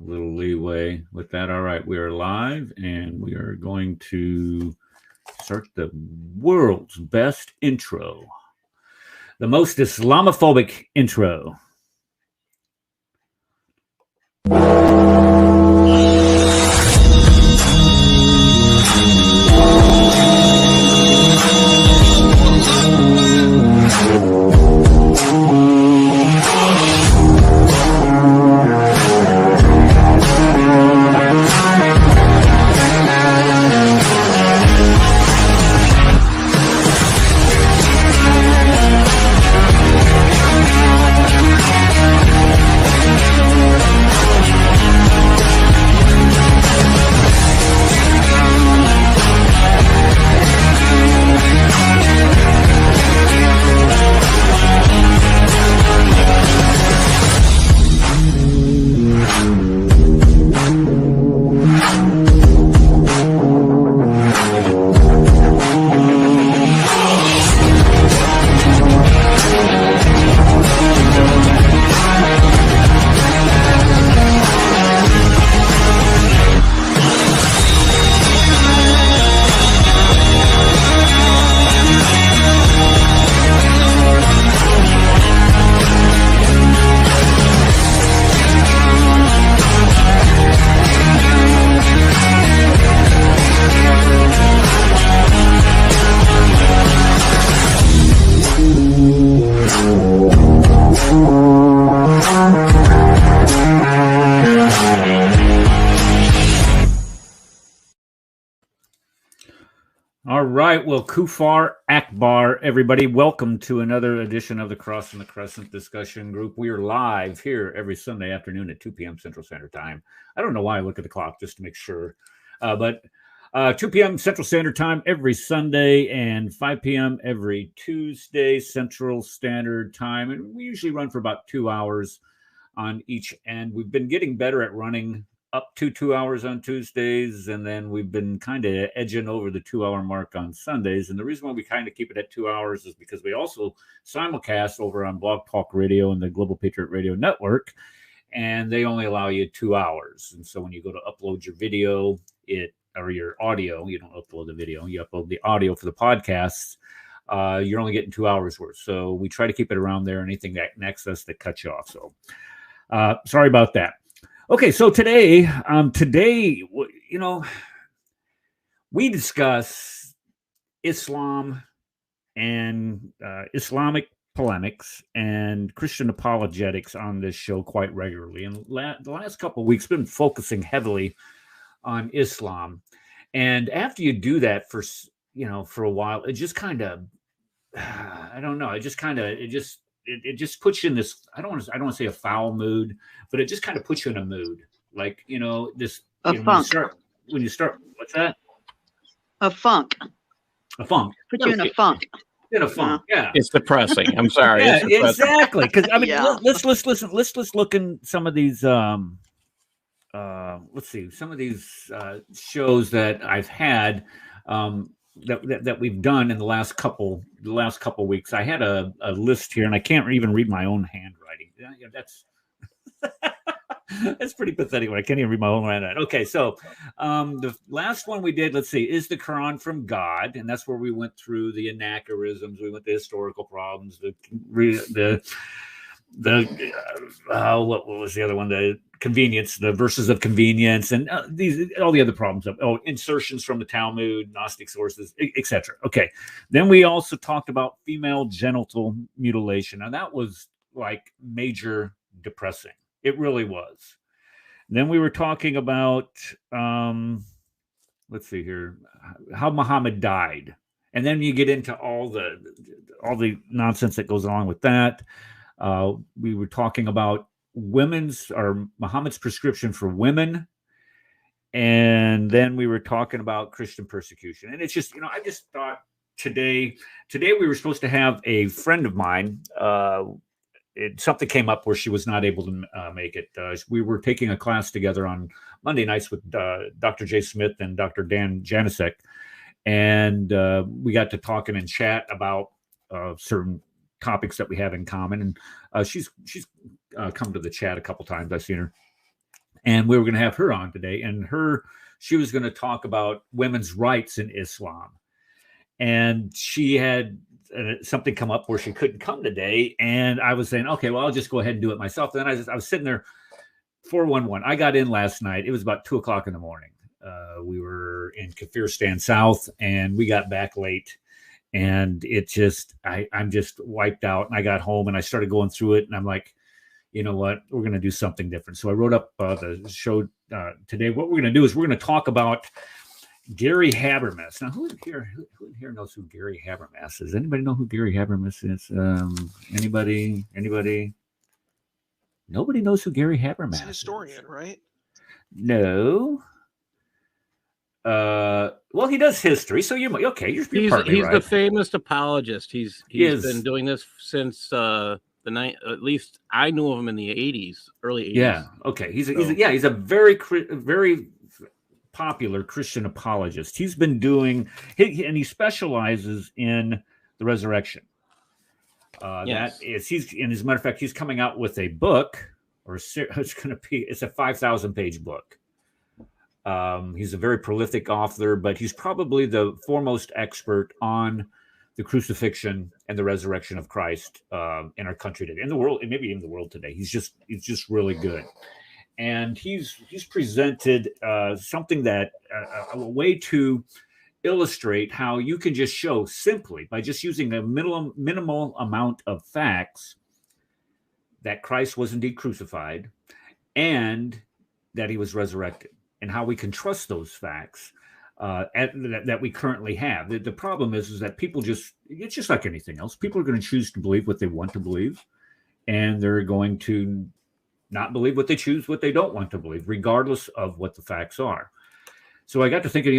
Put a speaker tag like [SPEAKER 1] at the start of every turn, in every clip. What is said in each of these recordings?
[SPEAKER 1] little leeway with that. All right, we are live, and we are going to start the world's best intro, the most Islamophobic intro. All right, well, Kufar Akbar, everybody. Welcome to another edition of the Cross and the Crescent discussion group. We are live here every Sunday afternoon at 2 p.m. Central Standard Time. I don't know why I look at the clock just to make sure, but 2 p.m. Central Standard Time every Sunday and 5 p.m. every Tuesday Central Standard Time. And we usually run for about 2 hours on each end. We've been getting better at running up to 2 hours on Tuesdays, and then we've been kind of edging over the 2 hour mark on Sundays. And the reason why we kind of keep it at 2 hours is because we also simulcast over on Blog Talk Radio and the Global Patriot Radio Network, and they only allow you 2 hours. And so when you go to upload your video, or your audio, you don't upload the video, you upload the audio for the podcasts, you're only getting 2 hours worth. So we try to keep it around there. Anything that excess that cuts you off. So sorry about that. Okay, so today, we discuss Islam and Islamic polemics and Christian apologetics on this show quite regularly. And the last couple of weeks, been focusing heavily on Islam. And after you do that for a while, it just kind of, I don't know, it just puts you in this, I don't want to say a foul mood, but it just kind of puts you in a mood. Like, this,
[SPEAKER 2] funk.
[SPEAKER 1] When you start, what's that?
[SPEAKER 2] A funk.
[SPEAKER 1] A funk.
[SPEAKER 2] Put you in a funk.
[SPEAKER 1] In a funk, yeah.
[SPEAKER 3] It's depressing. I'm sorry.
[SPEAKER 1] Yeah, exactly. Because I mean,
[SPEAKER 2] Yeah.
[SPEAKER 1] let's look in some of these. Let's see, some of these shows that I've had that we've done in the last couple weeks. I had a list here, and I can't even read my own handwriting. Yeah, that's that's pretty pathetic. I can't even read my own handwriting. Okay, so the last one we did, let's see, is the Quran from God, and that's where we went through the anachronisms, we went to historical problems, what was the other one? The convenience, the verses of convenience, and all the other problems of insertions from the Talmud, Gnostic sources, etc. Okay, then we also talked about female genital mutilation, and that was like major depressing. It really was. Then we were talking about let's see here, how Muhammad died, and then you get into all the nonsense that goes along with that. We were talking about Muhammad's prescription for women. And then we were talking about Christian persecution. And it's just, I just thought today we were supposed to have a friend of mine. Something came up where she was not able to make it. We were taking a class together on Monday nights with Dr. Jay Smith and Dr. Dan Janicek. And we got to talking and chat about certain topics that we have in common. And she's come to the chat a couple times. I've seen her. and we were going to have her on today. And she was going to talk about women's rights in Islam, and she had something come up where she couldn't come today. And I was saying, okay, well, I'll just go ahead and do it myself. Then I was sitting there, 411. I got in last night. It was about 2:00 in the morning. We were in Kafirstan South, and we got back late. And it just, I'm just wiped out. And I got home and I started going through it. And I'm like, you know what? We're going to do something different. So I wrote up the show today. What we're going to do is we're going to talk about Gary Habermas. Now, who in here knows who Gary Habermas is? Anybody know who Gary Habermas is? Anybody? Nobody knows who Gary Habermas is.
[SPEAKER 3] He's a historian, right?
[SPEAKER 1] No. Well, he does history, so you're partly
[SPEAKER 4] he's
[SPEAKER 1] right.
[SPEAKER 4] The famous apologist. He's been doing this since at least I knew of him in the 80s, early 80s.
[SPEAKER 1] Yeah. Okay. He's a very popular Christian apologist. He's been doing, and he specializes in the resurrection.
[SPEAKER 4] Yes.
[SPEAKER 1] That is, and as a matter of fact, he's coming out with a book, it's a 5,000-page book. He's a very prolific author, but he's probably the foremost expert on the crucifixion and the resurrection of Christ in our country today, in the world, and maybe even the world today. He's just really good, and he's presented something that a way to illustrate how you can just show simply by just using a minimal amount of facts that Christ was indeed crucified and that he was resurrected, and how we can trust those facts that we currently have. The problem is that people it's just like anything else. People are going to choose to believe what they want to believe, and they're going to not believe what they don't want to believe, regardless of what the facts are. So I got to thinking,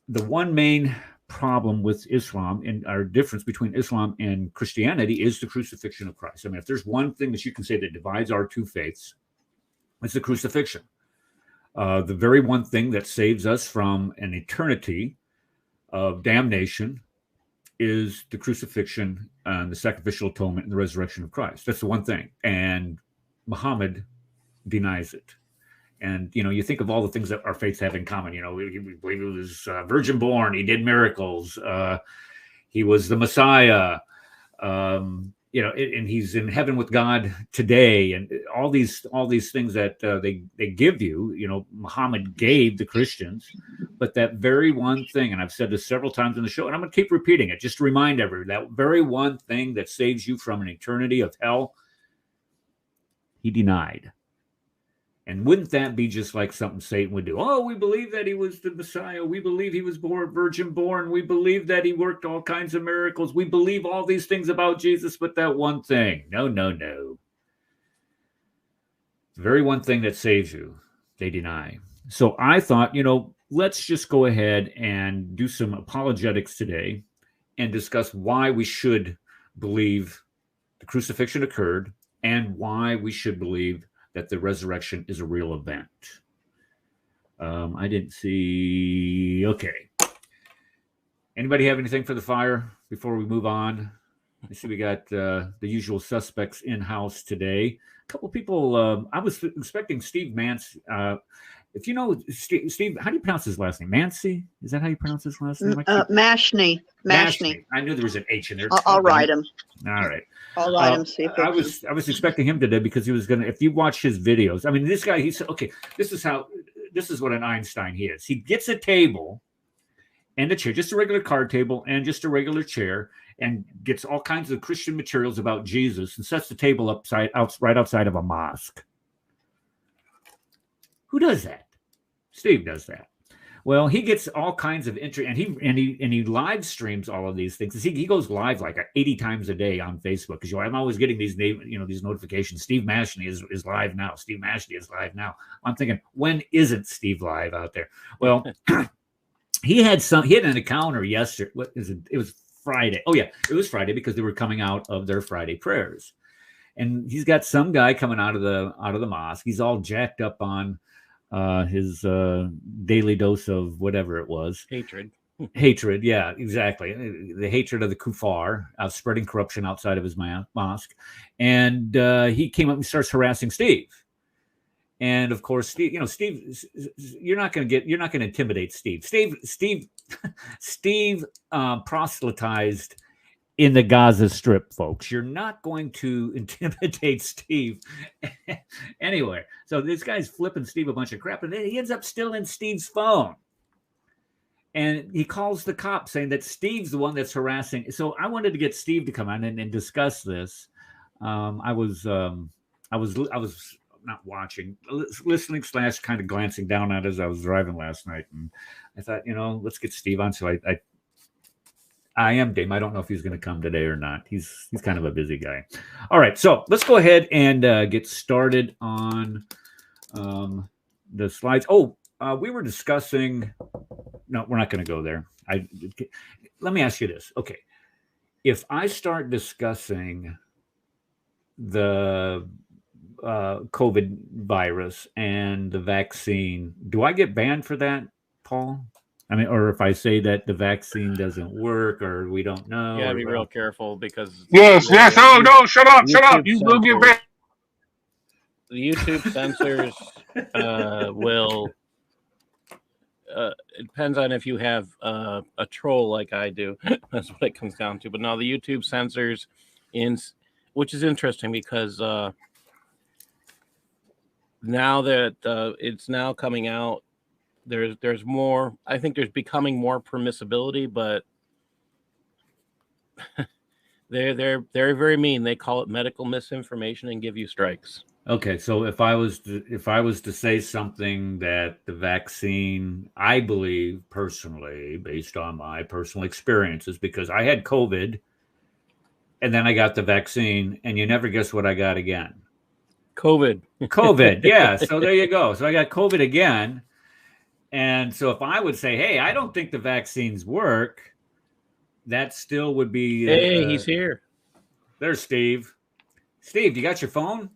[SPEAKER 1] the one main problem with Islam and our difference between Islam and Christianity is the crucifixion of Christ. I mean, if there's one thing that you can say that divides our two faiths, it's the crucifixion. The very one thing that saves us from an eternity of damnation is the crucifixion and the sacrificial atonement and the resurrection of Christ. That's the one thing. And Muhammad denies it. And, you think of all the things that our faiths have in common. We believe he was virgin born. He did miracles. He was the Messiah. And he's in heaven with God today. And all these things that they give you, Muhammad gave the Christians. But that very one thing, and I've said this several times in the show, and I'm going to keep repeating it just to remind everyone, that very one thing that saves you from an eternity of hell, he denied. And wouldn't that be just like something Satan would do? Oh, we believe that he was the Messiah. We believe he was virgin born. We believe that he worked all kinds of miracles. We believe all these things about Jesus, but that one thing, no. The very one thing that saves you, they deny. So I thought, let's just go ahead and do some apologetics today and discuss why we should believe the crucifixion occurred and why we should believe that the resurrection is a real event. I didn't see. Okay. Anybody have anything for the fire before we move on? I see we got the usual suspects in-house today. A couple people. I was expecting Steve Mance. If you know Steve, how do you pronounce his last name? Mancy? Is that how you pronounce his last name?
[SPEAKER 2] Mashney.
[SPEAKER 1] I knew there was an H in there.
[SPEAKER 2] I'll write him.
[SPEAKER 1] All right.
[SPEAKER 2] I'll write him. See if
[SPEAKER 1] I was expecting him today because he was gonna. If you watch his videos, I mean, this guy. He said, "Okay, this is what an Einstein he is. He gets a table and a chair, just a regular card table and just a regular chair, and gets all kinds of Christian materials about Jesus and sets the table right outside of a mosque." Who does that? Steve does that. Well, he gets all kinds of interest, and he live streams all of these things. He goes live like 80 times a day on Facebook because I'm always getting these these notifications. Steve Mashney is live now. Steve Mashney is live now. I'm thinking, when isn't Steve live out there? Well, he had an encounter yesterday. What is it? It was Friday. Oh yeah, it was Friday because they were coming out of their Friday prayers, and he's got some guy coming out of the mosque. He's all jacked up on his daily dose of whatever it was. Hatred, yeah, exactly. The hatred of the kuffar, of spreading corruption outside of his mosque. And he came up and starts harassing Steve. And of course, Steve, you're not going to intimidate Steve. Steve proselytized in the Gaza Strip, folks. You're not going to intimidate Steve anywhere. So this guy's flipping Steve a bunch of crap, and then he ends up stealing Steve's phone. And he calls the cops saying that Steve's the one that's harassing. So I wanted to get Steve to come on and discuss this. I was not watching, listening / kind of glancing down at it as I was driving last night, and I thought, let's get Steve on. So I am Dame. I don't know if he's going to come today or not. He's kind of a busy guy. All right, so let's go ahead and get started on the slides. We were discussing. No, we're not going to go there. Let me ask you this. Okay, if I start discussing the COVID virus and the vaccine, do I get banned for that, Paul? I mean, or if I say that the vaccine doesn't work or we don't know.
[SPEAKER 4] You gotta be real careful because
[SPEAKER 3] yes. Oh no! Shut up! You will get banned.
[SPEAKER 4] The YouTube censors will. It depends on if you have a troll like I do. That's what it comes down to. But no, the YouTube censors, which is interesting because now that it's now coming out, there's more. I think there's becoming more permissibility, but they're very mean. They call it medical misinformation and give you strikes.
[SPEAKER 1] Okay, so if I was to say something that the vaccine, I believe personally, based on my personal experiences, because I had COVID, and then I got the vaccine, and you never guess what I got again. COVID, yeah. So there you go. So I got COVID again, and so if I would say, "Hey, I don't think the vaccines work," that still would be.
[SPEAKER 4] Hey, he's here.
[SPEAKER 1] There's Steve. Steve, you got your phone?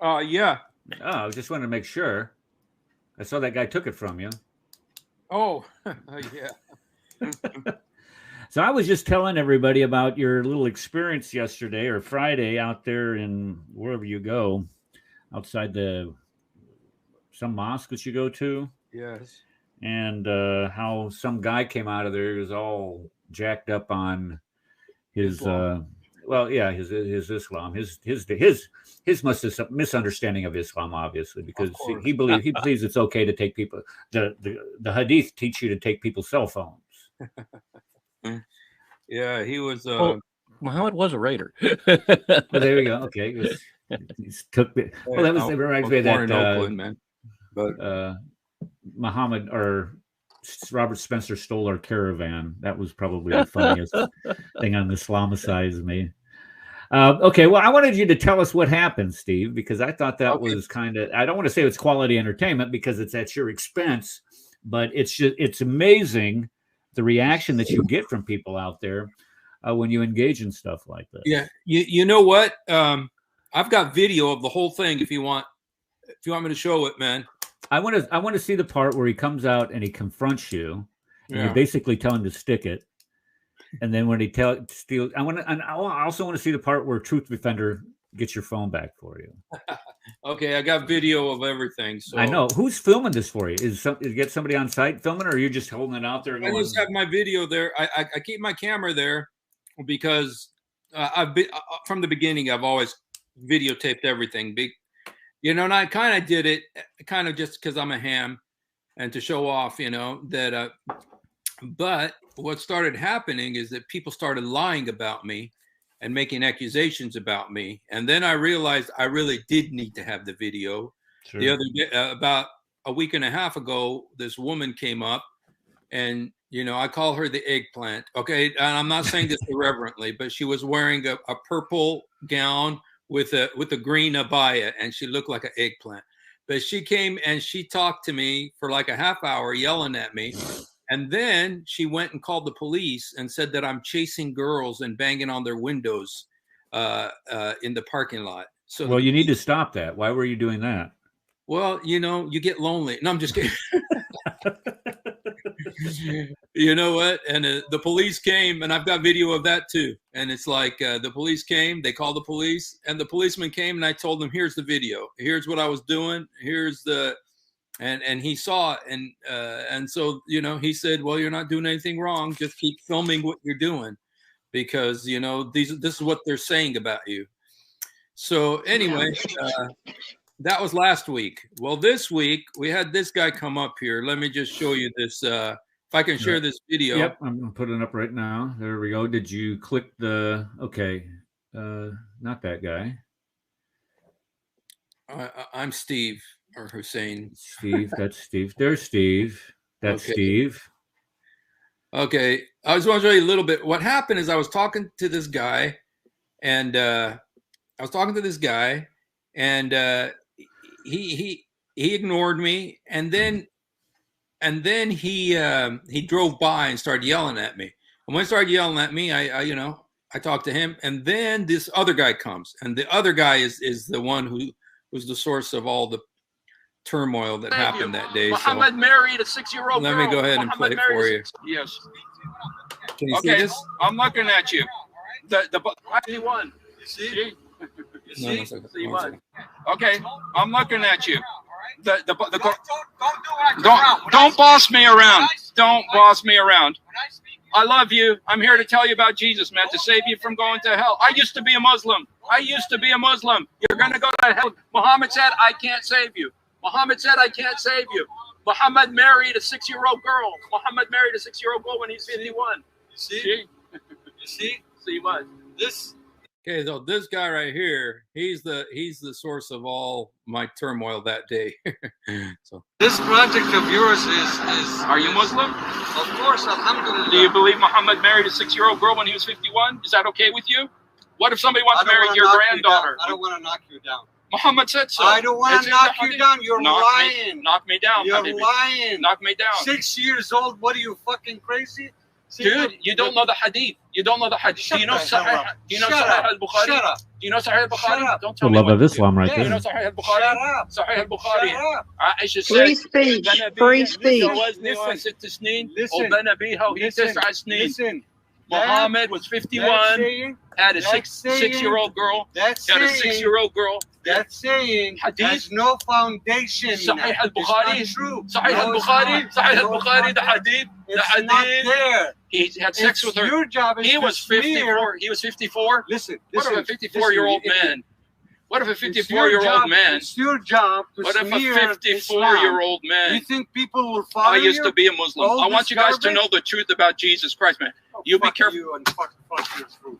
[SPEAKER 3] Yeah.
[SPEAKER 1] Oh, I just wanted to make sure. I saw that guy took it from you.
[SPEAKER 3] Oh, yeah.
[SPEAKER 1] So I was just telling everybody about your little experience yesterday or Friday out there in wherever you go, outside some mosque that you go to.
[SPEAKER 3] Yes.
[SPEAKER 1] And how some guy came out of there. He was all jacked up on his Islam. His Islam, his misunderstanding of Islam, obviously, because he believes it's okay to take people. The Hadith teach you to take people's cell phones.
[SPEAKER 3] Yeah, he was.
[SPEAKER 4] Muhammad was a raider.
[SPEAKER 1] Well, there we go. Okay, he took the. Well, that reminds me of that.
[SPEAKER 3] Oakland, man.
[SPEAKER 1] But Muhammad or Robert Spencer stole our caravan. That was probably the funniest thing on Islamicize me. Okay, well, I wanted you to tell us what happened, Steve, because I thought that was kind of, I don't want to say it's quality entertainment because it's at your expense, but it's amazing the reaction that you get from people out there when you engage in stuff like that.
[SPEAKER 3] Yeah, you know what? I've got video of the whole thing. If you want me to show it, man.
[SPEAKER 1] I want to see the part where he comes out and he confronts you, and you basically tell him to stick it. And then when he steals, I also want to see the part where Truth Defender gets your phone back for you.
[SPEAKER 3] Okay, I got video of everything. So
[SPEAKER 1] I know who's filming this for you. Is get somebody on site filming, or are you just holding it out there?
[SPEAKER 3] I just have my video there. I keep my camera there because I've been from the beginning. I've always videotaped everything. And I kind of did it kind of just because I'm a ham and to show off, that. But what started happening is that people started lying about me and making accusations about me. And then I realized I really did need to have the video. Sure. The other day, about a week and a half ago, this woman came up and, I call her the eggplant. Okay. And I'm not saying this irreverently, but she was wearing a purple gown with a green abaya, and she looked like an eggplant. But she came and she talked to me for like a half hour yelling at me. And then she went and called the police and said that I'm chasing girls and banging on their windows in the parking lot. So,
[SPEAKER 1] well, you need to stop that. Why were you doing that?
[SPEAKER 3] Well, you get lonely. No, I'm just kidding. You know what? And the police came, and I've got video of that too. And it's like the police came, they called the police, and the policeman came, and I told him, here's the video. Here's what I was doing. Here's the, and he saw it. And so, you know, he said, well, you're not doing anything wrong. Just keep filming what you're doing because, you know, this is what they're saying about you. So anyway, that was last week. Well, this week we had this guy come up here. Let me just show you this. If I can share this video.
[SPEAKER 1] Yep, I'm putting it up right now. There we go. Did you click the? Okay, not that guy.
[SPEAKER 3] I'm Steve or Hussein.
[SPEAKER 1] Steve, that's Steve. There's Steve. That's
[SPEAKER 3] okay.
[SPEAKER 1] Steve.
[SPEAKER 3] Okay, I just want to show you a little bit. What happened is I was talking to this guy, and he ignored me, and then he drove by and started yelling at me. And when he started yelling at me, I talked to him, and then this other guy comes, and the other guy is the one who was the source of all the turmoil that happened that day.
[SPEAKER 5] Muhammad married a 6-year-old girl.
[SPEAKER 3] Let me go ahead and play it for you.
[SPEAKER 5] Yes.
[SPEAKER 3] Can you see this?
[SPEAKER 5] I'm looking at you. He won. You see? Okay, I'm looking at you. Don't boss me around. Don't boss me around. I love you. I'm here to tell you about Jesus, man, to save you from going to hell. I used to be a Muslim. You're going to go to hell. Muhammad said, I can't save you. Muhammad Muhammad married a 6-year-old girl. Muhammad married a 6-year-old girl when he's 51. You see? See what? This.
[SPEAKER 3] Okay, so this guy right here, he's the source of all my turmoil that day. So
[SPEAKER 5] this project of yours is. Are you Muslim? Of course, alhamdulillah. Do you believe Muhammad married a 6-year-old girl when he was 51? Is that okay with you? What if somebody wants to marry your granddaughter? I don't want to knock you down.
[SPEAKER 6] Muhammad said so.
[SPEAKER 5] I don't want to knock you down. You're lying.
[SPEAKER 6] Knock me down.
[SPEAKER 5] You're lying.
[SPEAKER 6] Knock me down.
[SPEAKER 5] 6 years old. What are you, fucking crazy?
[SPEAKER 6] Dude, you don't know the hadith. You don't know the hadith. Do you know Sahih? Do you know Sahih al-Bukhari?
[SPEAKER 5] Shut up.
[SPEAKER 6] Do you know Sahih al-Bukhari? Don't tell
[SPEAKER 1] The
[SPEAKER 6] me
[SPEAKER 1] love of Islam right
[SPEAKER 6] Do you know
[SPEAKER 1] there.
[SPEAKER 6] Sahih al-Bukhari?
[SPEAKER 5] Shut up.
[SPEAKER 6] Sahih al-Bukhari. Aisha
[SPEAKER 2] Free
[SPEAKER 6] said,
[SPEAKER 2] speech. Free speech.
[SPEAKER 6] جوزني 6 سنين وبنى بيها وهي 9 سنين.
[SPEAKER 5] Listen.
[SPEAKER 6] Muhammad was 51, had a 6-year-old girl.
[SPEAKER 5] That's
[SPEAKER 6] Had a
[SPEAKER 5] saying.
[SPEAKER 6] 6-year-old girl.
[SPEAKER 5] That saying
[SPEAKER 6] Hadith.
[SPEAKER 5] has no foundation.
[SPEAKER 6] Sahih
[SPEAKER 5] It's
[SPEAKER 6] al-Bukhari.
[SPEAKER 5] not true.
[SPEAKER 6] Sahih
[SPEAKER 5] No, it's
[SPEAKER 6] al-Bukhari.
[SPEAKER 5] not.
[SPEAKER 6] Sahih
[SPEAKER 5] No, it's
[SPEAKER 6] al-Bukhari. The
[SPEAKER 5] not.
[SPEAKER 6] hadith. The
[SPEAKER 5] It's not
[SPEAKER 6] hadith.
[SPEAKER 5] there.
[SPEAKER 6] He had sex with her.
[SPEAKER 5] Your job is
[SPEAKER 6] He
[SPEAKER 5] to
[SPEAKER 6] was
[SPEAKER 5] smear.
[SPEAKER 6] 54. He was 54.
[SPEAKER 5] Listen.
[SPEAKER 6] What if a 54-year-old man? What if a
[SPEAKER 5] It's your
[SPEAKER 6] 54-year-old man?
[SPEAKER 5] It's your job to
[SPEAKER 6] What if
[SPEAKER 5] smear
[SPEAKER 6] a 54-year-old
[SPEAKER 5] You
[SPEAKER 6] man?
[SPEAKER 5] think people will follow
[SPEAKER 6] I used
[SPEAKER 5] you?
[SPEAKER 6] to be a Muslim.
[SPEAKER 5] All
[SPEAKER 6] I want
[SPEAKER 5] this
[SPEAKER 6] you guys to
[SPEAKER 5] garbage?
[SPEAKER 6] know the truth about Jesus Christ, man. You be
[SPEAKER 5] Fuck
[SPEAKER 6] careful.
[SPEAKER 5] You and fuck your truth.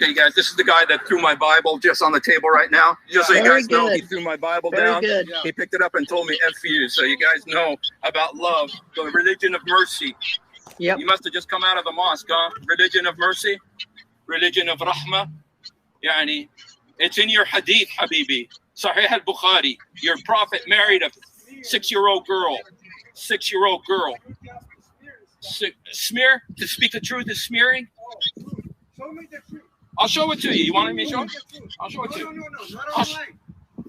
[SPEAKER 6] Okay, guys, this is the guy that threw my Bible just on the table right now. Just so you
[SPEAKER 2] Very
[SPEAKER 6] guys know, he
[SPEAKER 2] good.
[SPEAKER 6] threw my Bible
[SPEAKER 2] Very
[SPEAKER 6] down.
[SPEAKER 2] good.
[SPEAKER 6] He picked it up and told me F you. So you guys know about love, the religion of mercy.
[SPEAKER 2] Yep.
[SPEAKER 6] You must have just come out of the mosque, huh? Religion of mercy, religion of rahmah. Yani, it's in your hadith, Habibi. Sahih al-Bukhari. Your prophet married a 6-year-old girl. 6-year-old girl. Smear? To speak the truth is smearing?
[SPEAKER 5] Show me the truth.
[SPEAKER 6] I'll show it to you. You want me to show it? I'll show it to you.
[SPEAKER 5] No, not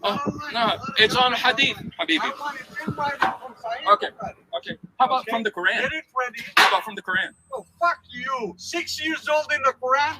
[SPEAKER 6] I'll
[SPEAKER 5] online.
[SPEAKER 6] No, it's on hadith, Habibi.
[SPEAKER 5] I want it in writing from Sahih
[SPEAKER 6] Okay.
[SPEAKER 5] Bukhari.
[SPEAKER 6] Okay. How about
[SPEAKER 5] Okay.
[SPEAKER 6] from the Quran?
[SPEAKER 5] Get it ready.
[SPEAKER 6] How about from the Quran?
[SPEAKER 5] Oh, fuck you. 6 years old in the Quran?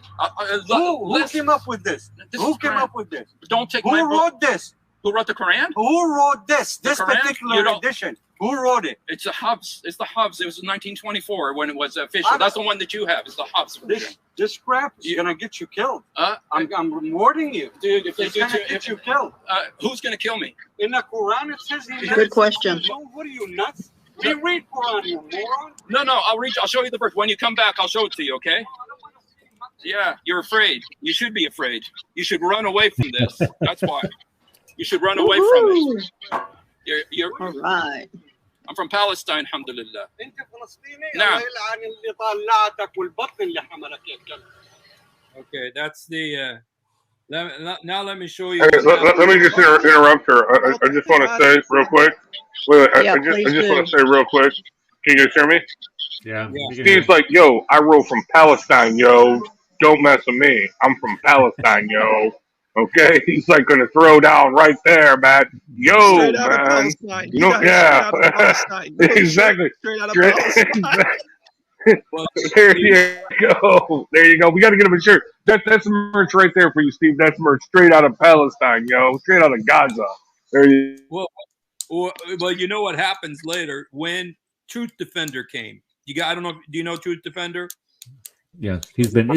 [SPEAKER 5] Who
[SPEAKER 6] Listen,
[SPEAKER 5] came up with this?
[SPEAKER 6] This
[SPEAKER 5] Who
[SPEAKER 6] is
[SPEAKER 5] came
[SPEAKER 6] Quran.
[SPEAKER 5] up with this?
[SPEAKER 6] Don't take
[SPEAKER 5] Who
[SPEAKER 6] my book.
[SPEAKER 5] wrote this?
[SPEAKER 6] Who wrote the Quran?
[SPEAKER 5] Who wrote this? This
[SPEAKER 6] Quran? You
[SPEAKER 5] particular
[SPEAKER 6] don't-
[SPEAKER 5] edition. Who wrote it?
[SPEAKER 6] It's the Hubs. It's the Hubs. It was in 1924 when it was official. That's the one that you have. It's the Hubs version.
[SPEAKER 5] This crap is gonna get you killed.
[SPEAKER 6] I'm,
[SPEAKER 5] I'm warning you.
[SPEAKER 6] dude, if they
[SPEAKER 5] It's
[SPEAKER 6] do
[SPEAKER 5] gonna
[SPEAKER 6] to,
[SPEAKER 5] get you killed.
[SPEAKER 6] who's gonna kill me?
[SPEAKER 5] In the Quran, it says.
[SPEAKER 2] Good question.
[SPEAKER 5] What are you, nuts? We read Quran, you moron.
[SPEAKER 6] No. I'll show you the verse. When you come back, I'll show it to you. Okay? Yeah, you're afraid. You should be afraid. You should run away from this. That's why. You should run away from it.
[SPEAKER 2] Woohoo. All right.
[SPEAKER 6] I'm from Palestine, alhamdulillah.
[SPEAKER 5] انت فلسطيني
[SPEAKER 6] نعم.
[SPEAKER 5] الله يلعن اللي طلعتك والبطن اللي حملك يا كلب.
[SPEAKER 3] okay, that's the. Now let me show you.
[SPEAKER 7] Hey, let me just interrupt her. I just want to say real quick. Wait,
[SPEAKER 2] Yeah,
[SPEAKER 7] I
[SPEAKER 2] please
[SPEAKER 7] just want
[SPEAKER 2] do.
[SPEAKER 7] to say real quick. Can you guys hear me?
[SPEAKER 1] Yeah.
[SPEAKER 7] Steve's like, yo, I wrote from Palestine, yo. Don't mess with me. I'm from Palestine, yo. Okay, he's like gonna throw down right there, man. Yo,
[SPEAKER 8] Straight out of
[SPEAKER 7] man.
[SPEAKER 8] Palestine.
[SPEAKER 7] You know,
[SPEAKER 8] Straight
[SPEAKER 7] yeah,
[SPEAKER 8] out of Palestine. No
[SPEAKER 7] exactly.
[SPEAKER 8] Straight out of
[SPEAKER 7] Straight-
[SPEAKER 8] Palestine.
[SPEAKER 3] Well,
[SPEAKER 7] There you go. There you go. We got to get him a shirt. That's merch right there for you, Steve. That's merch straight out of Palestine, yo. Straight out of Gaza. There you.
[SPEAKER 3] well, you know what happens later when Truth Defender came. I don't know. Do you know Truth Defender?
[SPEAKER 1] Yes, he's been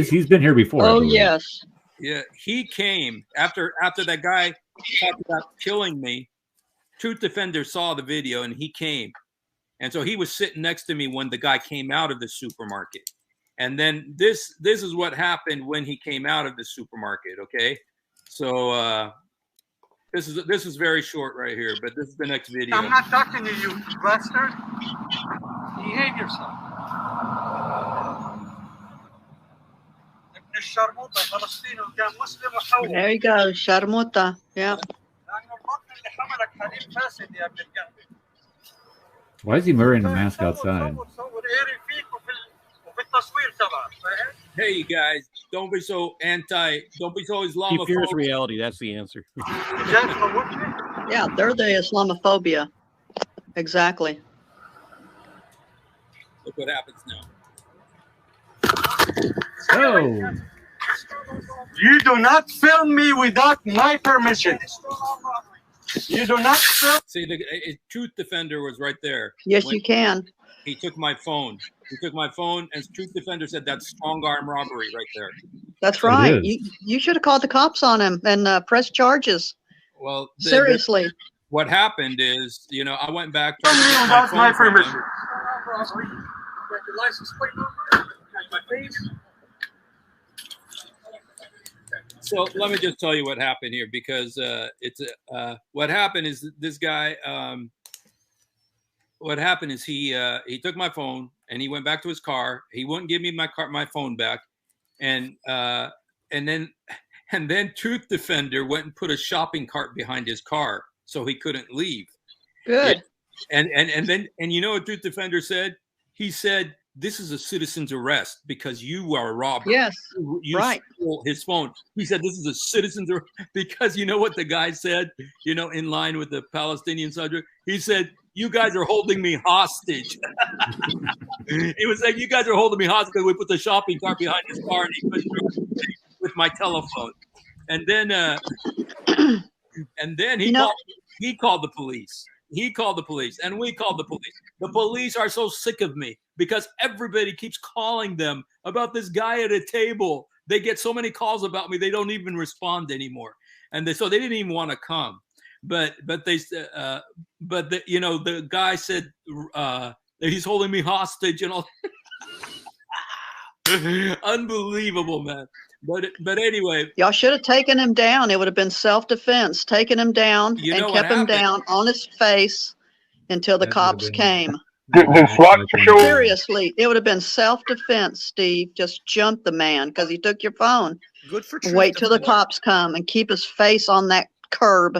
[SPEAKER 1] here before. I
[SPEAKER 2] Oh,
[SPEAKER 1] believe.
[SPEAKER 2] yes.
[SPEAKER 3] Yeah, he came after that guy talked about killing me. Truth Defender saw the video and he came. And so he was sitting next to me when the guy came out of the supermarket. And then this is what happened when he came out of the supermarket, okay? So this is very short right here, but this is the next video.
[SPEAKER 9] I'm not talking to you, bastard. Behave yourself.
[SPEAKER 2] There you go. Sharmuta. Yeah.
[SPEAKER 1] Why is he wearing a mask outside?
[SPEAKER 3] Hey, you guys, don't be so Islamophobic.
[SPEAKER 4] He fears reality. That's the answer.
[SPEAKER 2] Yeah, they're the Islamophobia. Exactly.
[SPEAKER 3] Look what happens now.
[SPEAKER 1] Oh,
[SPEAKER 9] You do not film me without my permission. You do not film.
[SPEAKER 3] See, the Truth Defender was right there.
[SPEAKER 2] Yes,
[SPEAKER 3] When
[SPEAKER 2] you can.
[SPEAKER 3] He took my phone. And Truth Defender said that's strong arm robbery right there.
[SPEAKER 2] That's
[SPEAKER 1] It
[SPEAKER 2] right.
[SPEAKER 1] is.
[SPEAKER 2] You should have called the cops on him and pressed charges.
[SPEAKER 3] Well,
[SPEAKER 2] Seriously.
[SPEAKER 3] what happened is, I went back to
[SPEAKER 9] Film me without my permission.
[SPEAKER 3] So let me just tell you what happened here, because what happened is this guy. What happened is he took my phone and he went back to his car. He wouldn't give me my phone back, and then Truth Defender went and put a shopping cart behind his car so he couldn't leave.
[SPEAKER 2] Good.
[SPEAKER 3] And then you know what Truth Defender said? He said, "This is a citizen's arrest because you are a robber."
[SPEAKER 2] Yes.
[SPEAKER 3] You
[SPEAKER 2] right.
[SPEAKER 3] stole his phone. He said, "This is a citizen's arrest," because you know what the guy said, in line with the Palestinian subject? He said, "You guys are holding me hostage." He was like, "You guys are holding me hostage because we put the shopping cart behind his car and he couldn't with my telephone." And then he called the police. He called the police and we called the police. The police are so sick of me because everybody keeps calling them about this guy at a table. They get so many calls about me, they don't even respond anymore. And so they didn't even want to come. But the guy said that he's holding me hostage and all. Unbelievable, man. But anyway,
[SPEAKER 2] Y'all should have taken him down. It would have been self-defense. Taken him down and kept him down on his face until the cops came.
[SPEAKER 7] Did SWAT show?
[SPEAKER 2] Seriously, it would have been self-defense, Steve. Just jump the man because he took your phone.
[SPEAKER 8] Good for
[SPEAKER 2] Wait till the cops come and keep his face on that curb.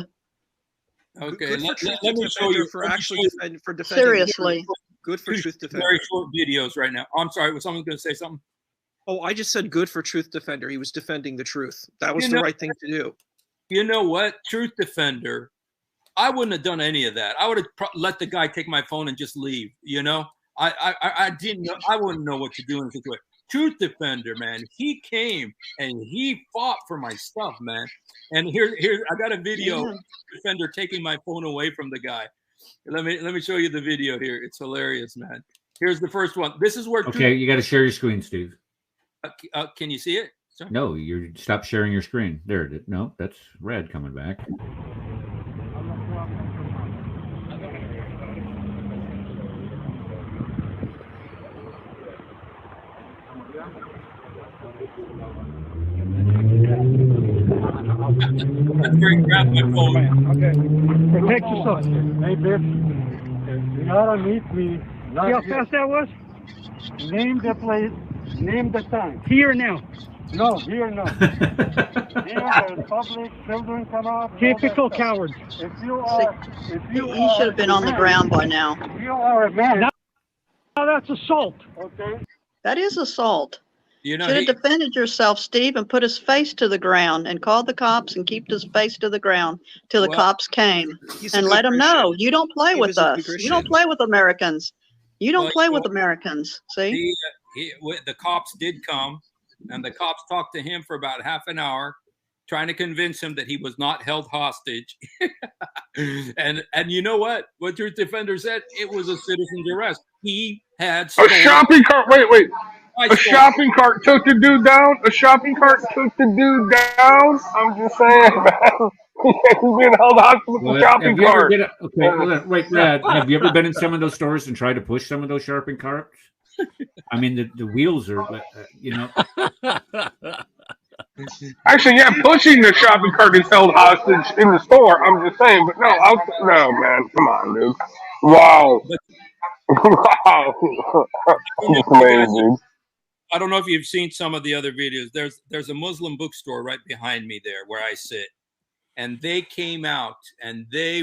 [SPEAKER 3] Okay,
[SPEAKER 8] Good for
[SPEAKER 3] let me show you.
[SPEAKER 8] for actually defending.
[SPEAKER 2] Seriously.
[SPEAKER 8] Good for Truth Defender.
[SPEAKER 3] Very short videos right now. I'm sorry, was someone going to say something?
[SPEAKER 8] Oh, I just said good for Truth Defender. He was defending the truth. That was the right thing to do. You
[SPEAKER 3] know what? Truth Defender, I wouldn't have done any of that. I would have let the guy take my phone and just leave. I didn't know. I wouldn't know what to do in the situation. Truth Defender, man, he came and he fought for my stuff, man. And here I got a video of Defender taking my phone away from the guy. Let me show you the video here. It's hilarious, man. Here's the first one. This is where.
[SPEAKER 1] Okay, you got to share your screen, Steve.
[SPEAKER 3] Can you see it? Sorry.
[SPEAKER 1] No, you stop sharing your screen. There it is. No, that's red coming back.
[SPEAKER 3] Grab my phone.
[SPEAKER 10] Okay. Protect yourself. Hey, bitch. You gotta meet me. See how fast that was? Name the place. Name the time. Here now. No, here now. Here, the public, children come out. Typical cowards.
[SPEAKER 2] He should have been on the ground by now.
[SPEAKER 10] If you are a man. Now that's assault. Okay.
[SPEAKER 2] That is assault.
[SPEAKER 3] You know,
[SPEAKER 2] should have defended yourself, Steve, and put his face to the ground and called the cops and kept his face to the ground till the cops came and let him know you don't play with us. You don't play with Americans. You don't play with Americans. See?
[SPEAKER 3] The cops did come, and the cops talked to him for about half an hour, trying to convince him that he was not held hostage. and you know what? What Truth Defender said? It was a citizen's arrest. He had
[SPEAKER 7] a shopping cart. Wait. A shopping cart took the dude down. A shopping cart took the dude down. I'm just saying, man. He's being held hostage with a shopping cart.
[SPEAKER 1] Wait, Brad. Have you ever been in some of those stores and tried to push some of those shopping carts? I mean, the wheels are, you know.
[SPEAKER 7] Actually, yeah, pushing the shopping cart is held hostage in the store. I'm just saying, but no, man. Come on, dude. Wow. Wow. Amazing.
[SPEAKER 3] I don't know if you've seen some of the other videos. There's a Muslim bookstore right behind me there where I sit, and they came out and they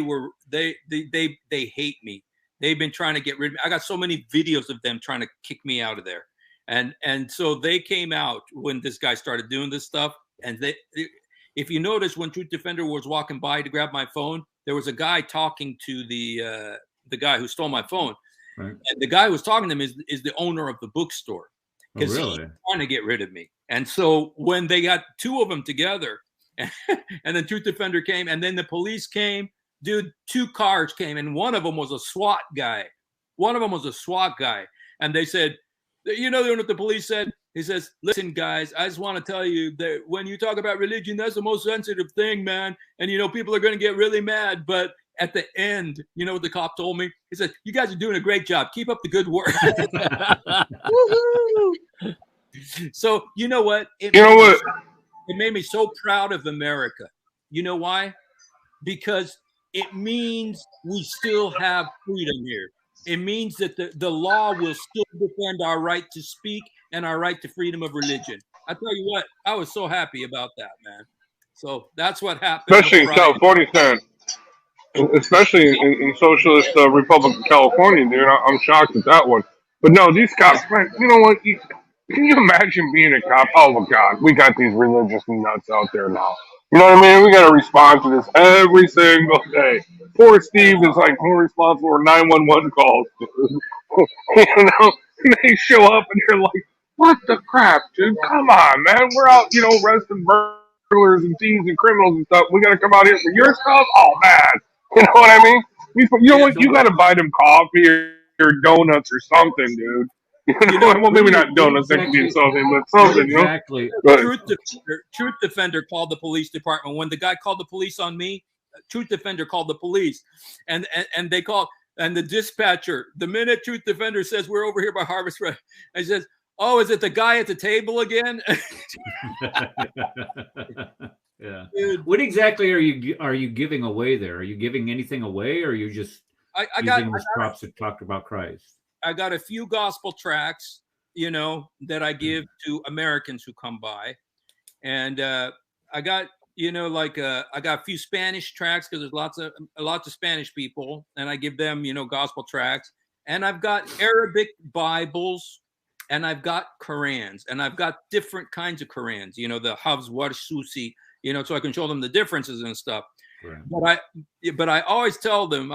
[SPEAKER 3] hate me. They've been trying to get rid of me. I got so many videos of them trying to kick me out of there, and so they came out when this guy started doing this stuff. And if you notice, when Truth Defender was walking by to grab my phone, there was a guy talking to the guy who stole my phone, right. And the guy who was talking to him is the owner of the bookstore. Because he's trying to get rid of me. And so when they got two of them together, and then Truth Defender came, and then the police came, dude, 2 cars came, and one of them was a SWAT guy. And they said, you know what the police said? He says, listen, guys, I just want to tell you that when you talk about religion, that's the most sensitive thing, man. And, you know, people are going to get really mad. But at the end, you know what the cop told me? He said, you guys are doing a great job. Keep up the good work. So, you know what? It made me so proud of America. You know why? Because it means we still have freedom here. It means that the law will still defend our right to speak and our right to freedom of religion. I tell you what, I was so happy about that, man. So that's what happened.
[SPEAKER 7] Especially in California, Stan. Especially in Socialist Republic of California, dude. I'm shocked at that one. But no, these cops, man, you know what? Can you imagine being a cop? Oh, my God. We got these religious nuts out there now. You know what I mean? We got to respond to this every single day. Poor Steve is like more responsible for 911 calls. You know? They show up and you're like, what the crap, dude? Come on, man. We're out, you know, arresting burglars and thieves and criminals and stuff. We got to come out here for your stuff? Oh, man. You know what I mean? You know what? You got to buy them coffee or donuts or something, dude. You know, well, maybe not donuts. That could be something, but something.
[SPEAKER 1] Exactly.
[SPEAKER 7] You know?
[SPEAKER 3] Truth Defender called the police department. When the guy called the police on me, Truth Defender called the police, and they called, and the dispatcher. The minute Truth Defender says we're over here by Harvest Red, he says, "Oh, is it the guy at the table again?"
[SPEAKER 1] Yeah. Dude. What exactly are you giving away there? Are you giving anything away, or are you just using those props to talk about Christ?
[SPEAKER 3] I got a few gospel tracts, you know, that I give to Americans who come by, and I got, you know, like I got a few Spanish tracts because there's lots of Spanish people, and I give them, you know, gospel tracts, and I've got Arabic Bibles, and I've got Qurans, and I've got different kinds of Qurans, you know, the Hafs Warsh Susi, you know, so I can show them the differences and stuff. Right. But I always tell them,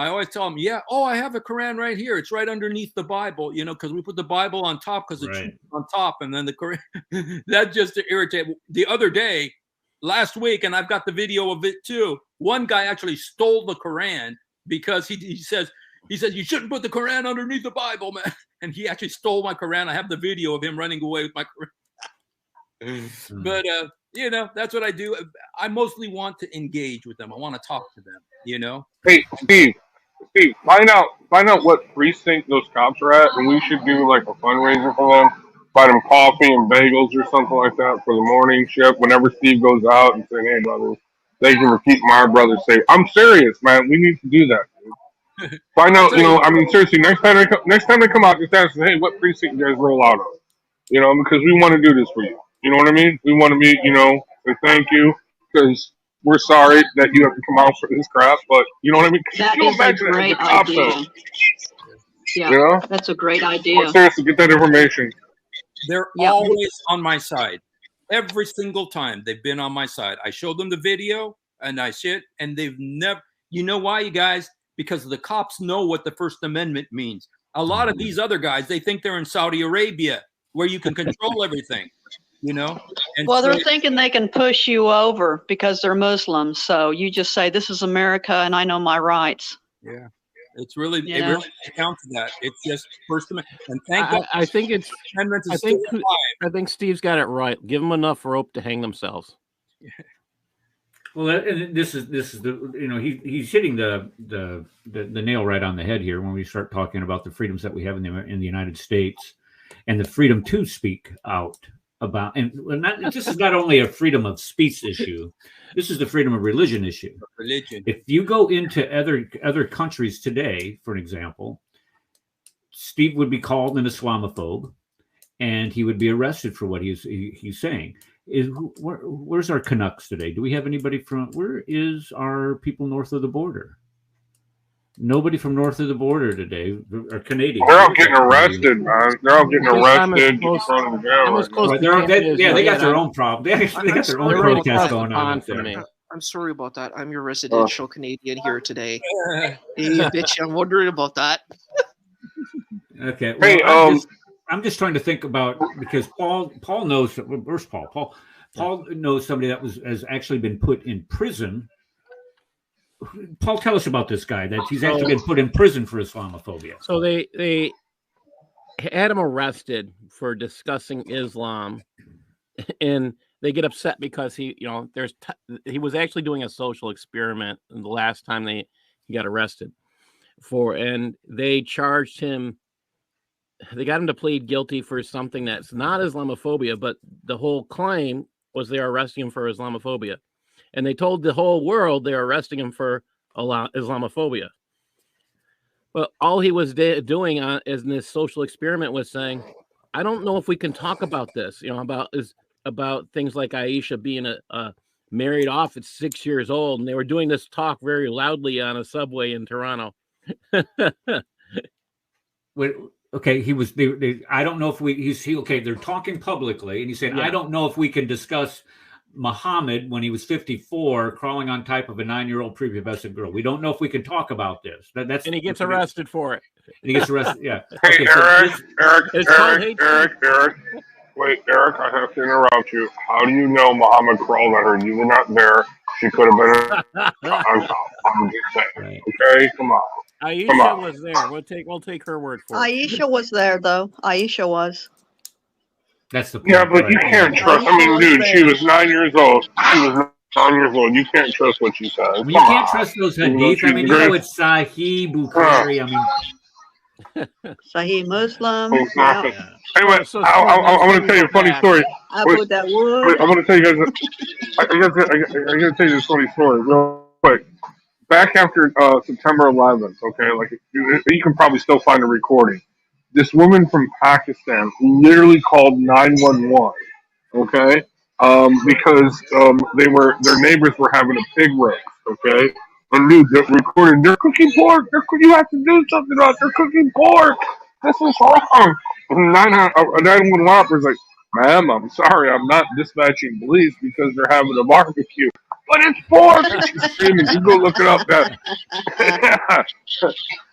[SPEAKER 3] yeah, oh, I have a Quran right here. It's right underneath the Bible, you know, because we put the Bible on top because it's on top, and then the Quran. That just to irritate. The other day, last week, and I've got the video of it too. One guy actually stole the Quran because he says you shouldn't put the Quran underneath the Bible, man. And he actually stole my Quran. I have the video of him running away with my Quran. But you know, that's what I do. I mostly want to engage with them. I want to talk to them, you know.
[SPEAKER 7] Hey, Steve, find out what precinct those cops are at, and we should do like a fundraiser for them. Buy them coffee and bagels or something like that for the morning shift. Whenever Steve goes out and say, "Hey, brothers, thank you for keeping our brothers safe." I'm serious, man. We need to do that, dude. Find out, you know. I mean, seriously. Next time they come out, just ask them, "Hey, what precinct you guys roll out of?" You know, because we want to do this for you. You know what I mean? We want to be, you know, say thank you because we're sorry that you have to come out for this crap. But you know what I mean?
[SPEAKER 2] That is a great idea. Yeah,
[SPEAKER 7] you know?
[SPEAKER 2] That's a great idea.
[SPEAKER 7] Seriously, get that information.
[SPEAKER 3] They're always on my side. Every single time they've been on my side. I showed them the video and I see it, and they've never. You know why, you guys? Because the cops know what the First Amendment means. A lot of these other guys, they think they're in Saudi Arabia, where you can control everything. And
[SPEAKER 2] well, they're thinking they can push you over because they're Muslims. So you just say, "This is America, and I know my rights."
[SPEAKER 3] Yeah, it's really it really counts to that. It's just First Amendment, and thank God.
[SPEAKER 4] I think it's. I think Steve's got it right. Give them enough rope to hang themselves.
[SPEAKER 1] Well, this is the he's hitting the nail right on the head here when we start talking about the freedoms that we have in the United States and the freedom to speak out about, and this is not only a freedom of speech issue, this is the freedom of religion issue. If you go into other countries today, for an example, Steve would be called an Islamophobe, and he would be arrested for what he's saying. Where's our Canucks today? Do we have anybody from? Where is our people north of the border? Nobody from north of the border today. Are Canadians?
[SPEAKER 7] They're all getting arrested, man. They're all getting arrested.
[SPEAKER 1] They got their own problem. They got their own protest going on.
[SPEAKER 8] I'm sorry about that. I'm your residential Canadian here today. Hey, bitch, I'm wondering about that.
[SPEAKER 1] Okay. Well, I'm just trying to think about, because Paul knows. Where's Paul? Paul knows somebody that has actually been put in prison. Paul, tell us about this guy that he's actually been put in prison for Islamophobia.
[SPEAKER 4] So they had him arrested for discussing Islam, and they get upset because he was actually doing a social experiment the last time he got arrested and they charged him. They got him to plead guilty for something that's not Islamophobia, but the whole claim was they're arresting him for Islamophobia. And they told the whole world they're arresting him for Islamophobia. But all he was doing in this social experiment was saying, I don't know if we can talk about this, about things like Aisha being married off at 6 years old. And they were doing this talk very loudly on a subway in Toronto.
[SPEAKER 1] Okay, I don't know if they're talking publicly, and he's saying, I don't know if we can discuss Muhammad when he was 54 crawling on top of a 9-year-old prepubescent girl. We don't know if we can talk about this.
[SPEAKER 4] And he gets arrested for it.
[SPEAKER 1] And he gets arrested, yeah.
[SPEAKER 7] Hey, Eric. Wait, Eric, I have to interrupt you. How do you know Muhammad crawled on her? You were not there. She could have been I'm just saying. Right. Okay, come on.
[SPEAKER 4] Aisha was there. We'll take her word for it.
[SPEAKER 2] Aisha was there, though. Aisha was.
[SPEAKER 1] That's the point.
[SPEAKER 7] Yeah, but you can't trust. I mean, dude, she was 9 years old. You can't trust what she says.
[SPEAKER 1] You can't trust those hadith. It's Sahih Bukhari.
[SPEAKER 2] Sahih Muslim.
[SPEAKER 7] Exactly. Yeah. Anyway, I want to tell you a funny story. I want to tell you guys. I got to tell you this funny story real quick. Back after September 11th, okay, like you can probably still find a recording. This woman from Pakistan literally called 911, okay, because their neighbors were having a pig roast, okay, and dude, they're recording. They're cooking pork. You have to do something about. They're cooking pork. This is wrong. And 911 operator's like, ma'am, I'm sorry, I'm not dispatching police because they're having a barbecue. But it's pork! She's screaming. You go look it up.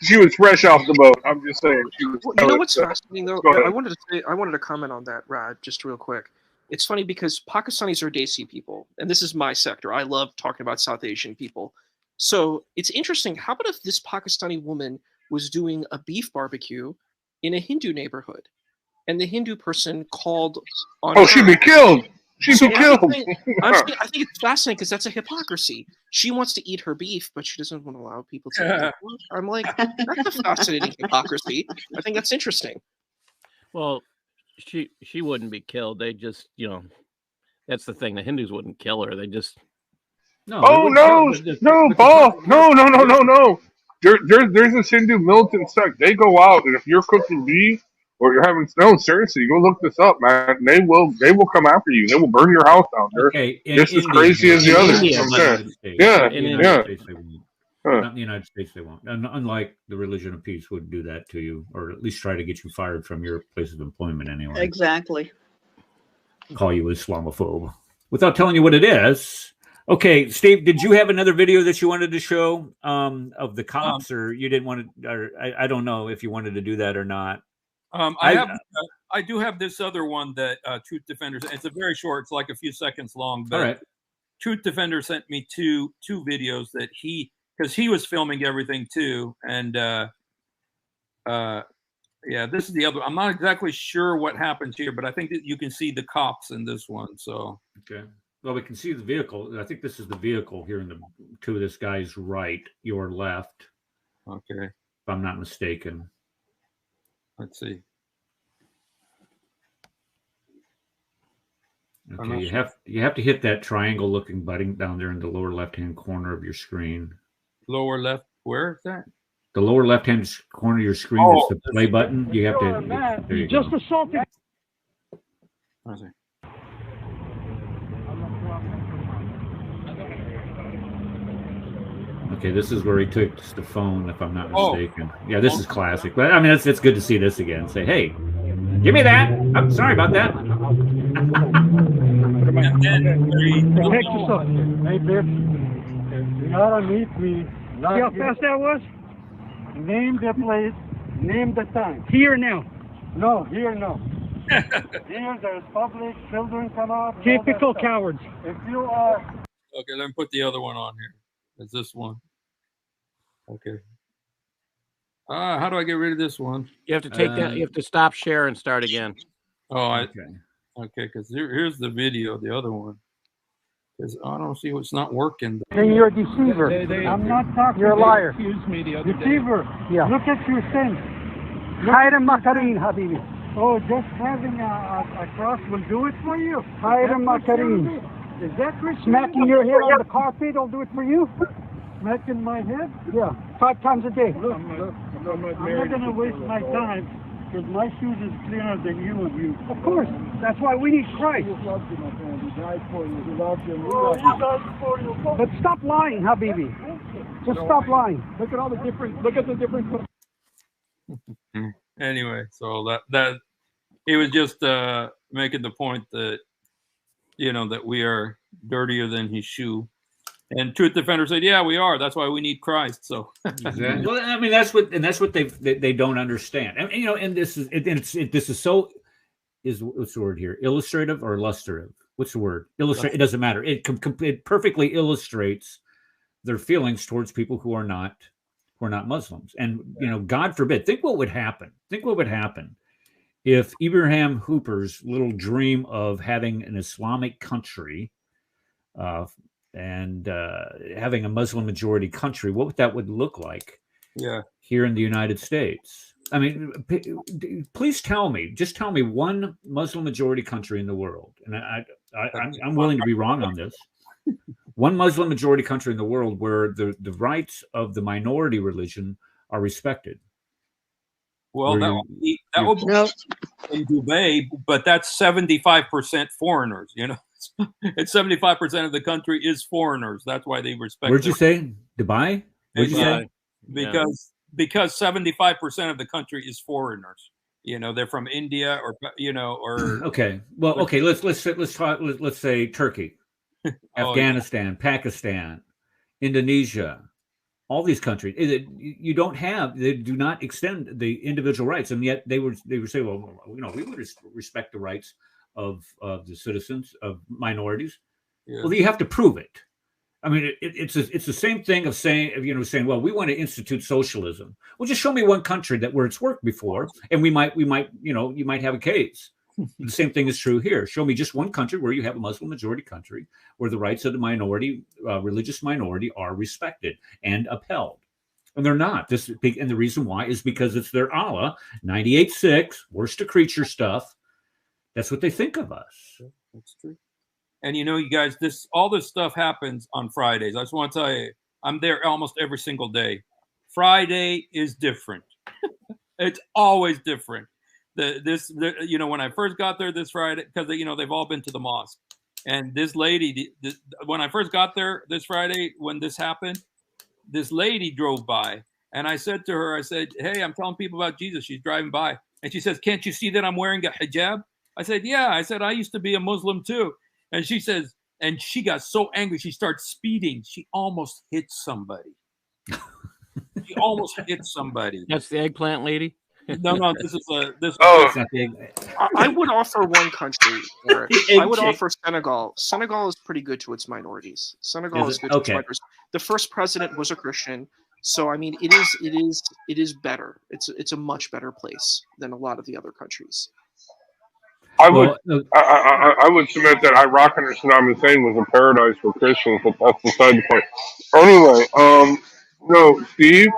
[SPEAKER 7] She was fresh off the boat. I'm just saying.
[SPEAKER 8] You know what's fascinating though? I wanted to comment on that, Rod, just real quick. It's funny because Pakistanis are Desi people, and this is my sector. I love talking about South Asian people. So it's interesting. How about if this Pakistani woman was doing a beef barbecue in a Hindu neighborhood, and the Hindu person called on her?
[SPEAKER 7] She'd be killed. She'd be killed.
[SPEAKER 8] I think it's fascinating because that's a hypocrisy. She wants to eat her beef, but she doesn't want to allow people to eat her. I'm like, that's a fascinating hypocrisy. I think that's interesting.
[SPEAKER 4] Well, she wouldn't be killed. They just, that's the thing. The Hindus wouldn't kill her. They just
[SPEAKER 7] no, Paul, no. There's this Hindu militant sect. They go out, and if you're cooking beef or you're having seriously, go look this up, man. They will come after you. They will burn your house down. They're just as crazy as the others. Yeah.
[SPEAKER 1] Not in the United States, they won't. And unlike the religion of peace would do that to you, or at least try to get you fired from your place of employment anyway.
[SPEAKER 2] Exactly.
[SPEAKER 1] Call you Islamophobe without telling you what it is. Okay, Steve, did you have another video that you wanted to show of the cops, or you didn't want to? Or I don't know if you wanted to do that or not.
[SPEAKER 3] I do have this other one that Truth Defenders. It's a very short. It's like a few seconds long. But
[SPEAKER 1] all right.
[SPEAKER 3] Truth Defender sent me two videos that because he was filming everything too, and yeah, this is the other. I'm not exactly sure what happens here, but I think that you can see the cops in this one. So
[SPEAKER 1] okay. Well, we can see the vehicle. I think this is the vehicle here to this guy's right, your left.
[SPEAKER 3] Okay.
[SPEAKER 1] If I'm not mistaken.
[SPEAKER 3] Let's see.
[SPEAKER 1] Okay, you have to hit that triangle-looking button down there in the lower left-hand corner of your screen.
[SPEAKER 3] Lower left, where is that?
[SPEAKER 1] The lower left-hand corner of your screen is the play button. You have to. There you
[SPEAKER 10] just
[SPEAKER 1] go.
[SPEAKER 10] assaulted.
[SPEAKER 1] Okay, this is where he took the phone, if I'm not mistaken. Yeah, this is classic. But I mean, it's good to see this again. Say, hey, give me that. I'm sorry about that.
[SPEAKER 10] Protect yourself. Hey, Biff. You gotta meet me. See how fast that was? Name the place. Name the time. Here now. No, here no. Here there's public. Children come out. Typical cowards. If you are.
[SPEAKER 3] Okay, let me put the other one on here. It's this one. Okay. How do I get rid of this one?
[SPEAKER 4] You have to take that. You have to stop share and start again.
[SPEAKER 3] Oh,
[SPEAKER 1] okay.
[SPEAKER 3] Okay, because here's the video, the other one. Because I don't see what's not working.
[SPEAKER 10] Hey, you're a deceiver. I'm not talking. You're a liar. Excuse me, the other deceiver. Yeah. Look at your sins. Hayr makarin, Habibi. Oh, just having a cross will do it for you. Hayr makarin. Is that Christian? Smacking your head on the carpet will do it for you? Smacking my head? Yeah, 5 times a day. Look, I'm not going to waste my time because my shoes is cleaner than you and you. Of course. That's why we need Christ. He loves you, my friend. He died for you. He loves you. He died for you. But stop lying, Habibi. Just stop lying. Look at the different.
[SPEAKER 3] Anyway, so that he was just making the point that that we are dirtier than his shoe. And Truth Defender said, "Yeah, we are. That's why we need Christ." So,
[SPEAKER 1] exactly. Well, I mean, that's what they don't understand. And and this is so what's the word here? Illustrative or illustrative? What's the word? Illustrate. It doesn't matter. It perfectly illustrates their feelings towards people who are not Muslims. And God forbid. Think what would happen. If Ibrahim Hooper's little dream of having an Islamic country and having a Muslim majority country, what that would look like here in the United States. I mean, please tell me one Muslim majority country in the world. And I'm willing to be wrong on this. One Muslim majority country in the world where the rights of the minority religion are respected.
[SPEAKER 3] Well, that would be in Dubai, but that's 75% foreigners. It's 75% of the country is foreigners. That's why they respect.
[SPEAKER 1] Where'd you say Dubai? Where'd you say?
[SPEAKER 3] Because 75% of the country is foreigners. They're from India or.
[SPEAKER 1] Okay. Well, okay. Let's talk. Let's say Turkey, Afghanistan, Pakistan, Indonesia. All these countries, they do not extend the individual rights, and yet they would say, well, we would respect the rights of the citizens of minorities. Yeah. Well, you have to prove it. I mean, it's the same thing of saying, well, we want to institute socialism. Well, just show me one country where it's worked before, and you might have a case. The same thing is true here. Show me just one country where you have a Muslim majority country where the rights of the minority, religious minority, are respected and upheld. And they're not. And the reason why is because it's their Allah, 98.6, worst of creature stuff. That's what they think of us.
[SPEAKER 3] That's true. And you guys, all this stuff happens on Fridays. I just want to tell you, I'm there almost every single day. Friday is different. It's always different. When I first got there this Friday, because they've all been to the mosque, and this lady, when I first got there this Friday, when this happened, this lady drove by, and I said to her, I said, "Hey, I'm telling people about Jesus." She's driving by, and she says, "Can't you see that I'm wearing a hijab?" I said, "Yeah." I said, "I used to be a Muslim too." And she says, and she got so angry, she starts speeding. She almost hit somebody. She almost hit somebody.
[SPEAKER 4] That's the eggplant lady.
[SPEAKER 3] No, this is a this.
[SPEAKER 7] Oh,
[SPEAKER 8] I would offer one country. I would offer Senegal. Senegal is pretty good to its minorities. Senegal is good to its minorities. The first president was a Christian, so I mean, it is better. It's a much better place than a lot of the other countries.
[SPEAKER 7] I would submit that Iraq under Saddam Hussein was a paradise for Christians, but that's beside the point. Anyway, no, Steve,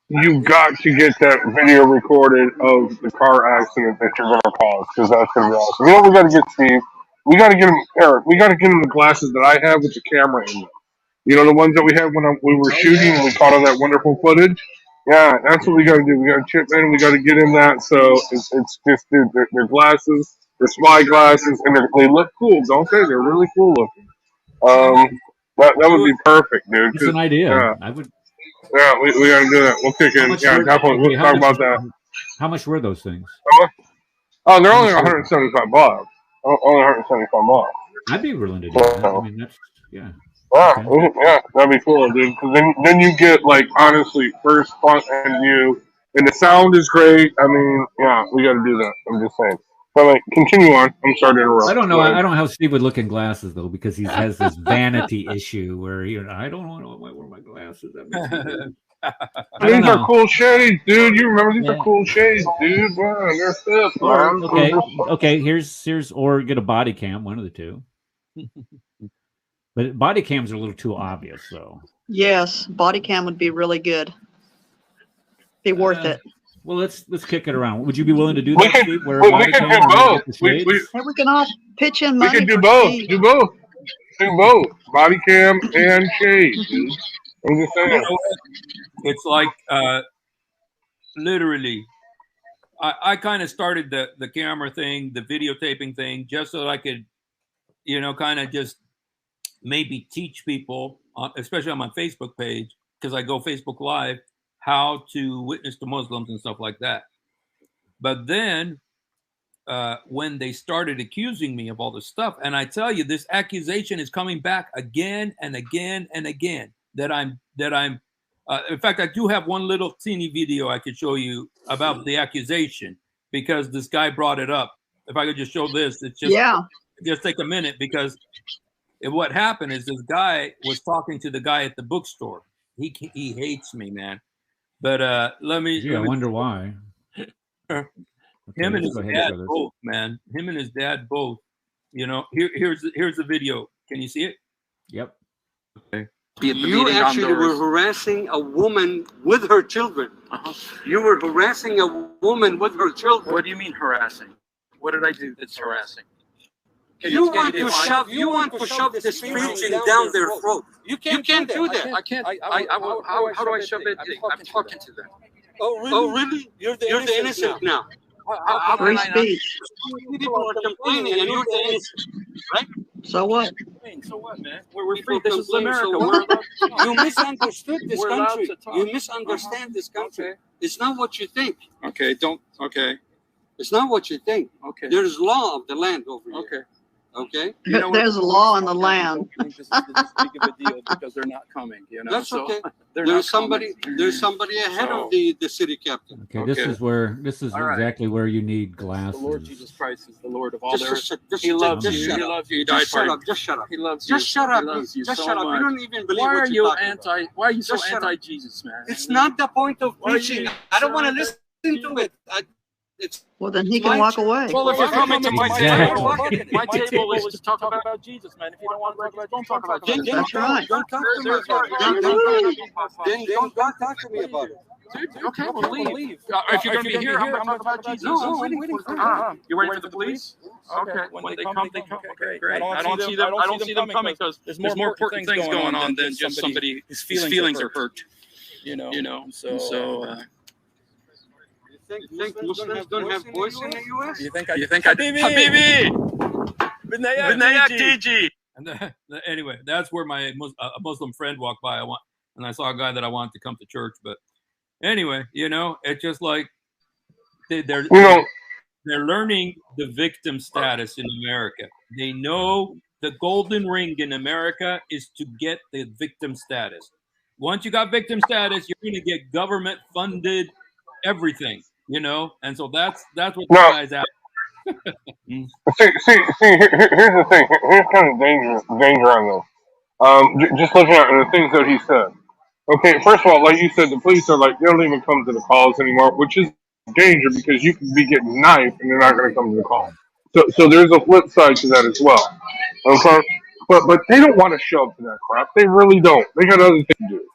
[SPEAKER 7] you got to get that video recorded of the car accident that you're going to cause, because that's going to be awesome. You know what we got to get, Steve? We got to get him, Eric, we got to get him the glasses that I have with the camera in them. You know, the ones that we had when we were shooting and we caught all that wonderful footage? Yeah, that's what we got to do. We got to chip in and we got to get him that. So it's just, dude, they're glasses, they're spy glasses, and they look cool, don't they? They're really cool looking. That would be perfect, dude.
[SPEAKER 1] It's an idea.
[SPEAKER 7] Yeah.
[SPEAKER 1] I would.
[SPEAKER 7] Yeah, we got to do that. We'll kick in. Yeah, definitely. We'll talk about that.
[SPEAKER 1] How much were those things?
[SPEAKER 7] Oh, they're only $175. Only $175.
[SPEAKER 1] I'd be willing to do that. I mean, that's, yeah.
[SPEAKER 7] Yeah, yeah, that'd be cool, dude. Cause then you get, like, honestly, first front end view, and the sound is great. I mean, yeah, we got to do that. I'm just saying. But like, continue on. I'm sorry to interrupt.
[SPEAKER 1] I don't know. I don't know how Steve would look in glasses though, because he has this vanity issue where I don't want to wear my glasses.
[SPEAKER 7] These are cool shades, dude. You remember these are cool shades, dude. Man, they're stiff, man.
[SPEAKER 1] Okay. Here's or get a body cam, one of the two. But body cams are a little too obvious, though.
[SPEAKER 2] Yes, body cam would be really good. Be worth it.
[SPEAKER 1] Well, let's kick it around. Would you be willing to do that, Steve?
[SPEAKER 7] We can do both.
[SPEAKER 2] We can all pitch in money.
[SPEAKER 7] We can do both. Do both. Body cam and shades, dude. I'm just saying.
[SPEAKER 3] It's like literally. I kind of started the camera thing, the videotaping thing, just so that I could, kind of just maybe teach people, especially on my Facebook page, because I go Facebook Live, how to witness to Muslims and stuff like that. But then when they started accusing me of all this stuff, and I tell you, this accusation is coming back again and again and again, that I'm in fact, I do have one little teeny video I could show you about the accusation, because this guy brought it up. If I could just show this, it's just take a minute, because what happened is this guy was talking to the guy at the bookstore. He hates me, man. But let me.
[SPEAKER 1] I wonder why.
[SPEAKER 3] Him and his dad both, man. Him and his dad both. Here's the video. Can you see it?
[SPEAKER 1] Yep.
[SPEAKER 3] Okay.
[SPEAKER 9] You actually were harassing a woman with her children. You were harassing a woman with her children.
[SPEAKER 5] What do you mean harassing? What did I do that's harassing?
[SPEAKER 9] You want to shove this preaching down their throat. You can't do that.
[SPEAKER 5] I can't. How do I shove it? I'm talking to them.
[SPEAKER 9] Oh, really? You're the innocent now.
[SPEAKER 2] Free speech.
[SPEAKER 9] People are complaining, and you're the innocent, right?
[SPEAKER 2] So what?
[SPEAKER 5] So what, man? We're free. This is America.
[SPEAKER 9] You misunderstood this country. You misunderstand this country. It's not what you think.
[SPEAKER 5] Okay.
[SPEAKER 9] It's not what you think.
[SPEAKER 5] Okay.
[SPEAKER 9] There's law of the land over here. Okay.
[SPEAKER 2] There's a law in the land.
[SPEAKER 5] This is this big of a deal because they're not coming.
[SPEAKER 9] That's okay. There's somebody ahead of the city captain.
[SPEAKER 1] Okay, this is exactly where you need glasses.
[SPEAKER 5] The Lord Jesus Christ is the Lord of all the earth. He loves you. He loves you.
[SPEAKER 9] Just shut up. Just shut up.
[SPEAKER 5] He loves you.
[SPEAKER 9] Just shut up.
[SPEAKER 5] He loves you
[SPEAKER 9] Just
[SPEAKER 5] so
[SPEAKER 9] shut up.
[SPEAKER 5] much.
[SPEAKER 9] You don't even believe what you're talking about.
[SPEAKER 5] Why are you so anti-Jesus, man?
[SPEAKER 9] It's not the point of preaching. I don't want to listen to it.
[SPEAKER 2] Well, then he can walk away.
[SPEAKER 5] Well, if you're coming to my table, my table is to talk about Jesus, man. If you don't want to talk about, don't talk about Jesus.
[SPEAKER 2] That's right.
[SPEAKER 9] Don't talk to me about it. Then don't talk to me about it.
[SPEAKER 5] Okay, well, leave. If you're going to be here, I'm going to talk about Jesus.
[SPEAKER 9] No, I'm waiting for you.
[SPEAKER 5] You're waiting for the police? Okay. When they come, they come. Okay, great. I don't see them coming because there's more important things going on than just somebody whose feelings are hurt. So.
[SPEAKER 9] You think Muslims don't have voice in the U.S.?
[SPEAKER 5] You think I did? Habibi! Binayak TG!
[SPEAKER 3] And anyway, that's where my Muslim friend walked by. and I saw a guy that I wanted to come to church. But anyway, it's just like they're learning the victim status in America. They know the golden ring in America is to get the victim status. Once you got victim status, you're going to get government funded everything, and so that's what the guy's at.
[SPEAKER 7] See, here's the thing. Here's kind of danger on this. Just looking at the things that he said. Okay, first of all, like you said, the police are like, they don't even come to the calls anymore, which is danger because you can be getting knifed and they're not going to come to the call. So there's a flip side to that as well. Okay, but they don't want to show up to that crap. They really don't. They got other things to do.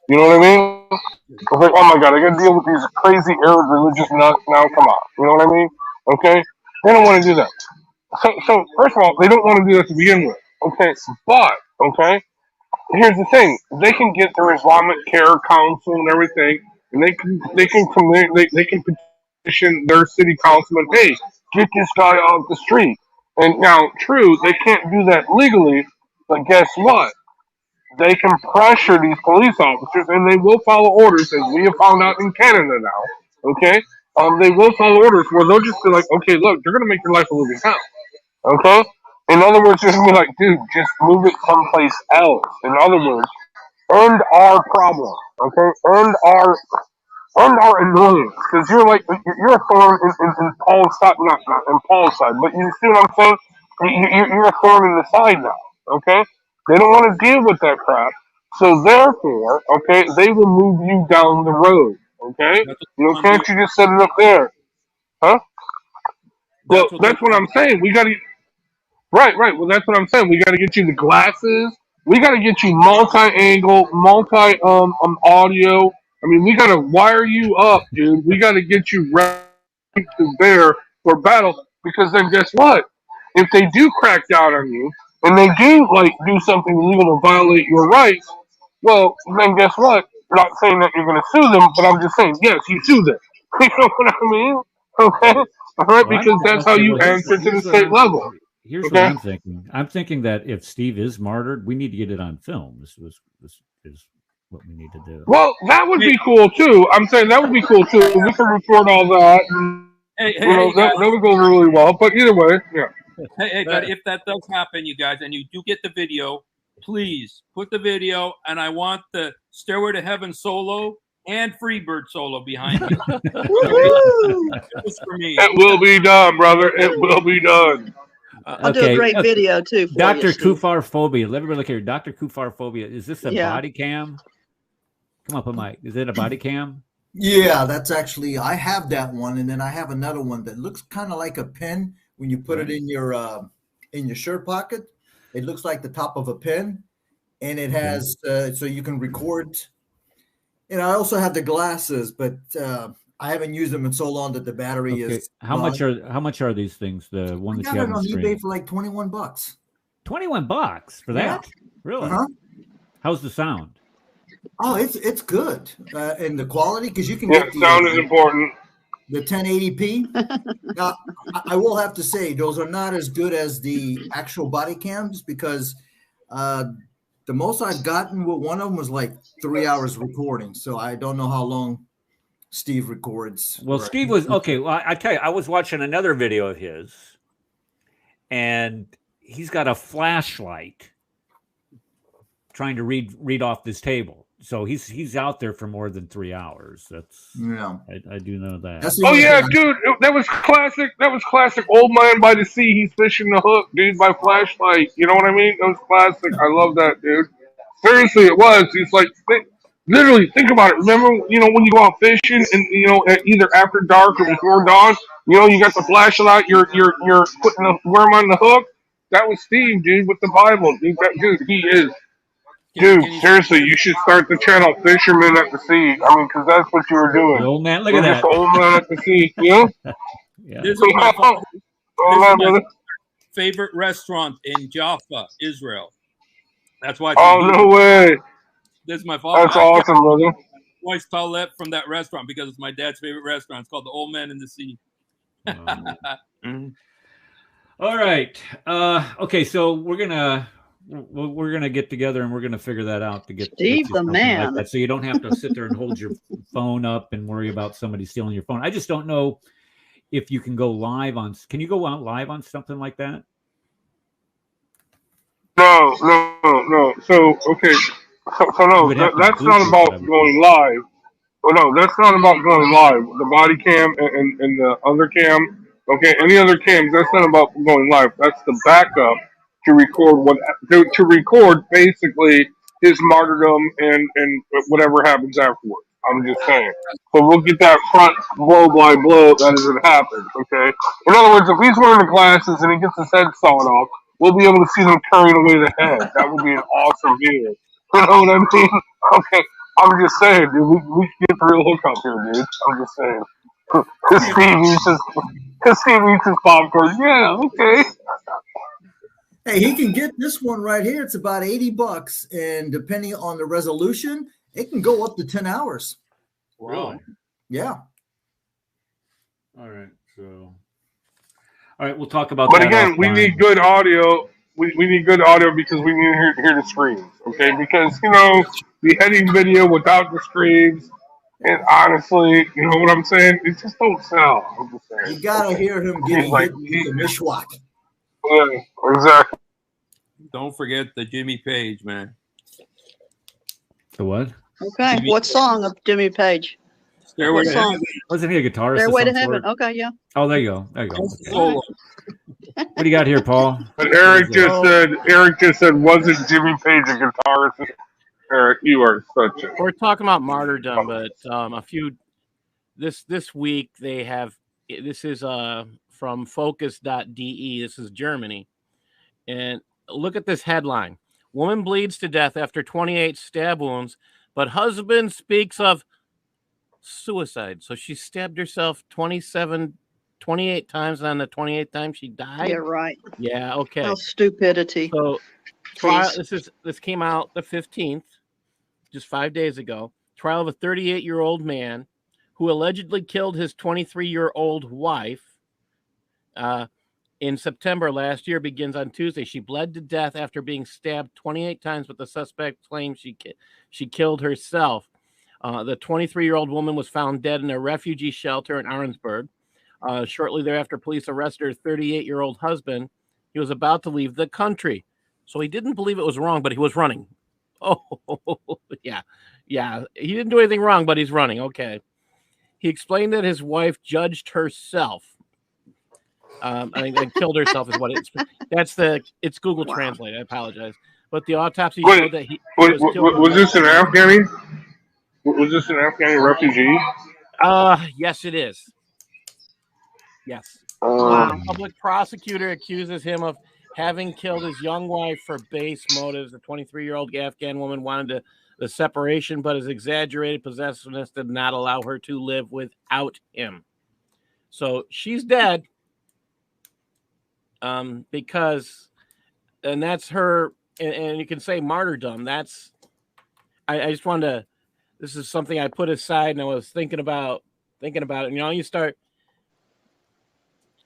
[SPEAKER 7] You know what I mean? It's like, oh my god, I got to deal with these crazy Arab religious nuts now. Come on, you know what I mean? Okay, they don't want to do that. So first of all, they don't want to do that to begin with. Okay, but okay. Here's the thing: they can get their Islamic Care Council and everything, and they can petition their city councilman, hey, get this guy off the street. And now, true, they can't do that legally, but guess what? They can pressure these police officers, and they will follow orders, as we have found out in Canada now. Okay, they will follow orders where they'll just be like, okay, look, they're gonna make your life a living hell. Okay. In other words, just be like, dude, just move it someplace else. In other words, end our problem, okay? End our annoyance, because you're a thorn in Paul's side, not in Paul's side, but you see what I'm saying? You're a thorn in the side now, okay? They don't want to deal with that crap, so therefore, okay, they will move you down the road, okay? Can't you just set it up there, huh? Well, that's what I'm saying. We got to. Right. Well, that's what I'm saying. We got to get you the glasses. We got to get you multi-angle, audio. I mean, we got to wire you up, dude. We got to get you ready to bear for battle. Because then, guess what? If they do crack down on you and they do do something illegal to violate your rights, well, then guess what? I'm not saying that you're going to sue them, but I'm just saying, yes, you sue them. You know what I mean? Okay. All right, because that's how you answer to the state level.
[SPEAKER 1] Here's what I'm thinking. I'm thinking that if Steve is martyred, we need to get it on film. This is what we need to do.
[SPEAKER 7] Well, that would be cool too. I'm saying that would be cool too. We can record all that. And, that would go really well. But either way, yeah.
[SPEAKER 3] Hey, but if that does happen, you guys, and you do get the video, please put the video, and I want the Stairway to Heaven solo and Freebird solo behind you. For me.
[SPEAKER 7] It will be done, brother. It will be done.
[SPEAKER 2] I'll do a great video too.
[SPEAKER 1] Dr. Kufar Phobia. Let everybody look here. Dr. Kufar Phobia. Is this a body cam? Come up, Mike. Is it a body cam?
[SPEAKER 11] Yeah, that's actually, I have that one, and then I have another one that looks kind of like a pen when you put it in your shirt pocket. It looks like the top of a pen, and it has so you can record. And I also have the glasses, but I haven't used them in so long that the battery is.
[SPEAKER 1] How much are these things? The one that you have
[SPEAKER 11] on eBay for like $21.
[SPEAKER 1] $21 for that? Really?
[SPEAKER 11] Uh-huh.
[SPEAKER 1] How's the sound?
[SPEAKER 11] Oh, it's good, and the quality, because you can get the
[SPEAKER 7] sound is important.
[SPEAKER 11] The 1080p. Now, I will have to say those are not as good as the actual body cams, because the most I've gotten with one of them was like 3 hours recording. So I don't know how long Steve records.
[SPEAKER 1] Well, Steve was okay. Well, I tell you, I was watching another video of his, and he's got a flashlight trying to read off this table. So he's out there for more than 3 hours. I do know that.
[SPEAKER 7] Oh yeah, dude, that was classic. That was classic. Old Man by the Sea. He's fishing the hook, dude, by flashlight. You know what I mean? That was classic. I love that, dude. Seriously, it was. He's like, literally, think about it. Remember, when you go out fishing and either after dark or before dawn, you got the flashlight. You're putting the worm on the hook. That was Steve, dude, with the Bible, dude. He is. Dude, seriously, you should start the channel Fisherman at the Sea. I mean, because that's what you were doing.
[SPEAKER 1] The old man, look at that.
[SPEAKER 7] The old man at the sea, yeah.
[SPEAKER 3] This is my favorite restaurant in Jaffa, Israel. That's why.
[SPEAKER 7] No way.
[SPEAKER 3] This is my father.
[SPEAKER 7] That's awesome, brother.
[SPEAKER 3] Voice Paulette from that restaurant because it's my dad's favorite restaurant. It's called the Old Man in the Sea.
[SPEAKER 1] All right. Okay, so we're we're going to get together and we're going to figure that out to get
[SPEAKER 2] Steve
[SPEAKER 1] you
[SPEAKER 2] the
[SPEAKER 1] something
[SPEAKER 2] man.
[SPEAKER 1] like that. So you don't have to sit there and hold your phone up and worry about somebody stealing your phone. I just don't know if you can go live on. Can you go out live on something like that?
[SPEAKER 7] No. So okay, so no, that's not about going live. Well, no, that's not about going live. The body cam and the other cam, okay, any other cams, that's not about going live. That's the backup to record to record basically his martyrdom and whatever happens afterwards. I'm just saying. So we'll get that front blow by blow as it happens, okay? In other words, if he's wearing the glasses and he gets his head sawed off, we'll be able to see them carrying away the head. That would be an awesome view. You know what I mean? Okay. I'm just saying, dude. We should get the real hookup here, dude. I'm just saying. Cause Steve eats his popcorn. Yeah, okay.
[SPEAKER 11] Hey, he can get this one right here. It's about $80, and depending on the resolution, it can go up to 10 hours.
[SPEAKER 1] Really?
[SPEAKER 11] Yeah.
[SPEAKER 1] All right. So, all right, we'll talk about.
[SPEAKER 7] But
[SPEAKER 1] that
[SPEAKER 7] again,
[SPEAKER 1] offline.
[SPEAKER 7] we need good audio. We need good audio because we need to hear the screams. Okay, because the heading video without the screams, and honestly, you know what I'm saying? It just don't sell. I'm just saying.
[SPEAKER 11] You gotta hear him getting hit with the mishwak.
[SPEAKER 7] Yeah, exactly.
[SPEAKER 3] Don't forget the Jimmy Page, man.
[SPEAKER 1] The what?
[SPEAKER 2] Okay. What song of Jimmy Page?
[SPEAKER 3] Stairway to Heaven.
[SPEAKER 1] Wasn't he a guitarist?
[SPEAKER 2] Stairway to Heaven. Okay, yeah.
[SPEAKER 1] Oh, there you go. There you go. Okay. What do you got here, Paul?
[SPEAKER 7] But Eric just said, wasn't Jimmy Page a guitarist? Eric, you are such a.
[SPEAKER 4] We're talking about martyrdom, but this week they have. This is from Focus.de. This is Germany, and look at this headline: Woman bleeds to death after 28 stab wounds, but husband speaks of suicide. So she stabbed herself 28 times, and on the 28th time she died.
[SPEAKER 2] Yeah, right.
[SPEAKER 4] Yeah, okay.
[SPEAKER 2] Oh, stupidity.
[SPEAKER 4] So trial. This came out the 15th, just 5 days ago. Trial of a 38-year-old man who allegedly killed his 23-year-old wife in September last year begins on Tuesday. She bled to death after being stabbed 28 times, but the suspect claims she killed herself. The 23-year-old woman was found dead in a refugee shelter in Arnsberg. Shortly thereafter, police arrested her 38-year-old husband. He was about to leave the country. So he didn't believe it was wrong, but he was running. Oh, yeah. He didn't do anything wrong, but he's running. Okay. He explained that his wife judged herself. Killed herself is what it's Google Translate. I apologize. But the autopsy showed that he was killed.
[SPEAKER 7] Was this an Afghani? Was this an Afghani refugee?
[SPEAKER 4] Yes, it is. Yes.
[SPEAKER 2] Wow.
[SPEAKER 4] The public prosecutor accuses him of having killed his young wife for base motives. The 23-year-old Afghan woman wanted the separation, but his exaggerated possessiveness did not allow her to live without him. So she's dead because, and that's her, and you can say martyrdom. That's, I just wanted to, this is something I put aside and I was thinking about it. You start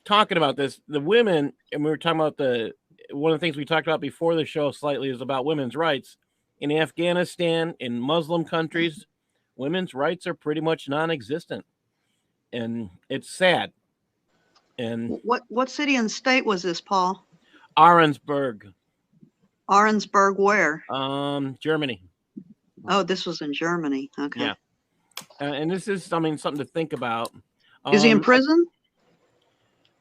[SPEAKER 4] talking about this, the women, and we were talking about one of the things we talked about before the show slightly is about women's rights. In Afghanistan, in Muslim countries, women's rights are pretty much non-existent, and it's sad. And
[SPEAKER 2] what city and state was this, Paul?
[SPEAKER 4] Arnsberg.
[SPEAKER 2] Arnsberg, where?
[SPEAKER 4] Germany.
[SPEAKER 2] Oh, this was in Germany. Okay.
[SPEAKER 4] Yeah, and this is something to think about.
[SPEAKER 2] Is he in prison?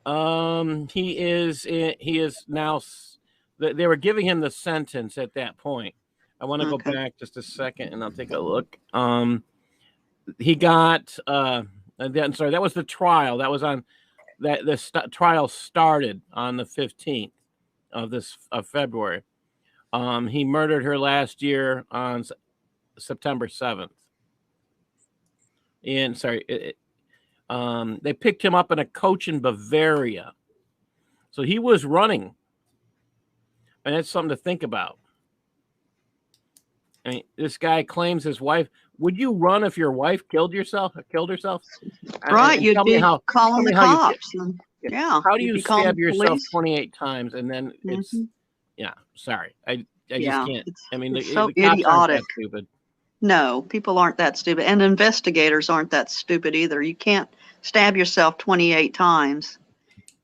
[SPEAKER 4] He is now. They were giving him the sentence at that point. I want to go back just a second and I'll take a look. He got that was the trial. That was on the trial started on the 15th of February. He murdered her last year on September 7th. And they picked him up in a coach in Bavaria. So he was running. And that's something to think about. I mean, this guy claims his wife. Would you run if your wife killed herself?
[SPEAKER 2] Right, you'd be calling the cops.
[SPEAKER 4] Yeah. How do you stab yourself 28 times and then it's sorry. I just can't. I mean,
[SPEAKER 2] it's so
[SPEAKER 4] the cops aren't
[SPEAKER 2] idiotic.
[SPEAKER 4] that stupid.
[SPEAKER 2] No, people aren't that stupid, and investigators aren't that stupid either. You can't stab yourself 28 times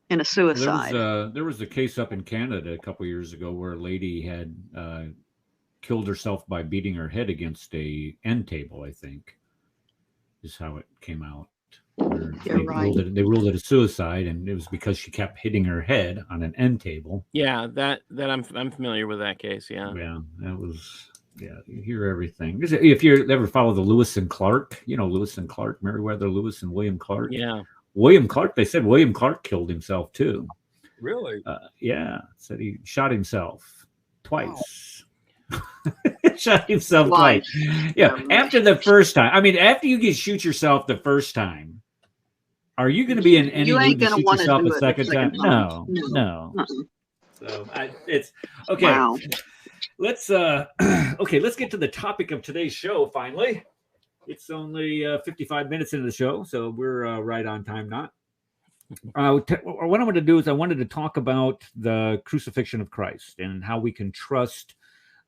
[SPEAKER 2] in a suicide.
[SPEAKER 1] There was a case up in Canada a couple years ago where a lady had killed herself by beating her head against a end table, I think, is how it came out.
[SPEAKER 2] You're right.
[SPEAKER 1] They ruled it a suicide, and it was because she kept hitting her head on an end table.
[SPEAKER 4] Yeah, that I'm familiar with that case. Yeah,
[SPEAKER 1] that was. Yeah, you hear everything. If you ever follow the Lewis and Clark, Lewis and Clark, Meriwether Lewis and William Clark.
[SPEAKER 4] Yeah,
[SPEAKER 1] William Clark. They said William Clark killed himself too.
[SPEAKER 3] Really?
[SPEAKER 1] Yeah, said he shot himself twice. Wow. Shot himself twice. Yeah, after the first time. I mean, after you shoot yourself the first time, are you going to be in any mood to shoot yourself a second time? No. So it's okay.
[SPEAKER 2] Wow.
[SPEAKER 1] Let's get to the topic of today's show. Finally, it's only 55 minutes into the show, so we're right on time. What I wanted to do is I wanted to talk about the crucifixion of Christ and how we can trust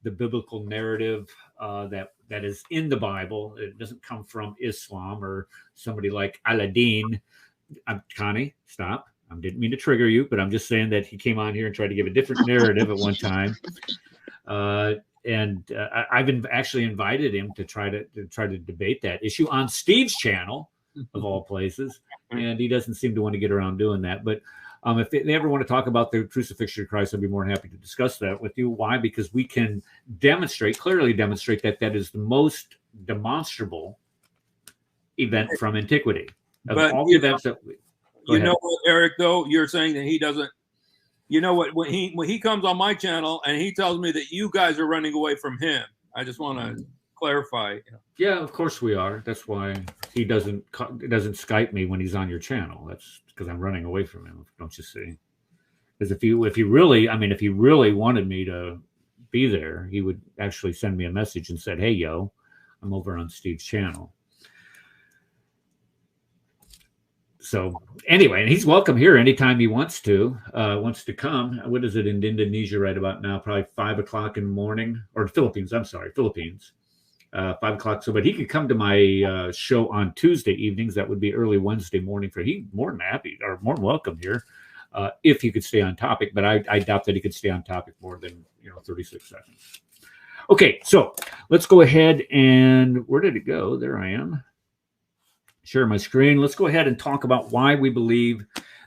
[SPEAKER 1] the biblical narrative that is in the Bible. It doesn't come from Islam or somebody like Aladdin. Connie, stop. I didn't mean to trigger you, but I'm just saying that he came on here and tried to give a different narrative at one time. And I've actually invited him to try to debate that issue on Steve's channel, of all places, and he doesn't seem to want to get around doing that. But if they ever want to talk about the crucifixion of Christ, I'd be more than happy to discuss that with you. Why? Because we can clearly demonstrate that is the most demonstrable event from antiquity. Of all the events that
[SPEAKER 3] you know what, Eric, though, you're saying that he doesn't. You know what? When he comes on my channel and he tells me that you guys are running away from him, I just want to clarify.
[SPEAKER 1] Yeah, of course we are. That's why he doesn't Skype me when he's on your channel. That's because I'm running away from him. Don't you see? Because if he really wanted me to be there, he would actually send me a message and said, "Hey, yo, I'm over on Steve's channel." So anyway, and he's welcome here anytime he wants to come. What is it in Indonesia right about now? Probably 5 o'clock in the morning, or Philippines. I'm sorry, Philippines. 5 o'clock. So, but he could come to my show on Tuesday evenings. That would be early Wednesday morning for he more than happy or more than welcome here if he could stay on topic. But I doubt that he could stay on topic more than 36 seconds. Okay, so let's go ahead and where did it go? There I am. Share my screen. Let's go ahead and talk about why we believe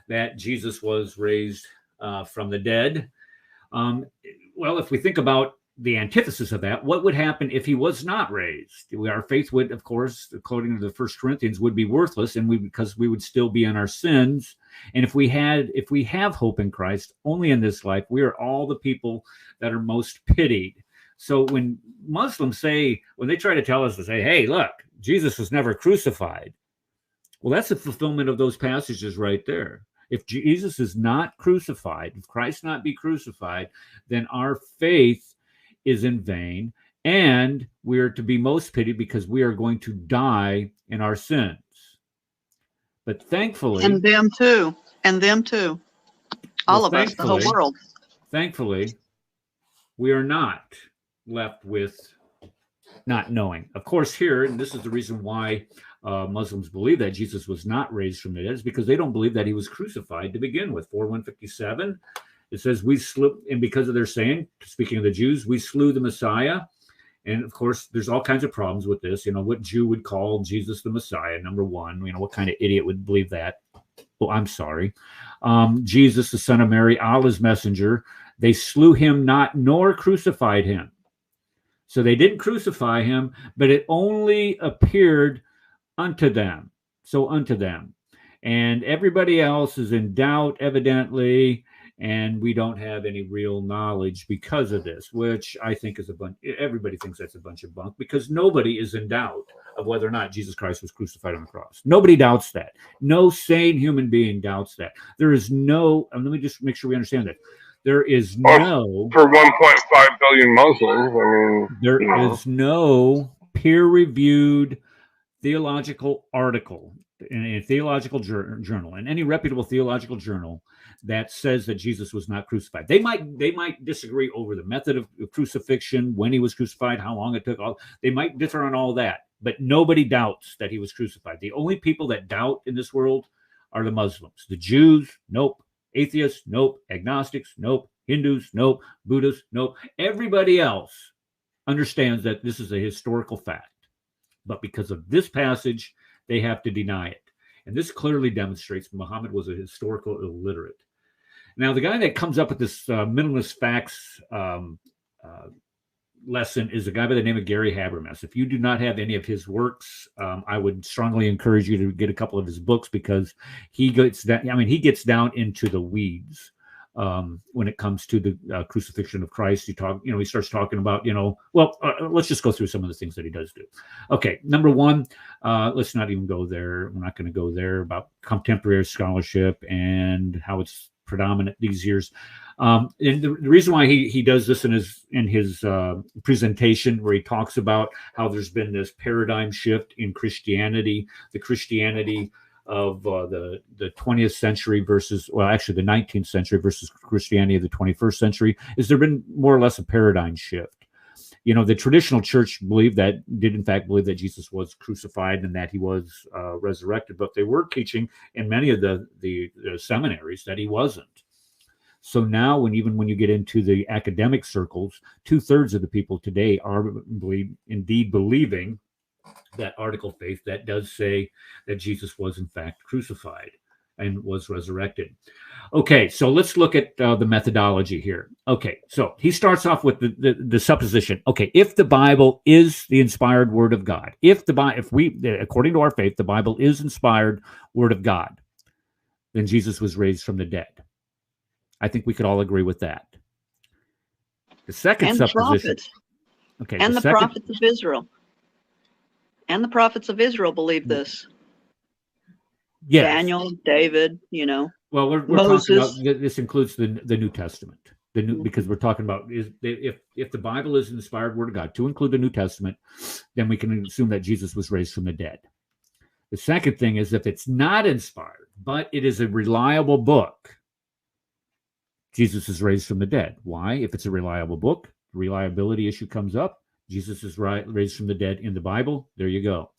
[SPEAKER 1] that Jesus was raised from the dead. Well, if we think about the antithesis of that, what would happen if he was not raised? Our faith would, of course, according to the 1 Corinthians, would be worthless, and because we would still be in our sins. And if we have hope in Christ only in this life, we are all the people that are most pitied. So when Muslims when they try to tell us to say, "Hey, look, Jesus was never crucified," well, that's a fulfillment of those passages right there. If Jesus is not crucified, if Christ not be crucified, then our faith is in vain, and we are to be most pitied because we are going to die in our sins. But thankfully,
[SPEAKER 2] and them too, all of us, the whole world.
[SPEAKER 1] Thankfully, we are not left with not knowing. Of course, here, and this is the reason why Muslims believe that Jesus was not raised from the dead, is because they don't believe that he was crucified to begin with. 4:157, it says we slew, and because of their saying, speaking of the Jews, we slew the Messiah. And of course, there's all kinds of problems with this. What Jew would call Jesus the Messiah? Number one, what kind of idiot would believe that? Well, I'm sorry. Jesus, the son of Mary, Allah's messenger, they slew him not, nor crucified him. So they didn't crucify him, but it only appeared unto them. So unto them. And everybody else is in doubt, evidently, and we don't have any real knowledge because of this, which I think is everybody thinks that's a bunch of bunk, because nobody is in doubt of whether or not Jesus Christ was crucified on the cross. Nobody doubts that. No sane human being doubts that. There is no, let me just make sure we understand that. There is no...
[SPEAKER 7] For 1.5 billion Muslims,
[SPEAKER 1] there is no peer-reviewed theological article in a theological journal, in any reputable theological journal, that says that Jesus was not crucified. They might disagree over the method of crucifixion, when he was crucified, how long it took. They might differ on all that, but nobody doubts that he was crucified. The only people that doubt in this world are the Muslims. The Jews, nope. Atheists, nope. Agnostics, nope. Hindus, nope. Buddhists, nope. Everybody else understands that this is a historical fact. But because of this passage, they have to deny it. And this clearly demonstrates Muhammad was a historical illiterate. Now, the guy that comes up with this minimalist facts lesson is a guy by the name of Gary Habermas. If you do not have any of his works, I would strongly encourage you to get a couple of his books, because he gets down into the weeds when it comes to the crucifixion of Christ. He starts talking about, let's just go through some of the things that he does do. Okay, number one, let's not even go there. We're not going to go there, about contemporary scholarship and how it's predominant these years. And the reason why he does this in his presentation, where he talks about how there's been this paradigm shift in Christianity, the Christianity of the 20th century versus, well, actually the 19th century versus Christianity of the 21st century, is there been more or less a paradigm shift. The traditional church did in fact believe that Jesus was crucified and that he was resurrected, but they were teaching in many of the seminaries that he wasn't. So now, when you get into the academic circles, 2/3 of the people today are indeed believing that article of faith that does say that Jesus was in fact crucified and was resurrected. Okay, so let's look at the methodology here. Okay, so he starts off with the supposition. Okay, if the Bible is the inspired word of God, if according to our faith, the Bible is inspired word of God, then Jesus was raised from the dead. I think we could all agree with that. The second supposition. Okay,
[SPEAKER 2] and the prophets of Israel. And the prophets of Israel believe this.
[SPEAKER 1] Yes.
[SPEAKER 2] Daniel, David,
[SPEAKER 1] Well, we're
[SPEAKER 2] Moses.
[SPEAKER 1] talking about, this includes the New Testament. Because we're talking about, if the Bible is an inspired word of God, to include the New Testament, then we can assume that Jesus was raised from the dead. The second thing is, if it's not inspired, but it is a reliable book, Jesus is raised from the dead. Why? If it's a reliable book, the reliability issue comes up. Jesus is raised from the dead in the Bible. There you go.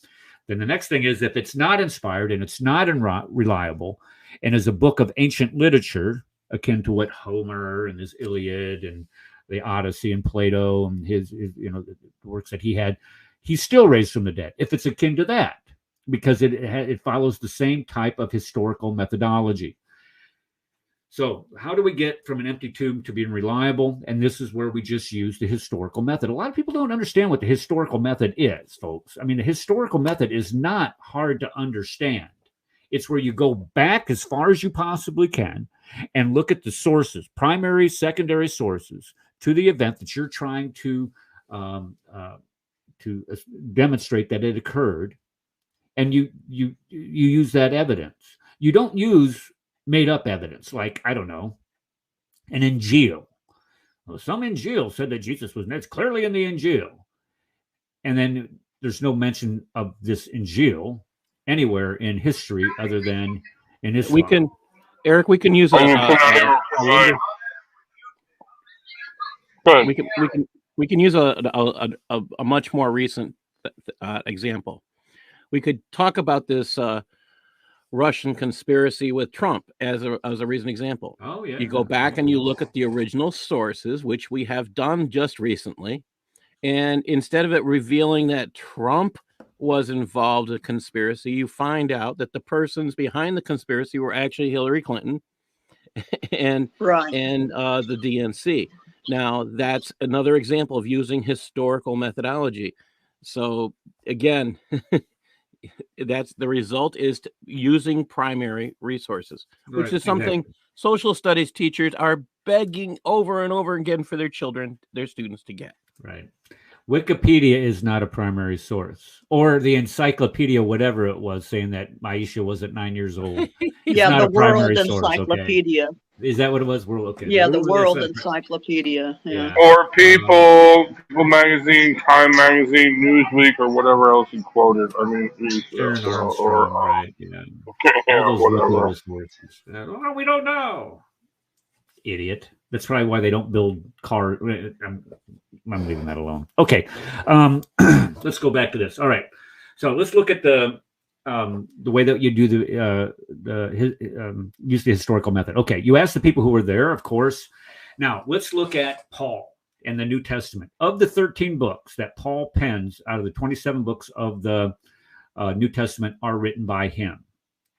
[SPEAKER 1] Then the next thing is, if it's not inspired and it's not reliable and is a book of ancient literature, akin to what Homer and his Iliad and the Odyssey and Plato and his the works that he had, he's still raised from the dead. If it's akin to that, because it follows the same type of historical methodology. So how do we get from an empty tomb to being reliable? And this is where we just use the historical method. A lot of people don't understand what the historical method is, folks. I mean, the historical method is not hard to understand. It's where you go back as far as you possibly can and look at the sources, primary, secondary sources, to the event that you're trying to demonstrate that it occurred. And you use that evidence. You don't use made up evidence, like, I don't know, an Injil. Well, some Injil said that Jesus was, it's clearly in the Injil. And then there's no mention of this Injil anywhere in history other than in Islam.
[SPEAKER 4] We can use we can use a much more recent example. We could talk about this Russian conspiracy with Trump as a recent example.
[SPEAKER 1] Oh, yeah.
[SPEAKER 4] You go back and you look at the original sources, which we have done just recently, and instead of it revealing that Trump was involved in a conspiracy, you find out that the persons behind the conspiracy were actually Hillary Clinton and the DNC. Now, that's another example of using historical methodology. So again, that's the result is using primary resources, which is something social studies teachers are begging over and over again for their students to get.
[SPEAKER 1] Right. Wikipedia is not a primary source, or the encyclopedia, whatever it was, saying that Maisha wasn't 9 years old.
[SPEAKER 2] Yeah, the World Encyclopedia.
[SPEAKER 1] Is that what it was? World, okay.
[SPEAKER 2] Yeah, the World Encyclopedia. Yeah.
[SPEAKER 7] Or People Magazine, Time Magazine, Newsweek, or whatever else he quoted. I mean,
[SPEAKER 1] Aaron Armstrong, right? Yeah.
[SPEAKER 7] Yeah,
[SPEAKER 1] all those
[SPEAKER 7] whatever.
[SPEAKER 1] sources. Oh, we don't know. Idiot. That's probably why they don't build cars. I'm leaving that alone. Okay. Let's go back to this. All right. So let's look at the way that you do use the historical method. Okay. You ask the people who were there, of course. Now let's look at Paul and the New Testament. Of the 13 books that Paul pens out of the 27 books of the New Testament are written by him.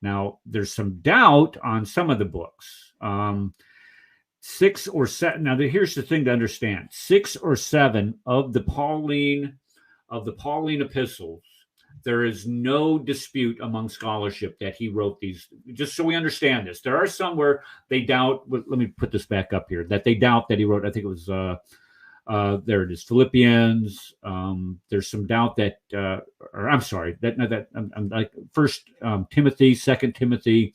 [SPEAKER 1] Now, there's some doubt on some of the books. 6 or 7. Now, here's the thing to understand: 6 or 7 of the Pauline epistles, there is no dispute among scholarship that he wrote these. Just so we understand this, there are some where they doubt. Let me put this back up here. That they doubt that he wrote. I think it was. There it is, Philippians. There's some doubt that, or I'm sorry, that I'm like First Timothy, Second Timothy.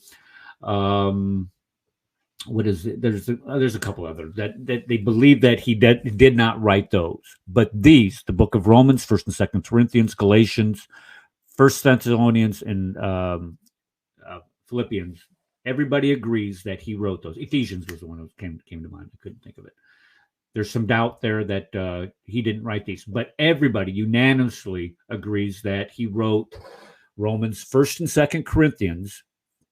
[SPEAKER 1] What is it? There's a couple other that they believe that he did not write those, but these, the book of Romans, First and Second Corinthians, Galatians, First Thessalonians, and Philippians. Everybody agrees that he wrote those. Ephesians was the one that came to mind. I couldn't think of it. There's some doubt there that he didn't write these, but everybody unanimously agrees that he wrote Romans, First and Second Corinthians.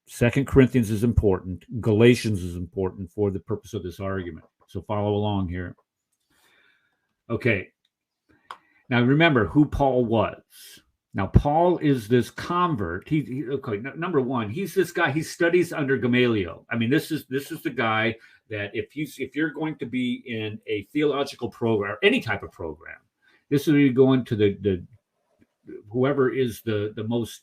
[SPEAKER 1] Second Corinthians is important. Galatians is important for the purpose of this argument. So follow along here. Okay. Now remember who Paul was. Now Paul is this convert. Number one, he's this guy. He studies under Gamaliel. I mean, this is the guy that if you're going to be in a theological program, or any type of program, this is where you go into the whoever is the most.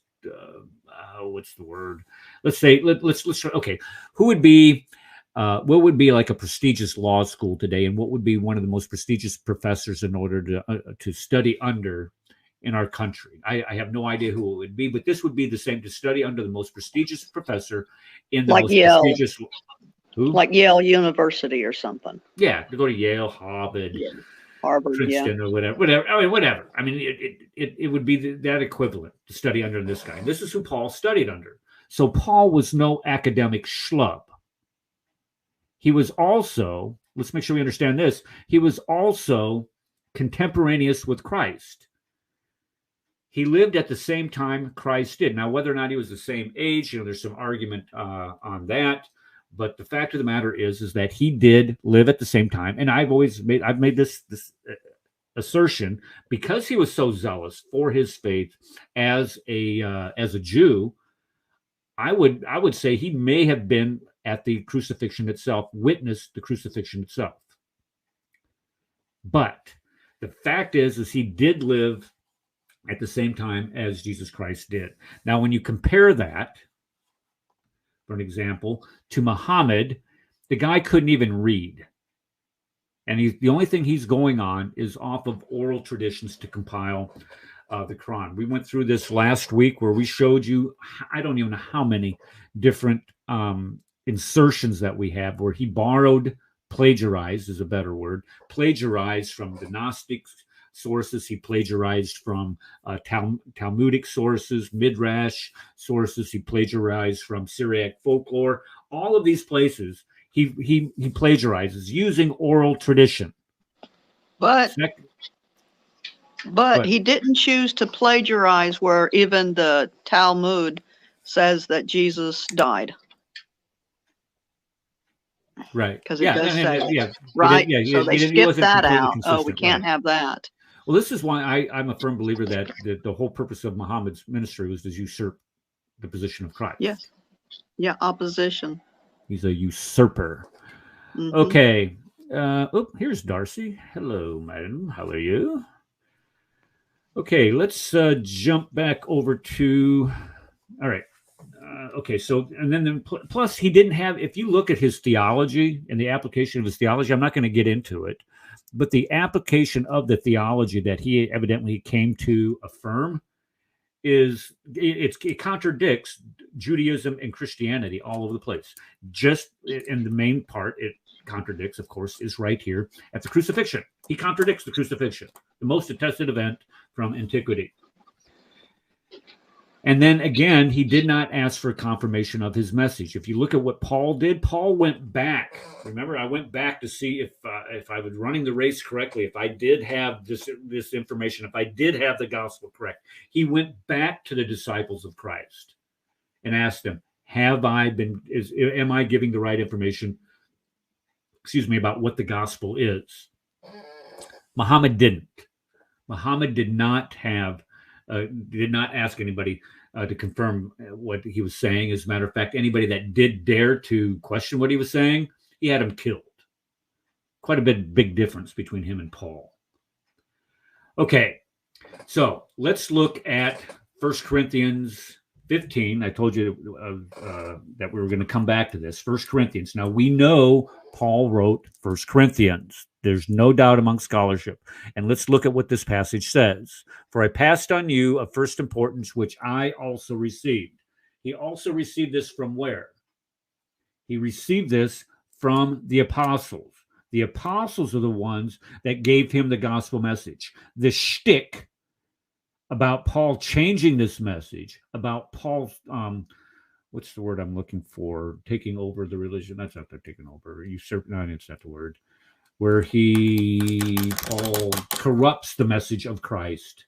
[SPEAKER 1] What's the word? Let's say let's try. Okay, who would be what would be like a prestigious law school today, and what would be one of the most prestigious professors in order to study under in our country? I have no idea who it would be, but this would be the same, to study under the most prestigious professor in the most prestigious. Who?
[SPEAKER 2] Like Yale University or something.
[SPEAKER 1] Yeah, to go to Yale, Harvard.
[SPEAKER 2] Yeah. Harvard,
[SPEAKER 1] Princeton, or whatever. I mean, it would be that equivalent to study under this guy. This is who Paul studied under. So Paul was no academic schlub. He was also, let's make sure we understand this, he was also contemporaneous with Christ. He lived at the same time Christ did. Now, whether or not he was the same age, there's some argument on that. But the fact of the matter is that he did live at the same time, and I've made this assertion because he was so zealous for his faith as a Jew. I would say he may have been at the crucifixion itself, witnessed the crucifixion itself. But the fact is he did live at the same time as Jesus Christ did. Now, when you compare that, for an example, to Muhammad, the guy couldn't even read. And the only thing he's going on is off of oral traditions to compile the Quran. We went through this last week where we showed you, I don't even know how many different insertions that we have where he plagiarized is a better word, plagiarized from the Gnostics sources. He plagiarized from Talmudic sources, Midrash sources. He plagiarized from Syriac folklore. All of these places he plagiarizes using oral tradition.
[SPEAKER 2] But he didn't choose to plagiarize where even the Talmud says that Jesus died.
[SPEAKER 1] Right.
[SPEAKER 2] Because it does say, right? So they skipped that out. Oh, we can't have that.
[SPEAKER 1] Well, this is why I'm a firm believer that the whole purpose of Muhammad's ministry was to usurp the position of Christ.
[SPEAKER 2] Yes. Yeah, opposition.
[SPEAKER 1] He's a usurper. Mm-hmm. Okay. Here's Darcy. Hello, madam. How are you? Okay, let's jump back over to. All right. Okay, so and then plus he didn't have. If you look at his theology and the application of his theology, I'm not going to get into it. But the application of the theology that he evidently came to affirm it contradicts Judaism and Christianity all over the place. Just in the main part, it contradicts, of course, is right here at the crucifixion. He contradicts the crucifixion, the most attested event from antiquity. And then again, he did not ask for confirmation of his message. If you look at what Paul did, Paul went back. Remember, I went back to see if I was running the race correctly, if I did have this information, if I did have the gospel correct. He went back to the disciples of Christ and asked them, am I giving the right information, about what the gospel is? Muhammad didn't. Muhammad did not ask anybody to confirm what he was saying. As a matter of fact, anybody that did dare to question what he was saying, he had him killed. Quite a big difference between him and Paul. Okay, so let's look at 1 Corinthians 15. I told you that we were going to come back to this. 1 Corinthians. Now, we know Paul wrote 1 Corinthians. There's no doubt among scholarship. And let's look at what this passage says. For I passed on you of first importance, which I also received. He also received this from where? He received this from the apostles. The apostles are the ones that gave him the gospel message. The shtick about Paul changing this message, about Paul, what's the word I'm looking for? Taking over the religion. That's not the taking over. No, it's not the word. Where Paul corrupts the message of Christ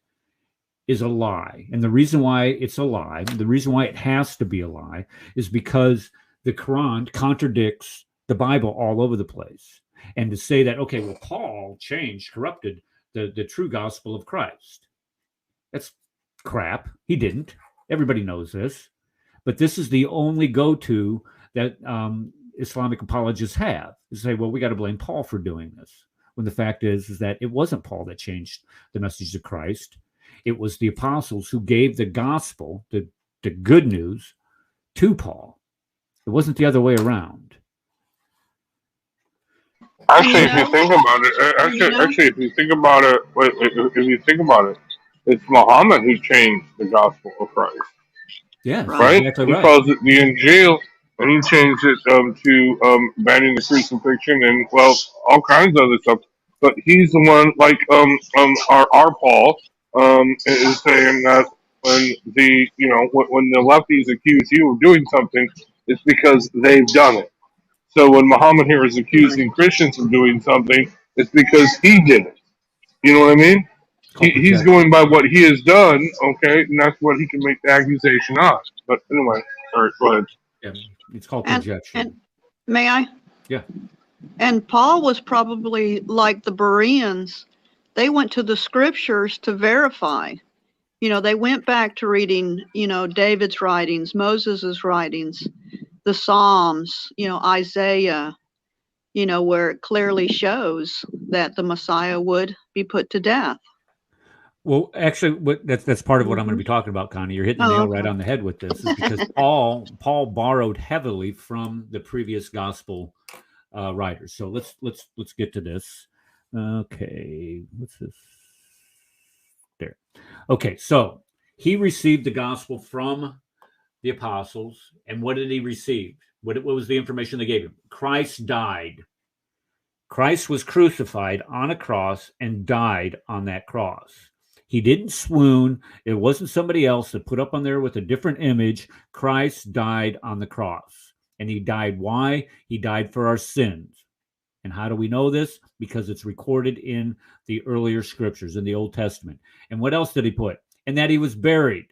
[SPEAKER 1] is a lie. And the reason why it's a lie, the reason why it has to be a lie, is because the Quran contradicts the Bible all over the place. And to say that, okay, well, Paul corrupted the true gospel of Christ. That's crap. He didn't. Everybody knows this. But this is the only go-to that Islamic apologists have, is say, well, we got to blame Paul for doing this. When the fact is that it wasn't Paul that changed the message of Christ. It was the apostles who gave the gospel, the good news, to Paul. It wasn't the other way around.
[SPEAKER 7] Actually, if you think about it, if you think about it, it's Muhammad who changed the gospel of Christ.
[SPEAKER 1] Yeah,
[SPEAKER 7] right.
[SPEAKER 1] Exactly
[SPEAKER 7] he
[SPEAKER 1] right.
[SPEAKER 7] calls it the Injil, and he changed it to banning the crucifixion and all kinds of other stuff. But he's the one, like our Paul is saying that when when the lefties accuse you of doing something, it's because they've done it. So when Muhammad here is accusing Christians of doing something, it's because he did it. You know what I mean? He's going by what he has done, okay, and that's what he can make the accusation on. But anyway, all right, go ahead.
[SPEAKER 1] Yeah, it's called projection.
[SPEAKER 2] And may I?
[SPEAKER 1] Yeah.
[SPEAKER 2] And Paul was probably like the Bereans. They went to the scriptures to verify. They went back to reading, David's writings, Moses's writings, the Psalms, Isaiah, where it clearly shows that the Messiah would be put to death.
[SPEAKER 1] Well, actually, that's part of what I'm going to be talking about, Connie. You're hitting the nail right on the head with this, is because Paul borrowed heavily from the previous gospel writers. So let's get to this. Okay, what's this? There. Okay, so he received the gospel from the apostles, and what did he receive? What was the information they gave him? Christ died. Christ was crucified on a cross and died on that cross. He didn't swoon. It wasn't somebody else that put up on there with a different image. Christ died on the cross. And he died. Why? He died for our sins. And how do we know this? Because it's recorded in the earlier scriptures, in the Old Testament. And what else did he put? And that he was buried.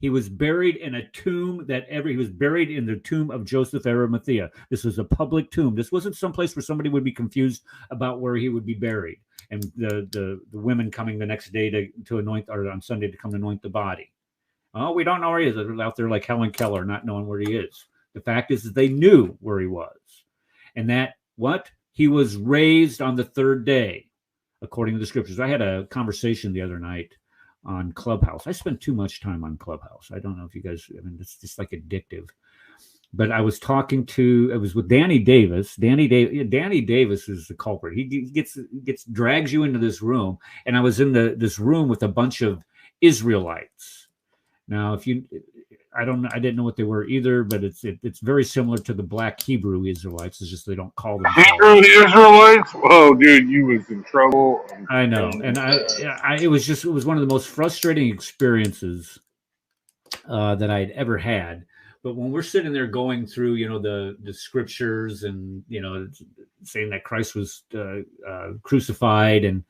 [SPEAKER 1] He was buried in a tomb he was buried in the tomb of Joseph Arimathea. This was a public tomb. This wasn't someplace where somebody would be confused about where he would be buried. And the women coming the next day to anoint, or on Sunday to come anoint the body. Oh, we don't know where he is. They're out there like Helen Keller, not knowing where he is. The fact is that they knew where he was. And that he was raised on the third day, according to the scriptures. I had a conversation the other night on Clubhouse. I spend too much time on Clubhouse. I don't know if you guys, it's just like addictive. But I was it was with Danny Davis. Danny Davis is the culprit. He drags you into this room. And I was in this room with a bunch of Israelites. Now, if you, I don't know, I didn't know what they were either, but it's very similar to the Black Hebrew Israelites. It's just they don't call them
[SPEAKER 7] Hebrew Israelites. Oh, dude, you was in trouble.
[SPEAKER 1] I know, and it was one of the most frustrating experiences that I'd ever had. But when we're sitting there going through, the scriptures and saying that Christ was crucified, and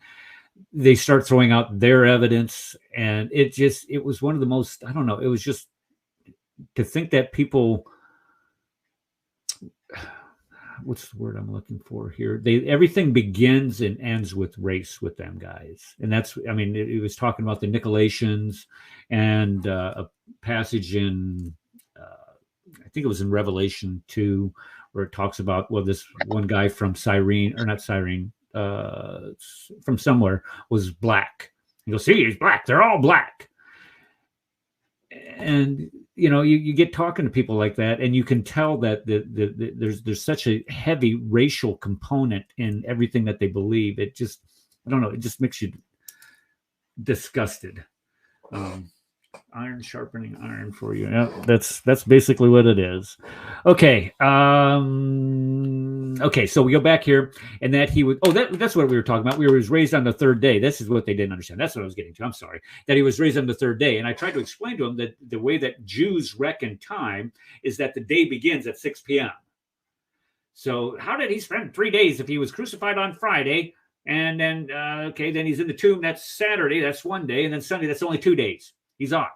[SPEAKER 1] they start throwing out their evidence, and it was one of the most, I don't know, it was just to think that people, what's the word I'm looking for here? Everything begins and ends with race with them guys. And that's, I mean, it was talking about the Nicolaitans and a passage in, I think it was in Revelation 2, where it talks about, well, this one guy from Cyrene, or not Cyrene, from somewhere, was black. You'll see he's black. They're all black. And you get talking to people like that, and you can tell that there's such a heavy racial component in everything that they believe. It just, I don't know, it just makes you disgusted. Iron sharpening iron for you. Yeah, that's basically what it is. Okay. Okay, so we go back here, and that he would. Oh, that's what we were talking about. He was raised on the third day. This is what they didn't understand. That's what I was getting to. I'm sorry. That he was raised on the third day, and I tried to explain to him that the way that Jews reckon time is that the day begins at 6 p.m. So how did he spend 3 days if he was crucified on Friday, and then then he's in the tomb? That's Saturday. That's one day, and then Sunday. That's only 2 days. He's off.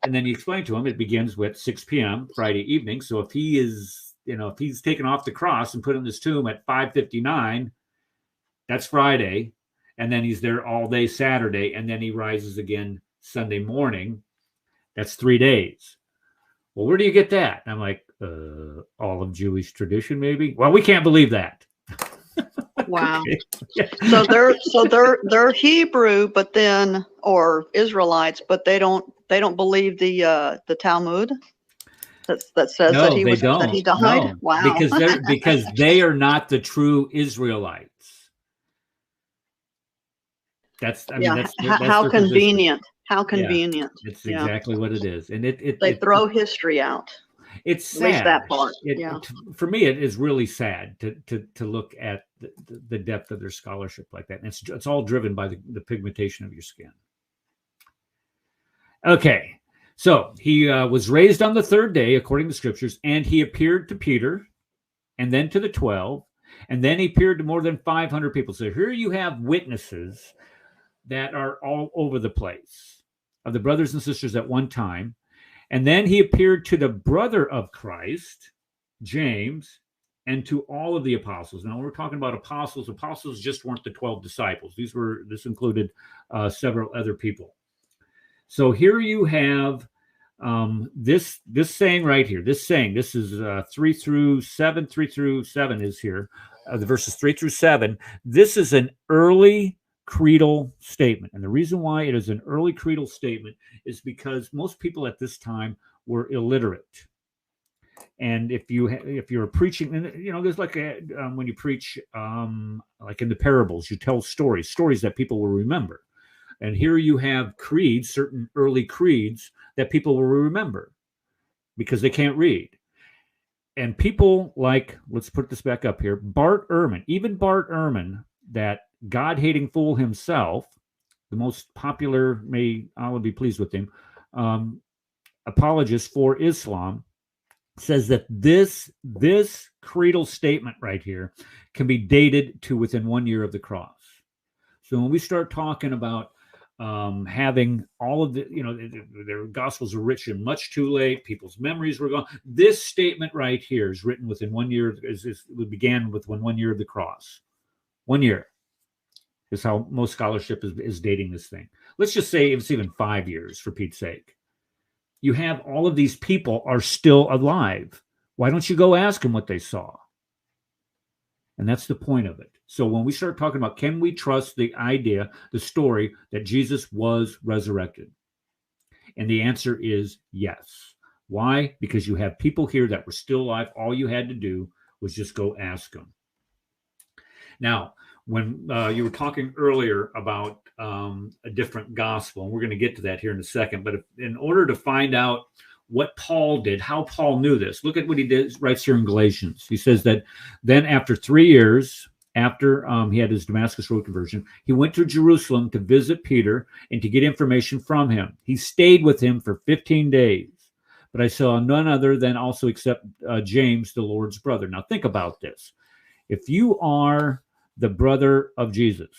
[SPEAKER 1] And then you explain to him it begins with 6 p.m. Friday evening. So if he is, if he's taken off the cross and put in this tomb at 5:59, that's Friday. And then he's there all day Saturday. And then he rises again Sunday morning. That's 3 days. Well, where do you get that? And I'm like, all of Jewish tradition, maybe? Well, we can't believe that.
[SPEAKER 2] Wow. Okay. So they're Hebrew, but then, or Israelites, but they don't believe the Talmud that says that he died.
[SPEAKER 1] No,
[SPEAKER 2] wow.
[SPEAKER 1] because they are not the true Israelites. That's
[SPEAKER 2] how convenient. Position. How convenient.
[SPEAKER 1] Yeah, it's exactly what it is. And
[SPEAKER 2] they throw history out.
[SPEAKER 1] It's sad.
[SPEAKER 2] At least that part.
[SPEAKER 1] For me, it is really sad to look at the depth of their scholarship like that. And it's all driven by the pigmentation of your skin. Okay, so he was raised on the third day, according to scriptures, and he appeared to Peter, and then to the 12, and then he appeared to more than 500 people. So here you have witnesses that are all over the place of the brothers and sisters at one time. And then he appeared to the brother of Christ, James, and to all of the apostles. Now, we're talking about apostles. Apostles just weren't the 12 disciples. This included several other people. So here you have this saying right here. This saying, this is 3 through 7. 3 through 7 is here. The verses 3 through 7. This is an early creedal statement. And the reason why it is an early creedal statement is because most people at this time were illiterate. And if you're preaching, there's like when you preach, like in the parables, you tell stories that people will remember. And here you have creeds, certain early creeds that people will remember because they can't read. And people like, let's put this back up here, Bart Ehrman, even Bart Ehrman, that God-hating fool himself, the most popular, may Allah be pleased with him, apologist for Islam, says that this creedal statement right here can be dated to within 1 year of the cross. So when we start talking about having all of their gospels are rich and much too late, people's memories were gone, this statement right here is written within 1 year. It began with 1 year of the cross. 1 year is how most scholarship is dating this thing. Let's just say it's even 5 years, for Pete's sake. You have all of these people are still alive. Why don't you go ask them what they saw? And that's the point of it. So when we start talking about, can we trust the idea, the story that Jesus was resurrected? And the answer is yes. Why? Because you have people here that were still alive. All you had to do was just go ask them. Now, when you were talking earlier about a different gospel, and we're going to get to that here in a second, but in order to find out what Paul did, how Paul knew this, look at what he did, writes here in Galatians. He says that then after 3 years, after he had his Damascus Road conversion, he went to Jerusalem to visit Peter and to get information from him. He stayed with him for 15 days, but I saw none other than also except James, the Lord's brother. Now think about this. If you are the brother of Jesus,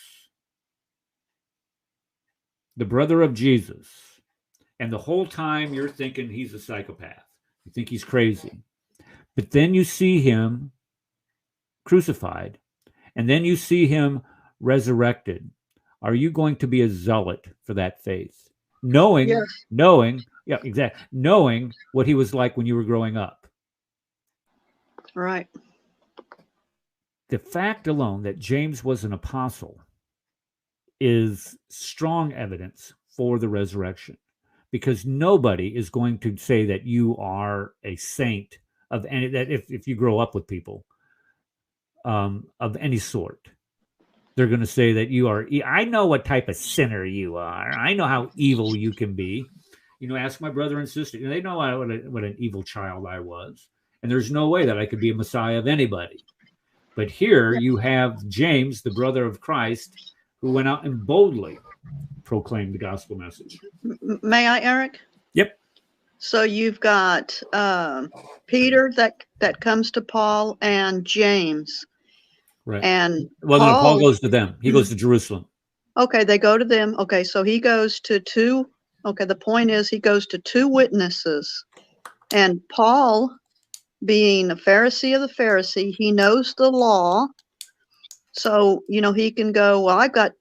[SPEAKER 1] and the whole time you're thinking he's a psychopath, you think he's crazy, but then you see him crucified, and then you see him resurrected, are you going to be a zealot for that faith? Knowing what he was like when you were growing up.
[SPEAKER 2] Right.
[SPEAKER 1] The fact alone that James was an apostle is strong evidence for the resurrection, because nobody is going to say that you are a saint of any, that if you grow up with people of any sort, they're going to say that you are, I know what type of sinner you are. I know how evil you can be. You know, ask my brother and sister. They know what an evil child I was. And there's no way that I could be a Messiah of anybody. But here you have James, the brother of Christ, who went out and boldly proclaimed the gospel message.
[SPEAKER 2] May I, Eric?
[SPEAKER 1] Yep.
[SPEAKER 2] So you've got Peter that comes to Paul, and James.
[SPEAKER 1] Right.
[SPEAKER 2] And
[SPEAKER 1] Paul goes to them. He goes to Jerusalem.
[SPEAKER 2] Okay, they go to them. Okay, so he goes to two. Okay, the point is he goes to two witnesses. And Paul, being a Pharisee of the Pharisee, he knows the law. So, he can go, well, I've got,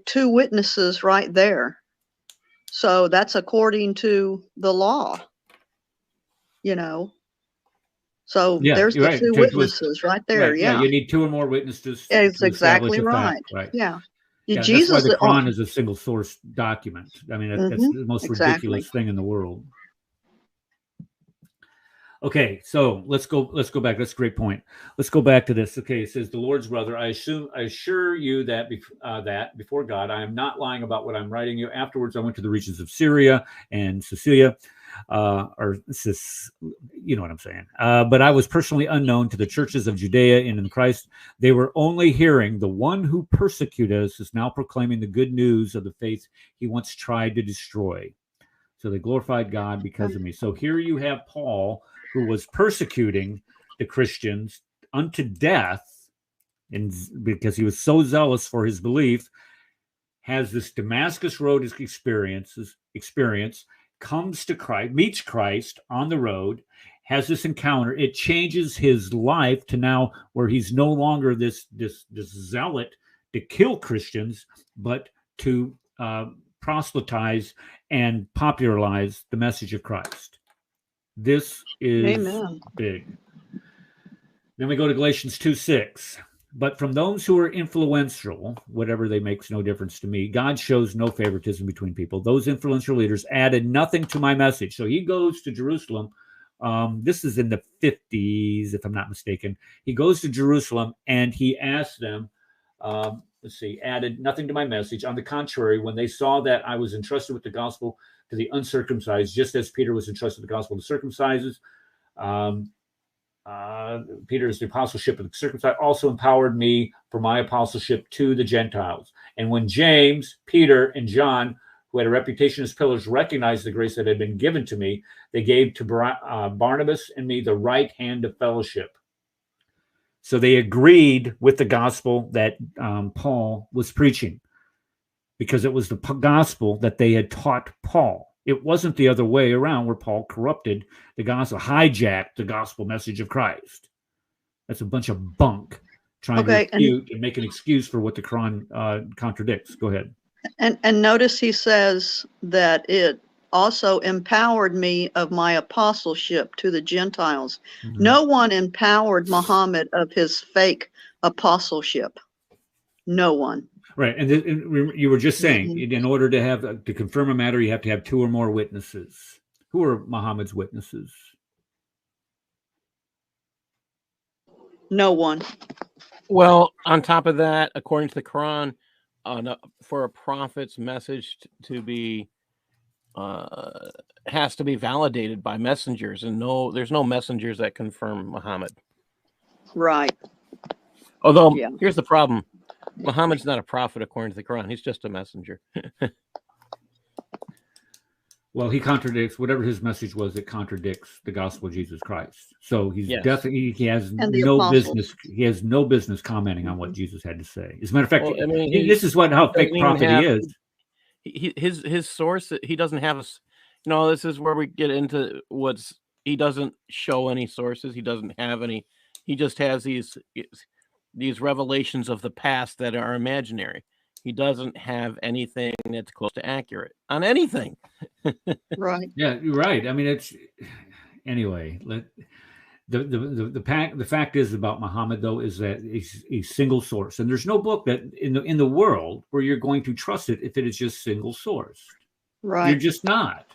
[SPEAKER 2] two witnesses right there. So that's according to the law, So there's the two witnesses right there.
[SPEAKER 1] Right, yeah, you need two or more witnesses.
[SPEAKER 2] It's exactly right.
[SPEAKER 1] Right.
[SPEAKER 2] Yeah.
[SPEAKER 1] Jesus, that's why the Quran is a single source document. I mean, that's the most ridiculous thing in the world. Okay, so let's go back. That's a great point. Let's go back to this. Okay, it says the Lord's brother. I assure you that before God, I am not lying about what I'm writing you. Afterwards, I went to the regions of Syria and Cilicia, you know what I'm saying. But I was personally unknown to the churches of Judea and in Christ. They were only hearing the one who persecuted us is now proclaiming the good news of the faith he once tried to destroy. So they glorified God because of me. So here you have Paul, who was persecuting the Christians unto death, and because he was so zealous for his belief, has this Damascus Road experience, comes to Christ, meets Christ on the road, has this encounter. It changes his life to now where he's no longer this zealot to kill Christians, but to proselytize and popularize the message of Christ. This is big. Then we go to Galatians 2:6. But from those who are influential, whatever they makes no difference to me, God shows no favoritism between people. Those influential leaders added nothing to my message. So he goes to Jerusalem. This is in the 50s, if I'm not mistaken. He goes to Jerusalem and he asks them, added nothing to my message. On the contrary, when they saw that I was entrusted with the gospel to the uncircumcised, just as Peter was entrusted with the gospel to circumcised, Peter's the apostleship of the circumcised also empowered me for my apostleship to the Gentiles. And when James, Peter, and John, who had a reputation as pillars, recognized the grace that had been given to me, they gave to Barnabas and me the right hand of fellowship. So they agreed with the gospel that Paul was preaching, because it was the gospel that they had taught Paul. It wasn't the other way around, where Paul corrupted the gospel, hijacked the gospel message of Christ. That's a bunch of bunk trying to refute and make an excuse for what the Quran contradicts. Go ahead.
[SPEAKER 2] And notice he says that it also empowered me of my apostleship to the Gentiles. Mm-hmm. No one empowered Muhammad of his fake apostleship. No one.
[SPEAKER 1] Right, and you were just saying, in order to confirm a matter, you have to have two or more witnesses. Who are Muhammad's witnesses?
[SPEAKER 2] No one.
[SPEAKER 4] Well, on top of that, according to the Quran, for a prophet's message to be has to be validated by messengers, and there's no messengers that confirm Muhammad.
[SPEAKER 2] Right.
[SPEAKER 4] Although, here's the problem: Muhammad's not a prophet according to the Quran; he's just a messenger.
[SPEAKER 1] Well, he contradicts whatever his message was. It contradicts the gospel of Jesus Christ. So he's definitely he has no business. He has no business commenting on what Jesus had to say. As a matter of fact, this is how fake prophet he is.
[SPEAKER 4] His source. He doesn't have a. This is where we get into he doesn't show any sources. He doesn't have any. He just has these revelations of the past that are imaginary. He doesn't have anything that's close to accurate on anything.
[SPEAKER 2] Right.
[SPEAKER 1] Yeah, you're right. I mean, it's anyway. The fact is about Muhammad, though, is that he's a single source, and there's no book that in the world where you're going to trust it if it is just single source.
[SPEAKER 2] Right.
[SPEAKER 1] You're just not.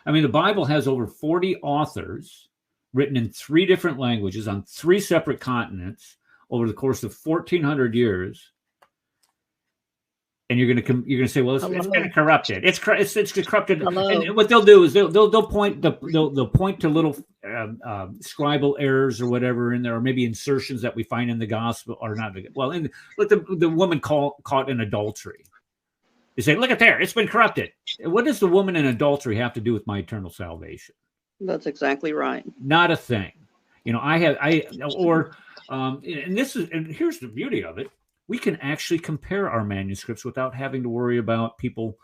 [SPEAKER 1] I mean, the Bible has over 40 authors written in 3 different languages on 3 separate continents over the course of 1,400 years. And you're gonna say, well, it's kind of corrupted. It's corrupted.
[SPEAKER 2] Hello.
[SPEAKER 1] And what they'll do is they'll point to little scribal errors or whatever in there, or maybe insertions that we find in the gospel or not. Well, like the woman caught in adultery. They say, look at there, it's been corrupted. What does the woman in adultery have to do with my eternal salvation?
[SPEAKER 2] That's exactly right.
[SPEAKER 1] Not a thing. And here's the beauty of it. We can actually compare our manuscripts without having to worry about people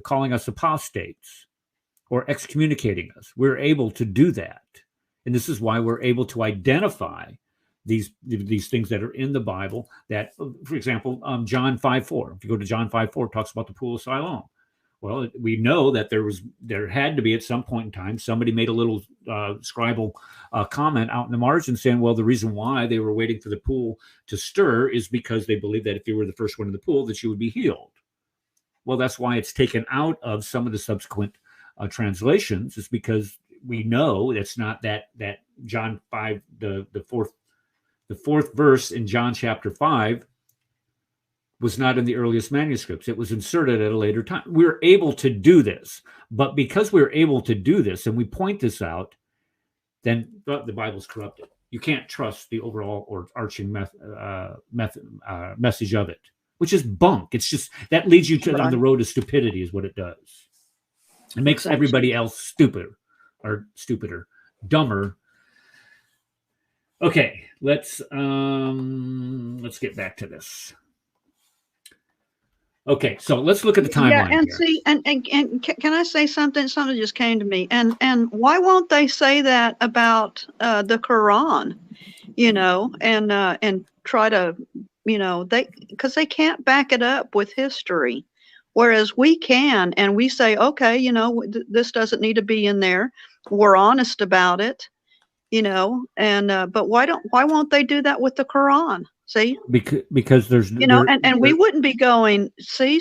[SPEAKER 1] calling us apostates or excommunicating us. We're able to do that. And this is why we're able to identify these things that are in the Bible that, for example, John 5:4. If you go to John 5:4, it talks about the pool of Siloam. Well, we know that there had to be at some point in time, somebody made a little scribal comment out in the margin saying, well, the reason why they were waiting for the pool to stir is because they believed that if you were the first one in the pool, that you would be healed. Well, that's why it's taken out of some of the subsequent translations. It's because we know it's not that John 5, the fourth verse in John chapter 5 was not in the earliest manuscripts. It was inserted at a later time. We're able to do this, but because we're able to do this and we point this out, then the Bible's corrupted. You can't trust the overall or arching message of it, which is bunk. It's just that leads you on the road to stupidity is what it does. It makes everybody else stupider, dumber. Okay, let's get back to this. Okay, so let's look at the timeline.
[SPEAKER 2] Yeah, and
[SPEAKER 1] here.
[SPEAKER 2] see, and can I say something? Something just came to me. And why won't they say that about the Quran? And try to, because they can't back it up with history, whereas we can, and we say, okay, this doesn't need to be in there. We're honest about it, but why won't they do that with the Quran? See,
[SPEAKER 1] because there's
[SPEAKER 2] and we wouldn't be going see,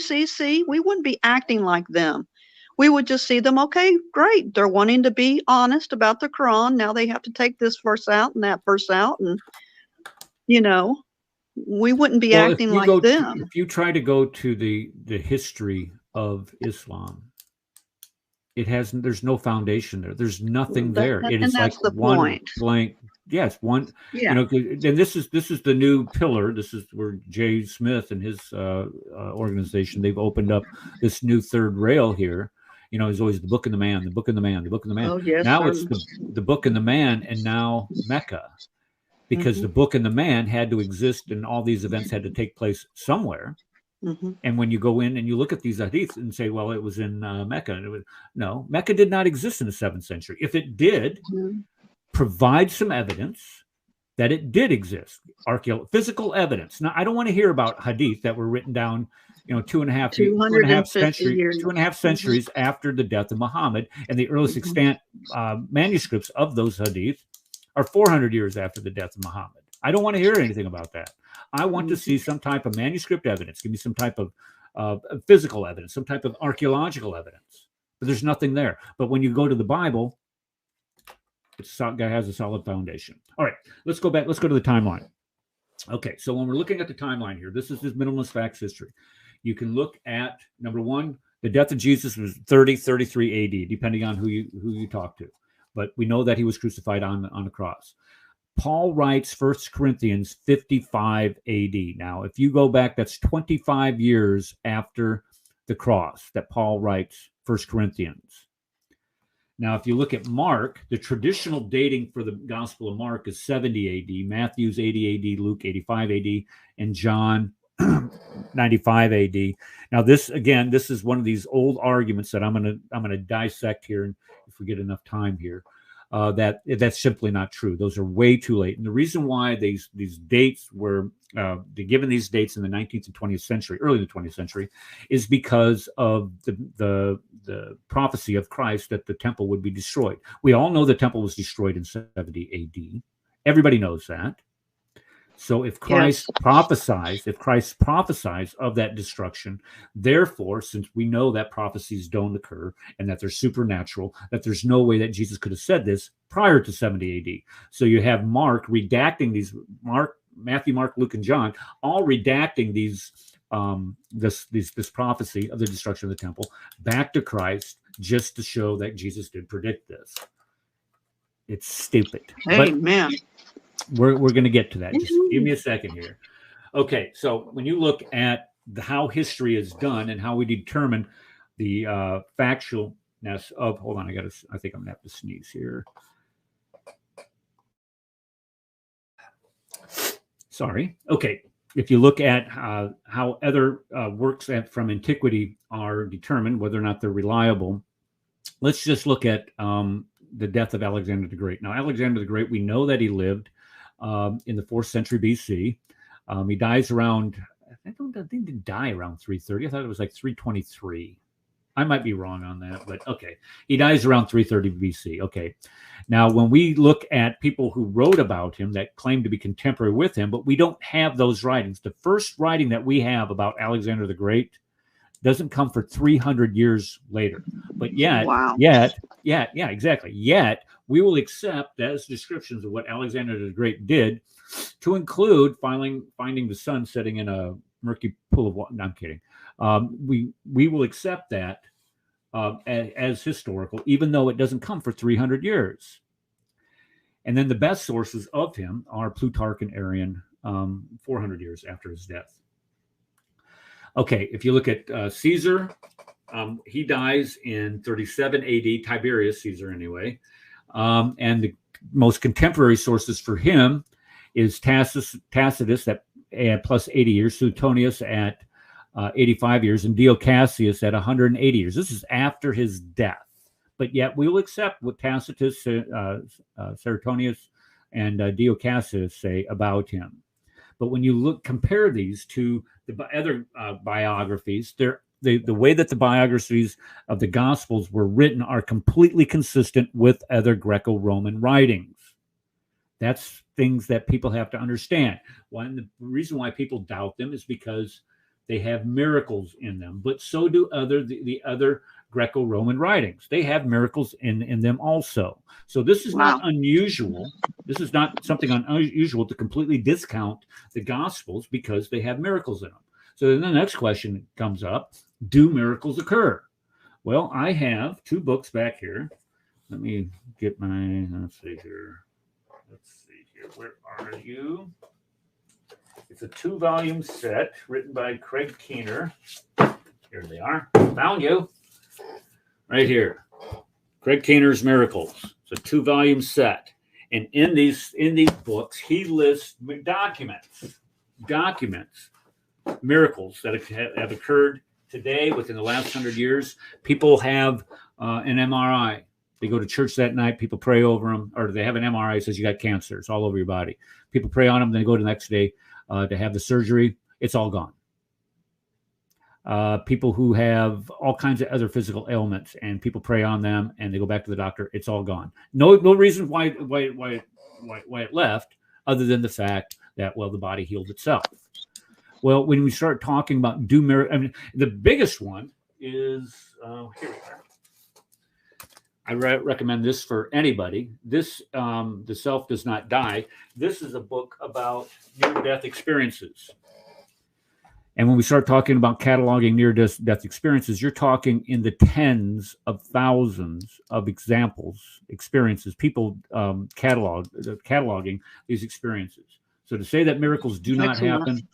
[SPEAKER 2] we wouldn't be acting like them. We would just see them. Okay, great. They're wanting to be honest about the Quran. Now they have to take this verse out and that verse out, and we wouldn't be acting like them.
[SPEAKER 1] If you try to go to the history of Islam, there's no foundation there. There's nothing there. It is like one blank. Yes, one. Yeah. And this is the new pillar. This is where Jay Smith and his organization, they've opened up this new third rail here. There's always the book and the man, the book and the man, the book and the man.
[SPEAKER 2] Oh, yes,
[SPEAKER 1] now it's the book and the man, and now Mecca, because the book and the man had to exist, and all these events had to take place somewhere. Mm-hmm. And when you go in and you look at these hadiths and say, well, it was in Mecca, and no, Mecca did not exist in the 7th century. If it did, provide some evidence that it did exist, physical evidence. Now, I don't want to hear about hadith that were written down, 2.5 centuries after the death of Muhammad, and the earliest extant manuscripts of those hadith are 400 years after the death of Muhammad. I don't want to hear anything about that. I want to see some type of manuscript evidence. Give me some type of physical evidence, some type of archaeological evidence. But there's nothing there. But when you go to the Bible, it has a solid foundation. All right, let's go back. Let's go to the timeline. Okay, so when we're looking at the timeline here, this is his minimalist facts history. You can look at, number one, the death of Jesus was 33 AD, depending on who you talk to. But we know that he was crucified on the cross. Paul writes 1 Corinthians 55 AD. Now, if you go back, that's 25 years after the cross that Paul writes 1 Corinthians. Now, if you look at Mark, the traditional dating for the Gospel of Mark is 70 AD, Matthew's 80 AD, Luke 85 AD, and John 95 AD. Now, this is one of these old arguments that I'm gonna dissect here, and if we get enough time here, that's simply not true. Those are way too late. And the reason why these dates were given these dates in the 19th and 20th century, early in the 20th century, is because of the prophecy of Christ that the temple would be destroyed. We all know the temple was destroyed in 70 AD. Everybody knows that. So if Christ prophesies of that destruction, therefore, since we know that prophecies don't occur and that they're supernatural, that there's no way that Jesus could have said this prior to 70 AD. So you have Mark redacting these, Matthew, Mark, Luke, and John, all redacting these this prophecy of the destruction of the temple back to Christ, just to show that Jesus did predict this. It's stupid.
[SPEAKER 2] Amen.
[SPEAKER 1] We're going to get to that. Just give me a second here. Okay, so when you look at how history is done and how we determine the factualness of, hold on, I think I'm gonna have to sneeze here. Sorry. Okay, if you look at how other works from antiquity are determined, whether or not they're reliable, let's just look at the death of Alexander the Great. Now, Alexander the Great, we know that he lived in the 4th century BC. He dies around, I think he didn't die around 330. I thought it was like 323. I might be wrong on that, but okay. He dies around 330 BC. Okay. Now, when we look at people who wrote about him that claim to be contemporary with him, but we don't have those writings. The first writing that we have about Alexander the Great doesn't come for 300 years later. But yet, exactly. Yet, we will accept as descriptions of what Alexander the Great did, to include finding the sun setting in a murky pool of water. No, I'm kidding. We will accept that as historical, even though it doesn't come for 300 years. And then the best sources of him are Plutarch and Arrian, 400 years after his death. Okay, if you look at Caesar, he dies in 37 AD, Tiberius Caesar anyway. And the most contemporary sources for him is Tacitus at plus 80 years, Suetonius at 85 years, and Dio Cassius at 180 years. This is after his death. But yet we will accept what Tacitus, Suetonius, and Dio Cassius say about him. But when you compare these to the other biographies, the way that the biographies of the Gospels were written are completely consistent with other Greco-Roman writings. That's things that people have to understand. The reason why people doubt them is because they have miracles in them, but so do the other Greco-Roman writings. They have miracles in them also. So this is not unusual. This is not something unusual to completely discount the Gospels because they have miracles in them. So then the next question comes up, do miracles occur? Well, I have 2 books back here. Let me get let's see here. Where are you? It's a 2-volume set written by Craig Keener. Here they are. Found you. Right here. Craig Keener's Miracles. It's a 2-volume set. And in these books, he lists documents, miracles that have occurred today within the last 100 years. People have an MRI. They go to church that night. People pray over them, or they have an MRI that says you got cancer. It's all over your body. People pray on them. Then they go the next day to have the surgery. It's all gone. People who have all kinds of other physical ailments, and people pray on them, and they go back to the doctor. It's all gone. No reason why it left, other than the fact that the body healed itself. Well, when we start talking about the biggest one is here we are. I recommend this for anybody. This, The Self Does Not Die. This is a book about near-death experiences. And when we start talking about cataloging near-death experiences, you're talking in the tens of thousands of experiences, people cataloging these experiences. So to say that miracles do not happen,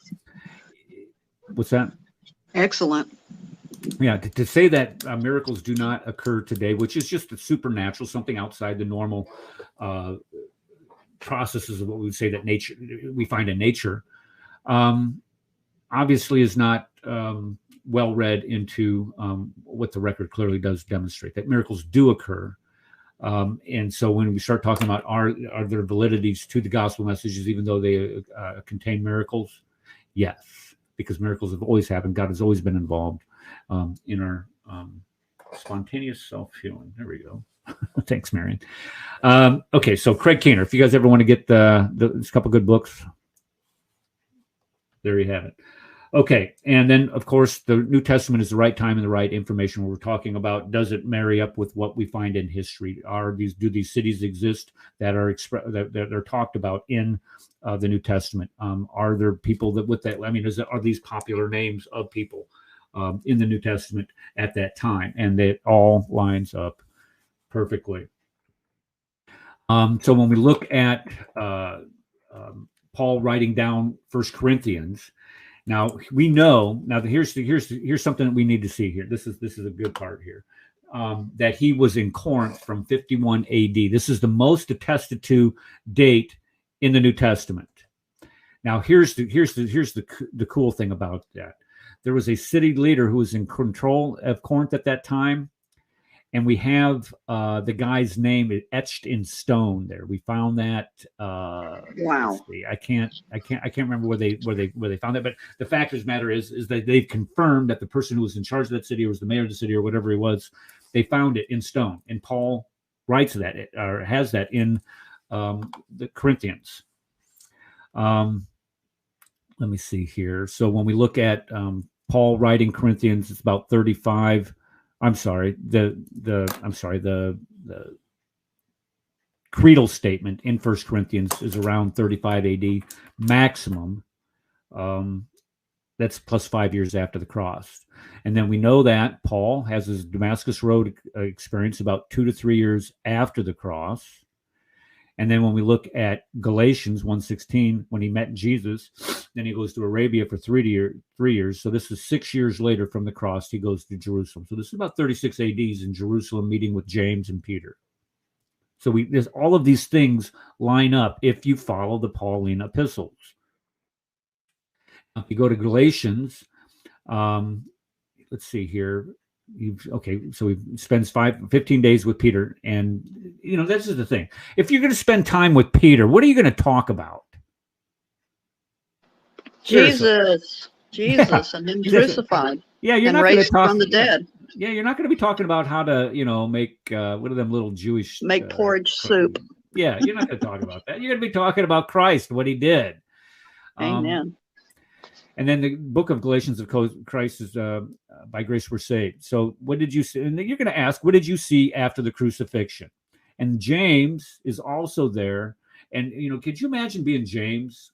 [SPEAKER 1] what's that?
[SPEAKER 2] Excellent.
[SPEAKER 1] Yeah, to say that miracles do not occur today, which is just a supernatural, something outside the normal processes of what we would say that we find in nature, obviously is not well read into what the record clearly does demonstrate, that miracles do occur. And so when we start talking about are there validities to the gospel messages, even though they contain miracles? Yes, because miracles have always happened. God has always been involved in our spontaneous self-healing. There we go. Thanks, Marion. Okay, so Craig Keener, if you guys ever want to get this couple good books, there you have it. Okay, and then, of course, the New Testament is the right time and the right information. When we're talking about, does it marry up with what we find in history? Do these cities exist that are that are talked about in the New Testament? Are there people that with that? I mean, are these popular names of people in the New Testament at that time? And that all lines up perfectly. So when we look at Paul writing down 1 Corinthians. Now we know. Now here's something that we need to see here. This is a good part here. That he was in Corinth from 51 A.D. This is the most attested to date in the New Testament. Now here's the cool thing about that. There was a city leader who was in control of Corinth at that time, and we have the guy's name etched in stone there. We found that.
[SPEAKER 2] Wow.
[SPEAKER 1] I can't remember where they found that. But the fact of the matter is that they've confirmed that the person who was in charge of that city, or was the mayor of the city, or whatever he was, they found it in stone. And Paul writes that, or has that in the Corinthians. Let me see here. So when we look at Paul writing Corinthians, it's about 35. I'm sorry, the creedal statement in 1 Corinthians is around 35 AD maximum. That's plus 5 years after the cross. And then we know that Paul has his Damascus Road experience about 2 to 3 years after the cross. And then when we look at Galatians 1:16, when he met Jesus, then he goes to Arabia for 3 years. So this is 6 years later from the cross, he goes to Jerusalem. So this is about 36 AD in Jerusalem, meeting with James and Peter. So there's all of these things line up if you follow the Pauline epistles. If you go to Galatians, let's see here. So he spends 15 days with Peter, and this is the thing. If you're going to spend time with Peter, what are you going to talk about?
[SPEAKER 2] Jesus, and him crucified.
[SPEAKER 1] Yeah, you're
[SPEAKER 2] and
[SPEAKER 1] not
[SPEAKER 2] raised
[SPEAKER 1] talk,
[SPEAKER 2] from the dead.
[SPEAKER 1] Yeah, you're not going to be talking about how to, make what are them little Jewish
[SPEAKER 2] porridge soup.
[SPEAKER 1] Yeah, you're not going to talk about that. You're going to be talking about Christ, what he did.
[SPEAKER 2] Amen.
[SPEAKER 1] And then the book of Galatians of Christ is by grace we're saved. So what did you see? And you're going to ask, what did you see after the crucifixion? And James is also there. And, could you imagine being James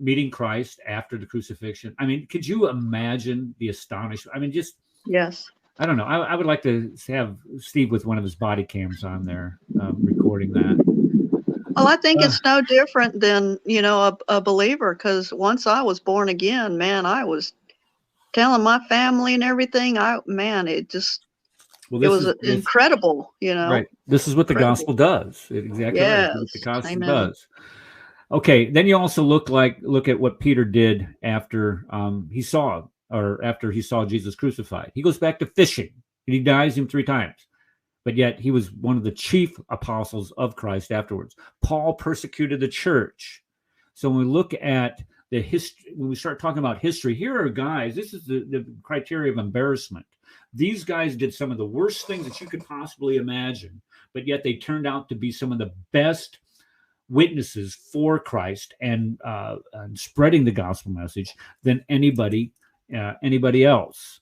[SPEAKER 1] meeting Christ after the crucifixion? I mean, could you imagine the astonishment? I mean, just...
[SPEAKER 2] Yes.
[SPEAKER 1] I don't know. I would like to have Steve with one of his body cams on there recording that.
[SPEAKER 2] Well, I think it's no different than, a believer, because once I was born again, man, I was telling my family and everything. It was incredible,
[SPEAKER 1] Right. This is what the gospel does. Exactly.
[SPEAKER 2] Yes.
[SPEAKER 1] Right. What the gospel does. Okay. Then you also look at what Peter did after he saw Jesus crucified. He goes back to fishing, and he denies him 3 times. But yet he was one of the chief apostles of Christ afterwards. Paul persecuted the church. So when we look at the history, when we start talking about history, here are guys, this is the criteria of embarrassment. These guys did some of the worst things that you could possibly imagine, but yet they turned out to be some of the best witnesses for Christ and spreading the gospel message than anybody else.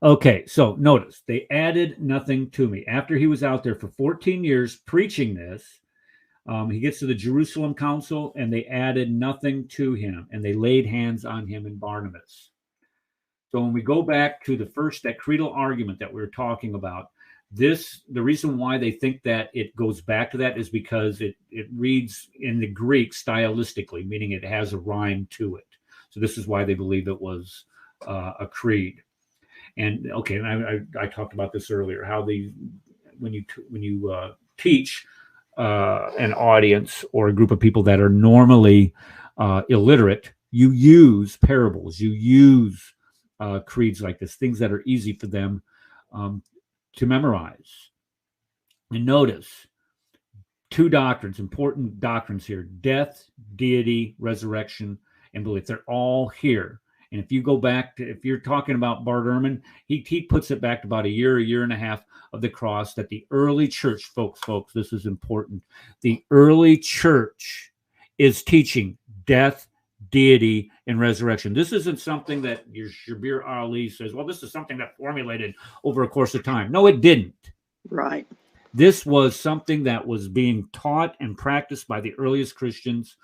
[SPEAKER 1] Okay, so notice they added nothing to me. After he was out there for 14 years preaching this, he gets to the Jerusalem Council, and they added nothing to him, and they laid hands on him and Barnabas. So when we go back to that creedal argument that we were talking about, the reason why they think that it goes back to that is because it reads in the Greek stylistically, meaning it has a rhyme to it. So this is why they believe it was a creed. And okay, and I talked about this earlier, how when you teach an audience or a group of people that are normally illiterate, you use parables, you use creeds like this, things that are easy for them to memorize. And notice two doctrines, important doctrines here: death, deity, resurrection, and belief. They're all here. And if you go back to, if you're talking about Bart Ehrman, he puts it back to about a year and a half of the cross, that the early church, folks, this is important. The early church is teaching death, deity, and resurrection. This isn't something that your Shabir Ali says, well, this is something that formulated over a course of time. No, it didn't.
[SPEAKER 2] Right.
[SPEAKER 1] This was something that was being taught and practiced by the earliest Christians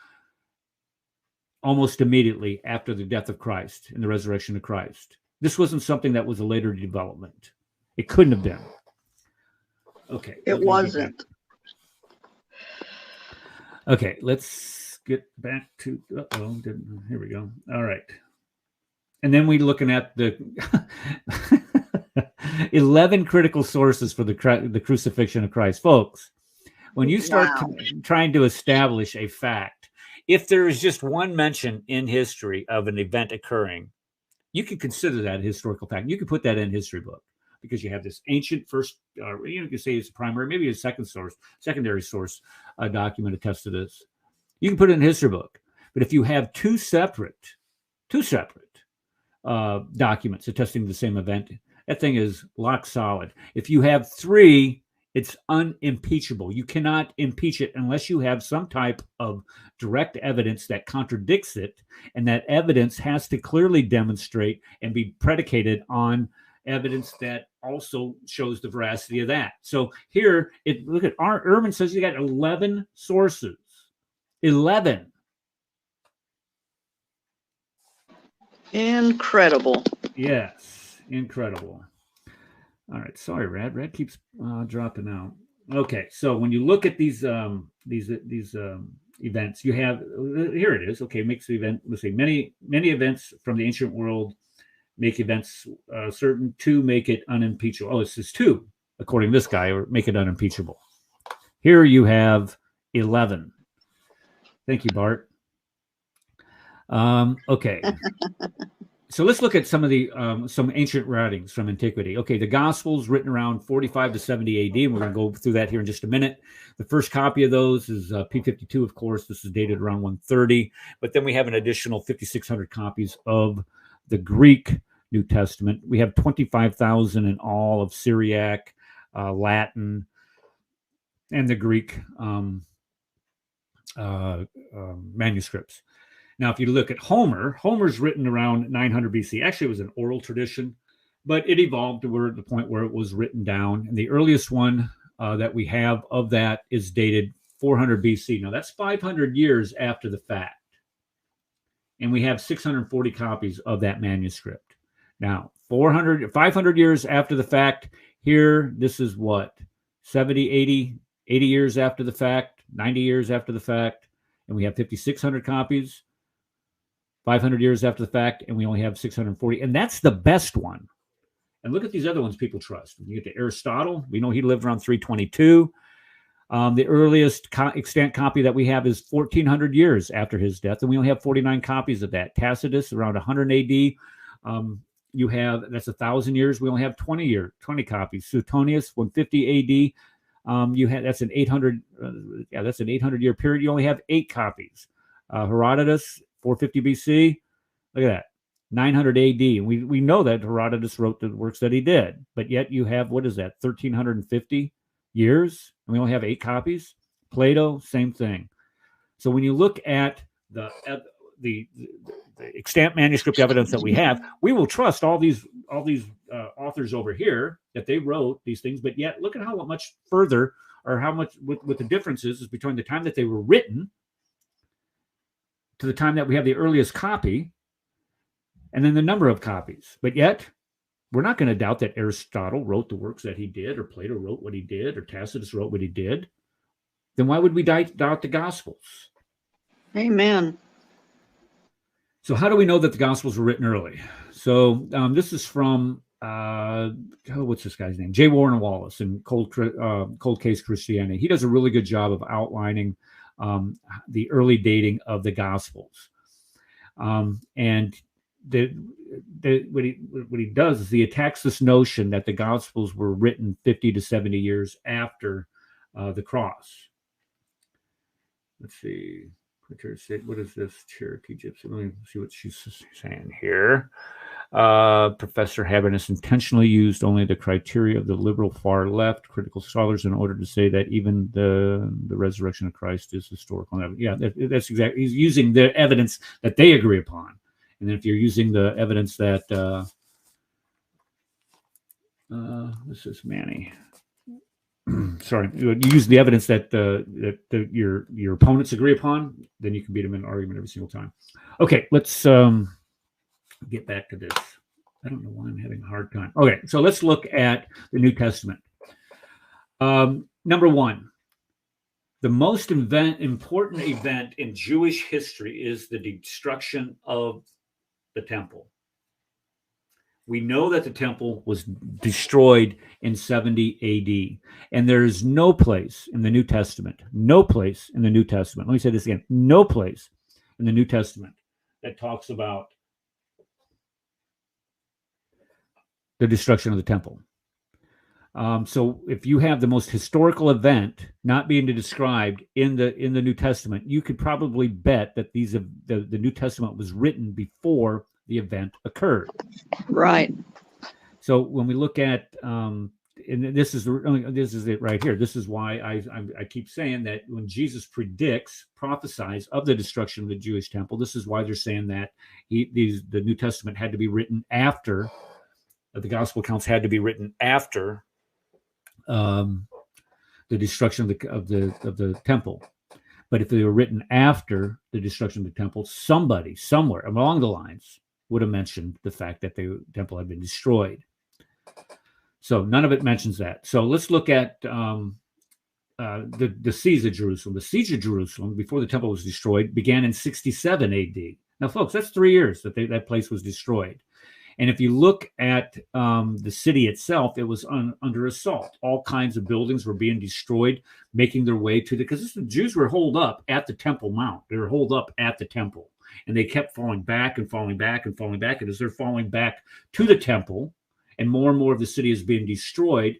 [SPEAKER 1] almost immediately after the death of Christ and the resurrection of Christ. This wasn't something that was a later development. It couldn't have been. Okay.
[SPEAKER 2] It wasn't.
[SPEAKER 1] Okay, let's get back to, here we go. All right. And then we're looking at the 11 critical sources for the crucifixion of Christ. Folks, when you start trying to establish a fact, if there is just one mention in history of an event occurring, you can consider that a historical fact. You can put that in a history book because you have this ancient first, you can say it's a primary, maybe a secondary source document attests to this. You can put it in a history book. But if you have two separate documents attesting to the same event, that thing is lock solid. If you have three, it's unimpeachable. You cannot impeach it unless you have some type of direct evidence that contradicts it, and that evidence has to clearly demonstrate and be predicated on evidence that also shows the veracity of that. So here, look at Ehrman says you got 11 sources. 11.
[SPEAKER 2] Incredible.
[SPEAKER 1] Yes, incredible. All right, sorry, Rad. Rad keeps dropping out. Okay, so when you look at these events, you have here it is. Okay, makes the event. Let's say many events from the ancient world make events certain. Two make it unimpeachable. Oh, it says two, according to this guy, or make it unimpeachable. Here you have 11. Thank you, Bart. Okay. So let's look at some of the some ancient writings from antiquity. Okay, the Gospels written around 45 to 70 AD, and we're going to go through that here in just a minute. The first copy of those is P52, of course. This is dated around 130, but then we have an additional 5,600 copies of the Greek New Testament. We have 25,000 in all of Syriac, Latin, and the Greek manuscripts. Now, if you look at Homer's written around 900 BC. Actually, it was an oral tradition, but it evolved to the point where it was written down. And the earliest one that we have of that is dated 400 BC. Now, that's 500 years after the fact. And we have 640 copies of that manuscript. Now, 500 years after the fact, here, this is what? 70, 80 years after the fact, 90 years after the fact, and we have 5,600 copies. 500 years after the fact, and we only have 640. And that's the best one. And look at these other ones people trust. When you get to Aristotle, we know he lived around 322. The earliest extant copy that we have is 1,400 years after his death, and we only have 49 copies of that. Tacitus, around 100 AD. You have, that's 1,000 years. We only have 20 copies. Suetonius, 150 AD. That's an 800 year period. You only have 8 copies. Herodotus, 450 BC. Look at that. 900 AD. And we know that Herodotus wrote the works that he did, but yet you have, what is that? 1,350 years. And we only have 8 copies. Plato, same thing. So when you look at the extant manuscript evidence that we have, we will trust all these authors over here that they wrote these things, but yet look at how much further, or how much what the difference is between the time that they were written to the time that we have the earliest copy, and then the number of copies. But yet, we're not going to doubt that Aristotle wrote the works that he did, or Plato wrote what he did, or Tacitus wrote what he did. Then why would we doubt the Gospels?
[SPEAKER 2] Amen.
[SPEAKER 1] So how do we know that the Gospels were written early? So this is from, what's this guy's name? J. Warner Wallace in Cold Case Christianity. He does a really good job of outlining the early dating of the Gospels. And what he does is he attacks this notion that the Gospels were written 50 to 70 years after the cross. Let's see. What is this? Cherokee Gypsy. Let me see what she's saying here. Professor Habermas intentionally used only the criteria of the liberal far left critical scholars in order to say that even the resurrection of Christ is historical. Yeah, that's exactly. He's using the evidence that they agree upon. And if you're using the evidence that this is Manny. Sorry, you use the evidence that your opponents agree upon, then you can beat them in an argument every single time. Okay, let's get back to this. I don't know why I'm having a hard time. Okay, so let's look at the New Testament. Number one, the most important event in Jewish history is the destruction of the temple. We know that the temple was destroyed in 70 AD. And there is no place in the New Testament, let me say this again, no place in the New Testament that talks about the destruction of the temple. So if you have the most historical event not being described in the New Testament, you could probably bet that the New Testament was written before the event occurred.
[SPEAKER 2] Right.
[SPEAKER 1] So when we look at, and this is it right here. This is why I keep saying that when Jesus prophesies of the destruction of the Jewish temple, this is why they're saying that the New Testament had to be written after, the gospel accounts had to be written after the destruction of the temple. But if they were written after the destruction of the temple, somebody somewhere along the lines would have mentioned the fact that the temple had been destroyed. So none of it mentions that. So let's look at the siege of Jerusalem. The siege of Jerusalem, before the temple was destroyed, began in 67 AD. Now, folks, that's 3 years that that place was destroyed. And if you look at the city itself, it was under assault. All kinds of buildings were being destroyed, making their way to because the Jews were holed up at the Temple Mount. They were holed up at the temple. And they kept falling back and falling back and falling back. And as they're falling back to the temple and more of the city is being destroyed,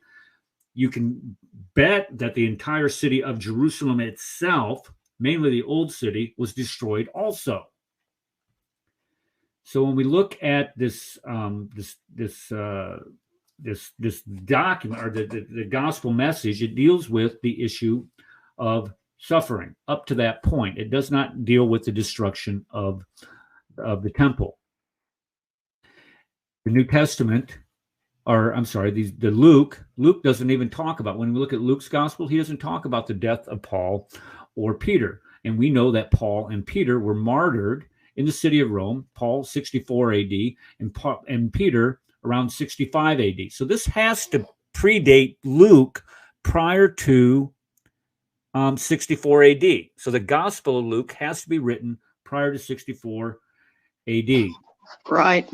[SPEAKER 1] you can bet that the entire city of Jerusalem itself, mainly the old city, was destroyed also. So when we look at this document or the gospel message, it deals with the issue of suffering up to that point. It does not deal with the destruction of the temple. The New Testament, or I'm sorry, the Luke doesn't even talk about, when we look at Luke's gospel, he doesn't talk about the death of Paul or Peter. And we know that Paul and Peter were martyred in the city of Rome, Paul 64 AD, and Peter around 65 AD. So this has to predate Luke prior to 64 AD. So the Gospel of Luke has to be written prior to 64 AD.
[SPEAKER 2] Right.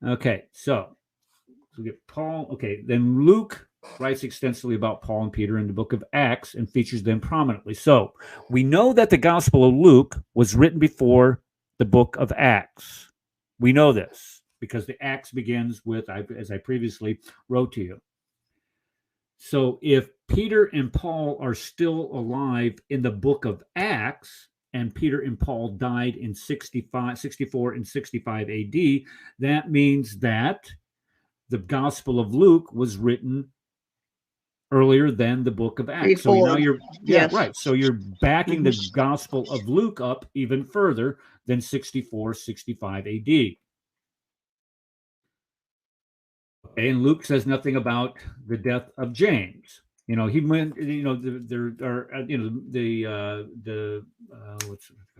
[SPEAKER 1] Okay, so we get Paul. Okay, then Luke writes extensively about Paul and Peter in the book of Acts and features them prominently. So we know that the Gospel of Luke was written before the book of Acts. We know this because the Acts begins with, as I previously wrote to you. So if Peter and Paul are still alive in the book of Acts, and Peter and Paul died in 64 and 65 AD, that means that the Gospel of Luke was written earlier than the book of Acts.
[SPEAKER 2] Before.
[SPEAKER 1] So now you're,
[SPEAKER 2] Yes.
[SPEAKER 1] right. So you're backing the Gospel of Luke up even further than 64, 65 AD. And Luke says nothing about the death of James. You know, he went. You know, there are. You know, the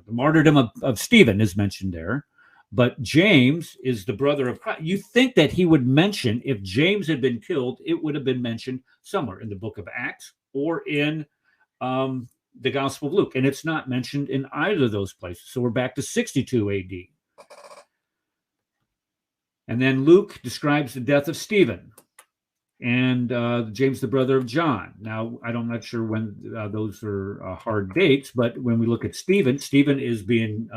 [SPEAKER 1] martyrdom of Stephen is mentioned there, but James is the brother of Christ. You think that he would mention, if James had been killed, it would have been mentioned somewhere in the book of Acts or in the Gospel of Luke, and it's not mentioned in either of those places. So we're back to 62 A.D. And then Luke describes the death of Stephen and James, the brother of John. Now, I'm not sure when those are hard dates, but when we look at Stephen, Stephen is being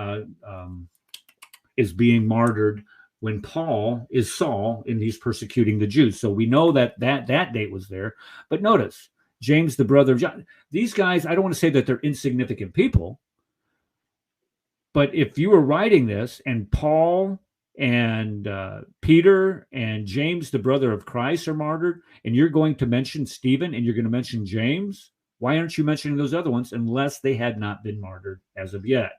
[SPEAKER 1] martyred when Paul is Saul and he's persecuting the Jews. So we know that date was there. But notice, James, the brother of John. These guys, I don't want to say that they're insignificant people, but if you were writing this and Paul and Peter and James, the brother of Christ, are martyred, and you're going to mention Stephen and you're going to mention James, why aren't you mentioning those other ones unless they had not been martyred as of yet?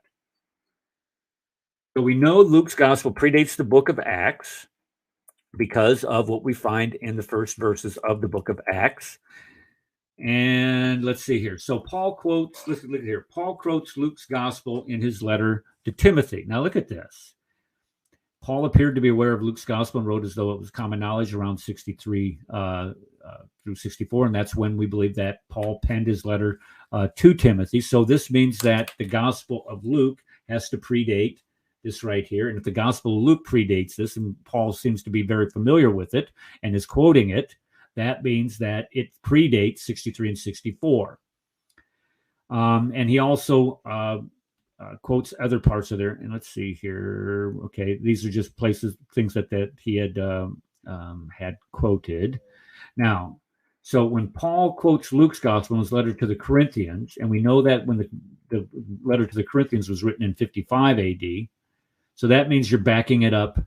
[SPEAKER 1] So we know Luke's gospel predates the book of Acts because of what we find in the first verses of the book of Acts. And let's see here. So Paul quotes, listen here. Paul quotes Luke's gospel in his letter to Timothy. Now look at this. Paul appeared to be aware of Luke's gospel and wrote as though it was common knowledge around 63 through 64. And that's when we believe that Paul penned his letter to Timothy. So this means that the gospel of Luke has to predate this right here. And if the gospel of Luke predates this, and Paul seems to be very familiar with it and is quoting it, that means that it predates 63 and 64. And he also quotes other parts of there. And let's see here. Okay, these are just things that he had quoted. Now, so when Paul quotes Luke's gospel in his letter to the Corinthians, and we know that when the letter to the Corinthians was written in 55 AD, so that means you're backing it up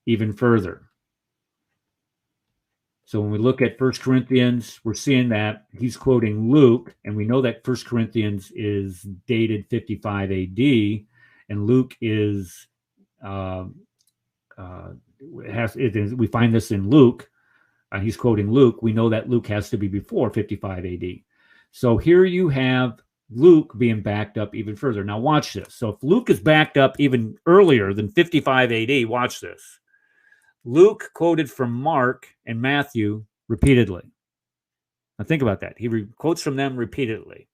[SPEAKER 1] even further. So when we look at 1 Corinthians, we're seeing that he's quoting Luke, and we know that 1 Corinthians is dated 55 AD, and Luke is, we find this in Luke. He's quoting Luke. We know that Luke has to be before 55 AD. So here you have Luke being backed up even further. Now watch this. So if Luke is backed up even earlier than 55 AD, watch this. Luke quoted from Mark and Matthew repeatedly. Now think about that. He quotes from them repeatedly.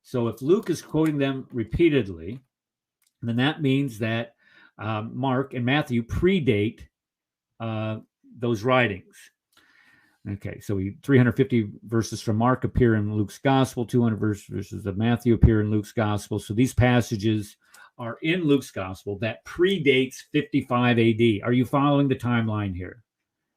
[SPEAKER 1] So if Luke is quoting them repeatedly, then that means that Mark and Matthew predate those writings. Okay, so 350 verses from Mark appear in Luke's gospel, 200 verses of Matthew appear in Luke's gospel. So these passages are in Luke's gospel that predates 55 AD. Are you following the timeline here?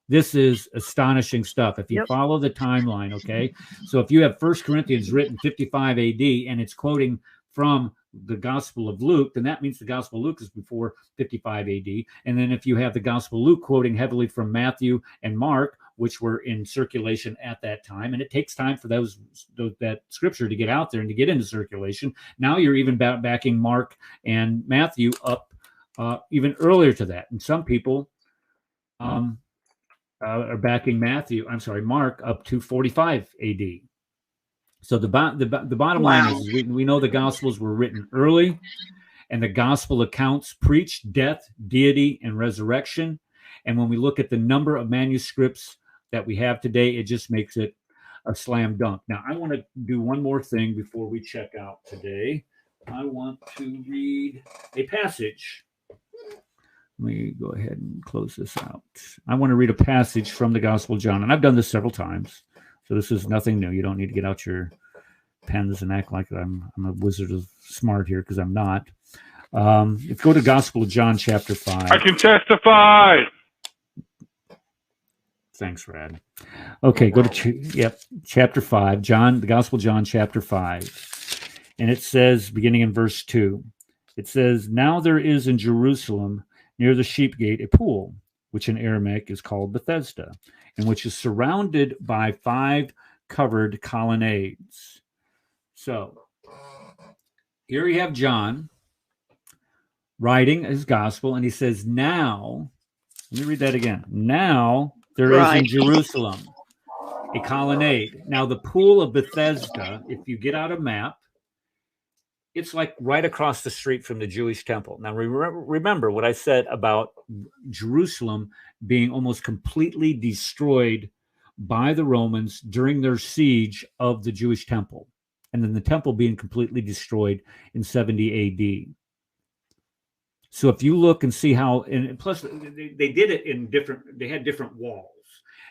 [SPEAKER 1] This is astonishing stuff. If you follow the timeline, okay? So if you have 1 Corinthians written 55 AD and it's quoting from the Gospel of Luke, then that means the Gospel of Luke is before 55 AD. And then if you have the Gospel of Luke quoting heavily from Matthew and Mark, which were in circulation at that time, and it takes time for that scripture to get out there and to get into circulation. Now you're even backing Mark and Matthew up even earlier to that. And some people are backing Mark up to 45 AD. So the bottom line is we know the Gospels were written early, and the Gospel accounts preach death, deity, and resurrection. And when we look at the number of manuscripts that we have today, it just makes it a slam dunk. Now, I want to do one more thing before we check out today. I want to read a passage. Let me go ahead and close this out. I want to read a passage from the Gospel of John, and I've done this several times, so this is nothing new. You don't need to get out your pens and act like I'm a wizard of smart here, because I'm not. If you go to Gospel of John, chapter 5.
[SPEAKER 7] I can testify.
[SPEAKER 1] Thanks, Rad. Okay, go to chapter 5, John, the Gospel of John, chapter 5. And it says, beginning in verse 2, it says, "Now there is in Jerusalem near the sheep gate a pool, which in Aramaic is called Bethesda, and which is surrounded by 5 covered colonnades." So here you have John writing his gospel, and he says, now, let me read that again. Now there is in Jerusalem a colonnade. Now, the Pool of Bethesda, if you get out a map, it's like right across the street from the Jewish temple. Now, remember what I said about Jerusalem being almost completely destroyed by the Romans during their siege of the Jewish temple, and then the temple being completely destroyed in 70 AD. So if you look and see how, and plus they did it in different, they had different walls.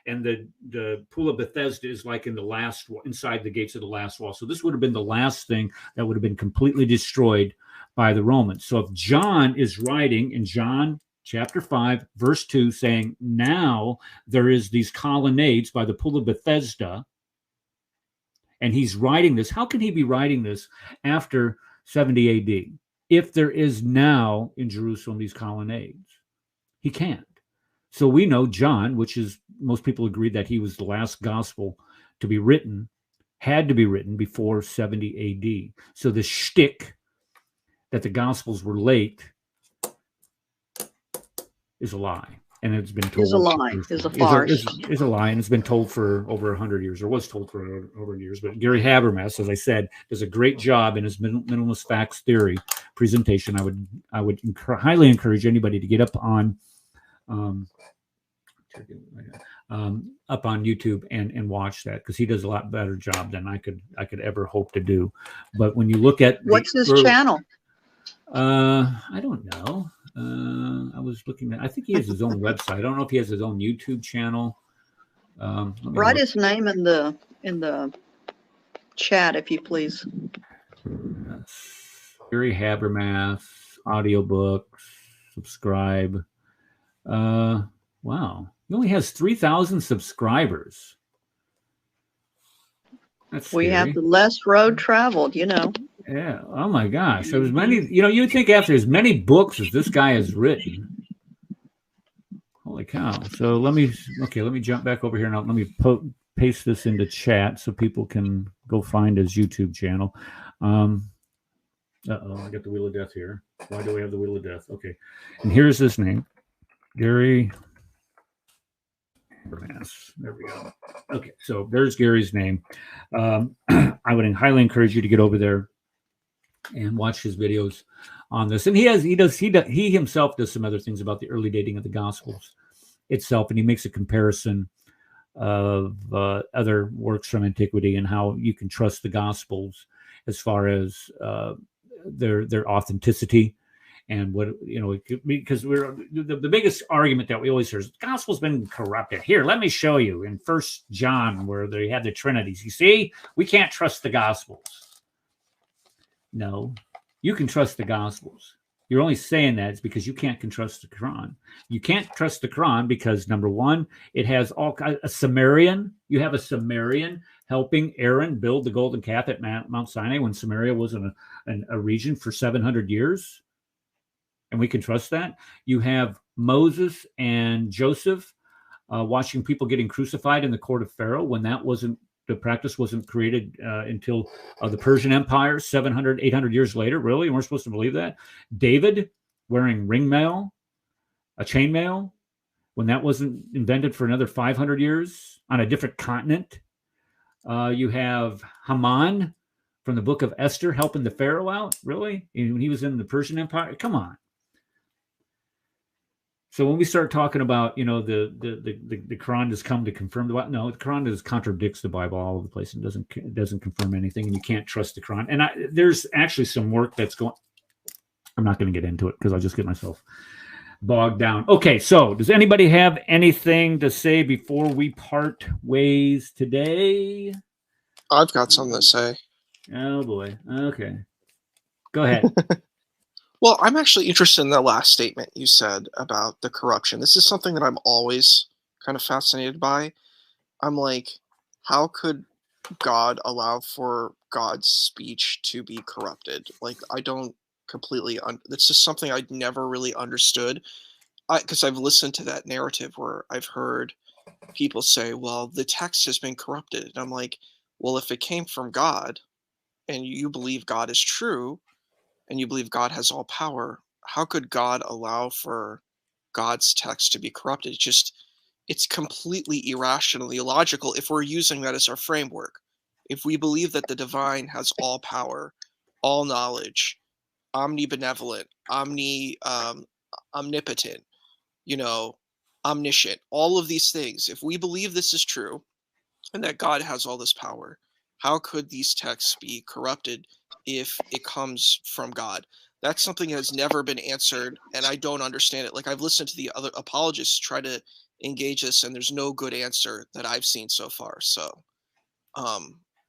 [SPEAKER 1] And the Pool of Bethesda is like in the last, inside the gates of the last wall. So this would have been the last thing that would have been completely destroyed by the Romans. So if John is writing in John chapter 5, verse 2, saying, now there is these colonnades by the Pool of Bethesda, and he's writing this, how can he be writing this after 70 AD? If there is now in Jerusalem these colonnades? He can't. So we know John, which is, most people agree that he was the last gospel to be written, had to be written before 70 AD. So the shtick that the gospels were late is a lie. And it's been told.
[SPEAKER 2] Is a lie. Is a farce.
[SPEAKER 1] Is a lie, and it's been told for over 100 years, or was told for over 100 years. But Gary Habermas, as I said, does a great job in his minimalist facts theory presentation. I would highly encourage anybody to get up on YouTube and watch that, because he does a lot better job than I could ever hope to do. But when you look at
[SPEAKER 2] what's his channel?
[SPEAKER 1] I don't know. I was looking at, I think he has his own website. I don't know if he has his own YouTube channel.
[SPEAKER 2] Write his name in the chat, if you please.
[SPEAKER 1] Gary Habermas, audiobooks, subscribe. Wow. He only has 3,000 subscribers. That's scary.
[SPEAKER 2] We have the less road traveled,
[SPEAKER 1] Yeah. Oh my gosh. There was many, you'd think after as many books as this guy has written. Holy cow. So let me jump back over here now. Let me paste this into chat so people can go find his YouTube channel. Uh-oh, I got the Wheel of Death here. Why do we have the Wheel of Death? Okay. And here's his name. Gary Habermas. There we go. Okay, so there's Gary's name. I would highly encourage you to get over there and watch his videos on this. And he himself does some other things about the early dating of the Gospels itself, and he makes a comparison of other works from antiquity and how you can trust the Gospels as far as their authenticity. And what, because we're the biggest argument that we always hear is the gospel's been corrupted. Here, let me show you in 1 John where they had the Trinities. You see, we can't trust the gospels. No, you can trust the gospels. You're only saying that it's because you can't trust the Quran. You can't trust the Quran because, number one, it has a Sumerian. You have a Sumerian helping Aaron build the golden calf at Mount Sinai when Samaria was a region for 700 years. And we can trust that. You have Moses and Joseph watching people getting crucified in the court of Pharaoh when the practice wasn't created until the Persian Empire, 700, 800 years later. Really? And we're supposed to believe that? David wearing ringmail, a chainmail, when that wasn't invented for another 500 years on a different continent. You have Haman from the book of Esther helping the Pharaoh out. Really? When he was in the Persian Empire? Come on. So when we start talking about, the Quran has come to confirm the Bible, no, the Quran contradicts the Bible all over the place and doesn't confirm anything, and you can't trust the Quran. And there's actually some work that's going. I'm not going to get into it because I'll just get myself bogged down. Okay, so does anybody have anything to say before we part ways today?
[SPEAKER 8] I've got something to say.
[SPEAKER 1] Oh boy. Okay, go ahead.
[SPEAKER 8] Well, I'm actually interested in that last statement you said about the corruption. This is something that I'm always kind of fascinated by. I'm like, how could God allow for God's speech to be corrupted? Like, I don't completely, it's just something I'd never really understood. Because I've listened to that narrative where I've heard people say, well, the text has been corrupted. And I'm like, well, if it came from God and you believe God is true, and you believe God has all power, how could God allow for God's text to be corrupted? it's completely irrationally illogical if we're using that as our framework. If we believe that the divine has all power, all knowledge, omnibenevolent, omnipotent, omniscient, all of these things, if we believe this is true and that God has all this power, how could these texts be corrupted if it comes from God? That's something that has never been answered, and I don't understand it. Like, I've listened to the other apologists try to engage this, and there's no good answer that I've seen so far. So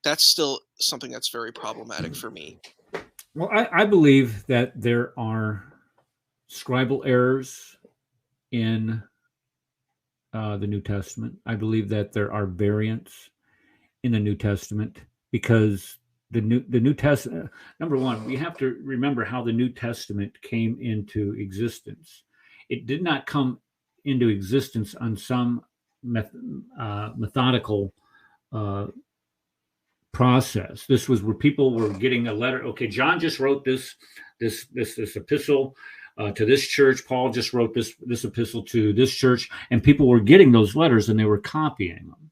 [SPEAKER 8] that's still something that's very problematic for me.
[SPEAKER 1] Well, I believe that there are scribal errors in the New Testament. I believe that there are variants in the New Testament because the New Testament, number one, we have to remember how the New Testament came into existence. It did not come into existence on some methodical process. This was where people were getting a letter. Okay, John just wrote this epistle to this church. Paul just wrote this epistle to this church, and people were getting those letters and they were copying them.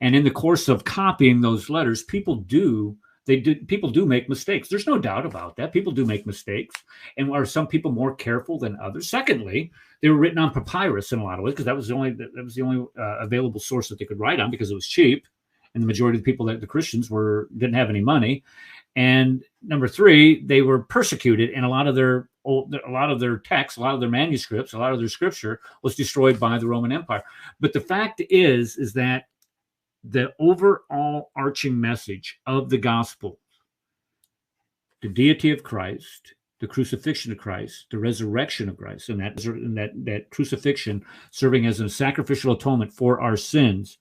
[SPEAKER 1] And in the course of copying those letters, people do make mistakes. There's no doubt about that. People do make mistakes. And are some people more careful than others? Secondly, they were written on papyrus in a lot of ways because that was the only available source that they could write on because it was cheap. And the majority of the people, that the Christians didn't have any money. And number three, they were persecuted, and a lot of their texts, a lot of their manuscripts, a lot of their scripture was destroyed by the Roman Empire. But the fact is that the overall arching message of the gospel, the deity of Christ, the crucifixion of Christ, the resurrection of Christ, and that crucifixion serving as a sacrificial atonement for our sins,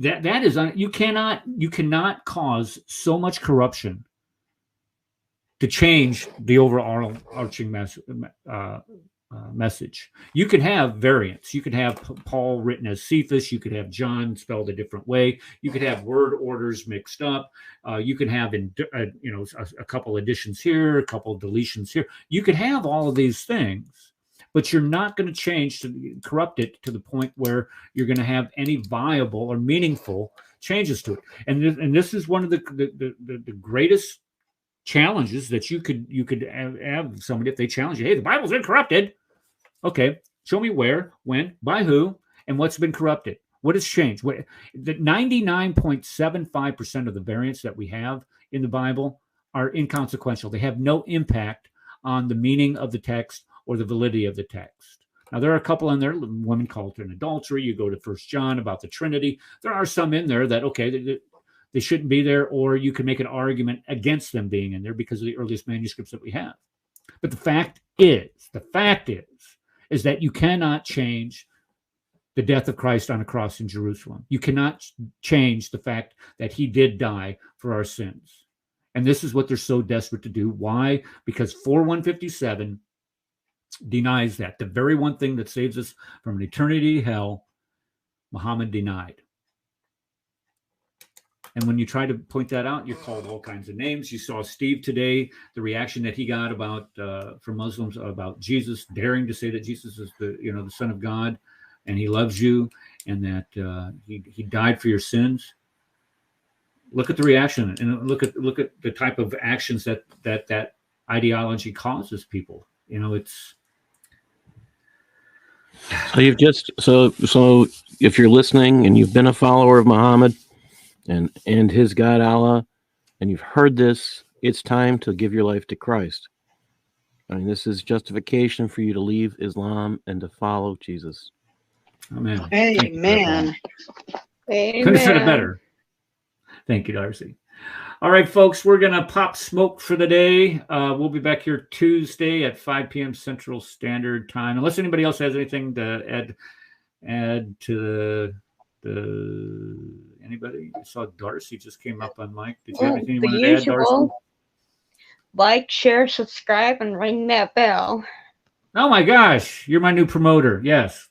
[SPEAKER 1] that is you cannot cause so much corruption to change the overall arching message. You can have variants. You could have Paul written as Cephas. You could have John spelled a different way. You could have word orders mixed up. You could have a couple additions here, a couple deletions here. You could have all of these things, but you're not going to corrupt it to the point where you're going to have any viable or meaningful changes to it. And this is one of the greatest challenges that you could have somebody if they challenge you. Hey, the Bible's been corrupted. Okay, show me where, when, by who, and what's been corrupted. What has changed? The 99.75% of the variants that we have in the Bible are inconsequential. They have no impact on the meaning of the text or the validity of the text. Now, there are a couple in there, women caught in adultery. You go to 1 John about the Trinity. There are some in there that, okay, they shouldn't be there, or you can make an argument against them being in there because of the earliest manuscripts that we have. But the fact is that you cannot change the death of Christ on a cross in Jerusalem. You cannot change the fact that he did die for our sins. And this is what they're so desperate to do. Why? Because 4157 denies that. The very one thing that saves us from an eternity hell, Muhammad denied. And when you try to point that out, you're called all kinds of names. You saw Steve today, the reaction that he got from Muslims about Jesus, daring to say that Jesus is the Son of God, and he loves you, and that he died for your sins. Look at the reaction, and look at the type of actions that ideology causes people. It's.
[SPEAKER 4] So you've just so if you're listening and you've been a follower of Muhammad and his God Allah, and you've heard this, it's time to give your life to Christ. I mean, this is justification for you to leave Islam and to follow Jesus.
[SPEAKER 1] Amen.
[SPEAKER 2] Amen.
[SPEAKER 1] Couldn't have said it better. Thank you, Darcy. All right, folks, we're going to pop smoke for the day. We'll be back here Tuesday at 5 p.m. Central Standard Time. Unless anybody else has anything to add to anybody? I saw Darcy just came up on mic. Did you have anything you wanted to add, Darcy?
[SPEAKER 12] Like, share, subscribe, and ring that bell.
[SPEAKER 1] Oh my gosh, you're my new promoter. Yes.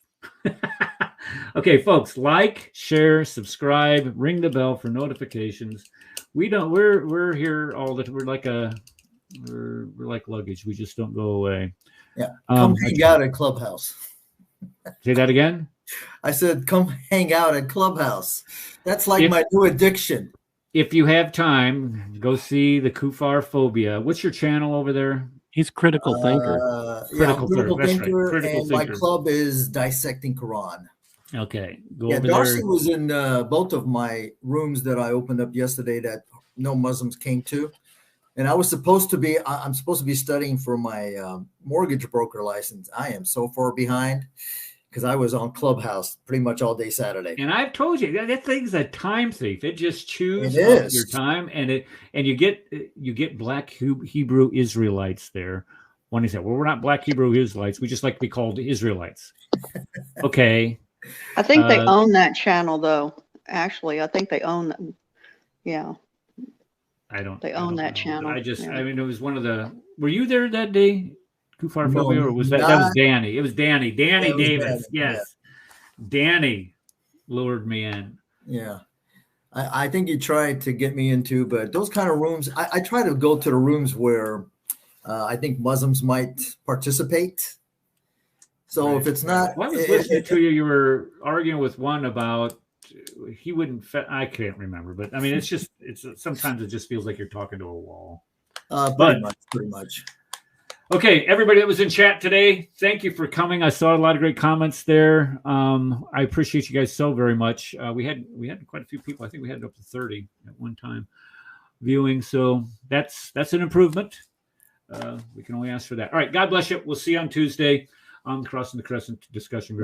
[SPEAKER 1] Okay, folks, like, share, subscribe, ring the bell for notifications. We're here all the time. We're like luggage. We just don't go away.
[SPEAKER 11] Yeah. Come hang out at Clubhouse.
[SPEAKER 1] Say that again?
[SPEAKER 11] I said, come hang out at Clubhouse. That's like my new addiction.
[SPEAKER 1] If you have time, go see the Kufar Phobia. What's your channel over there?
[SPEAKER 4] He's Critical Thinker.
[SPEAKER 11] Critical Thinker. Critical Thinker. My club is Dissecting Quran.
[SPEAKER 1] Okay.
[SPEAKER 11] Darcy was in both of my rooms that I opened up yesterday that no Muslims came to. And I'm supposed to be studying for my mortgage broker license. I am so far behind because I was on Clubhouse pretty much all day Saturday.
[SPEAKER 1] And I've told you that thing's a time thief. It just chews up your time, and you get Black Hebrew Israelites there. When he said, "Well, we're not Black Hebrew Israelites. We just like to be called Israelites." Okay.
[SPEAKER 2] I think they own that channel, though. Actually, I think they own them. Yeah. They own that channel.
[SPEAKER 1] I mean, it was one of the. Were you there that day? Kufar Phobia, or was that was Danny? It was Danny. Danny Davis. Yes. Yeah. Danny lured me in.
[SPEAKER 11] Yeah. I think he tried to get me into, but those kind of rooms, I try to go to the rooms where I think Muslims might participate. So if it's not.
[SPEAKER 1] Well, I was listening to you. You were arguing with one about he wouldn't. I can't remember, but I mean, sometimes it just feels like you're talking to a wall.
[SPEAKER 11] Pretty much.
[SPEAKER 1] Okay, everybody that was in chat today, thank you for coming. I saw a lot of great comments there. I appreciate you guys so very much. We had quite a few people. I think we had up to 30 at one time viewing. So that's an improvement. We can only ask for that. All right, God bless you. We'll see you on Tuesday on the Crossing the Crescent discussion group.